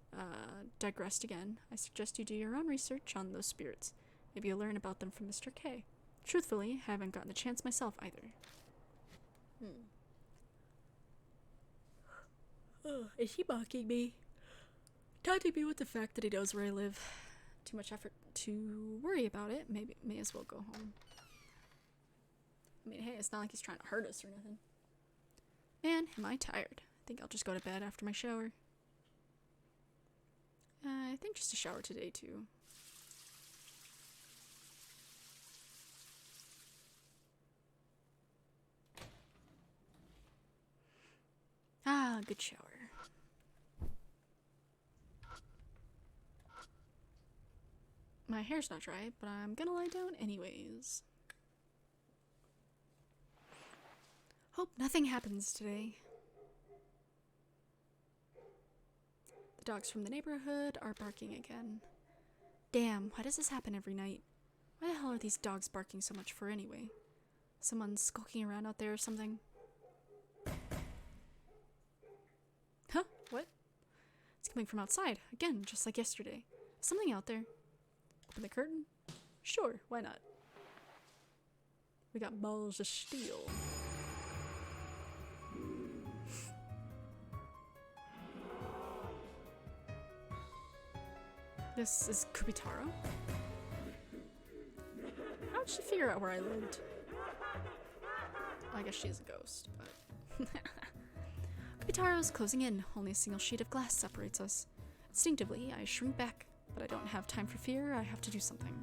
digressed again. I suggest you do your own research on those spirits. Maybe you'll learn about them from Mr. K. Truthfully, I haven't gotten the chance myself either. Oh, is he mocking me? Taunting me with the fact that he knows where I live. Too much effort to worry about it. Maybe may as well go home. I mean, hey, it's not like he's trying to hurt us or nothing. Man, am I tired. I think I'll just go to bed after my shower. I think just a shower today, too. Ah, good shower. My hair's not dry, but I'm gonna lie down anyways. Hope Nothing happens today. The dogs from the neighborhood are barking again. Damn, why does this happen every night? Why the hell are these dogs barking so much for anyway? Someone skulking around out there or something? Huh? What? It's coming from outside, again, just like yesterday. Something out there. Open the curtain? Sure, why not? We got balls of steel. This is Kubitaro. How'd she figure out where I lived? I guess she's a ghost, but... Kubitaro's closing in. Only a single sheet of glass separates us. Instinctively, I shrink back, but I don't have time for fear. I have to do something.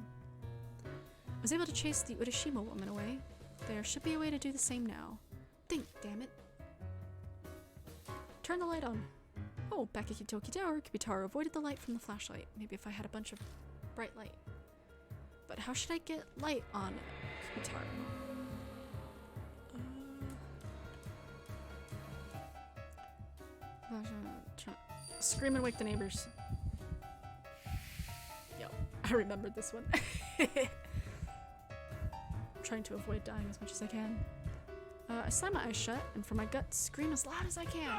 I was able to chase the Urashima woman away. There should be a way to do the same now. Think, damn it. Turn the light on. Oh, back at Kitoki Tower, Kubitaro avoided the light from the flashlight. Maybe if I had a bunch of bright light. But how should I get light on Kubitaro? Scream and wake the neighbors. Yo, I remembered this one. I'm trying to avoid dying as much as I can. I slam my eyes shut, and for my gut, scream as loud as I can.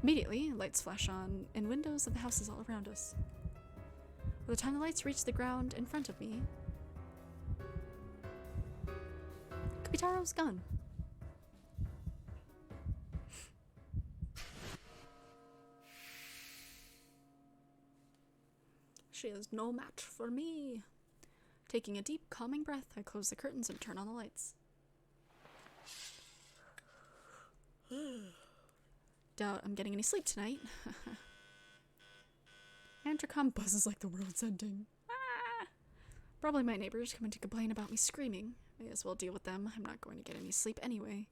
Immediately, lights flash on in windows of the houses all around us. By the time the lights reach the ground in front of me, Kubitaro's gone. She is no match for me. Taking a deep, calming breath, I close the curtains and turn on the lights. Doubt I'm getting any sleep tonight. Intercom buzzes like the world's ending. Ah! Probably my neighbors coming to complain about me screaming. May as well deal with them. I'm not going to get any sleep anyway.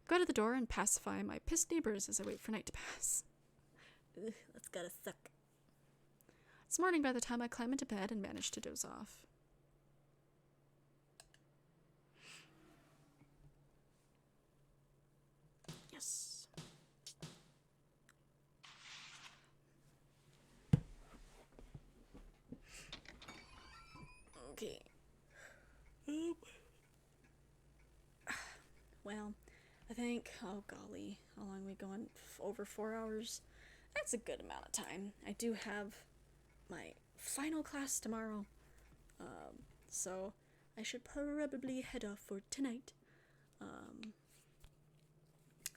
Go to the door and pacify my pissed neighbors as I wait for night to pass. Ugh, that's gotta suck. It's morning by the time I climb into bed and manage to doze off. Yes. Okay. Well, I think, oh golly, how long are we going? Over 4 hours? That's a good amount of time. I do have my final class tomorrow, so I should probably head off for tonight.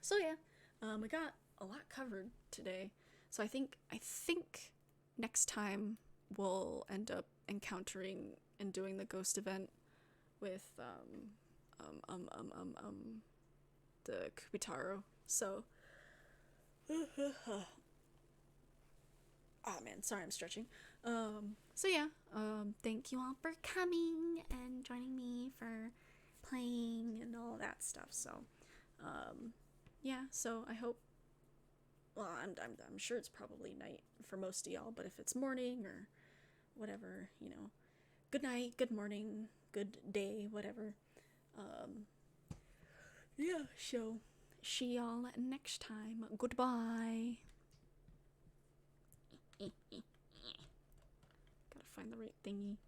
So yeah, we got a lot covered today. So I think next time we'll end up encountering and doing the ghost event with the Kubitaro. So oh man, sorry, I'm stretching. So yeah, thank you all for coming and joining me for playing and all that stuff. So yeah, so I hope, well, I'm sure it's probably night for most of y'all, but if it's morning or whatever, you know, good night, good morning, good day, whatever. Yeah, so see y'all next time. Goodbye. Gotta find the right thingy.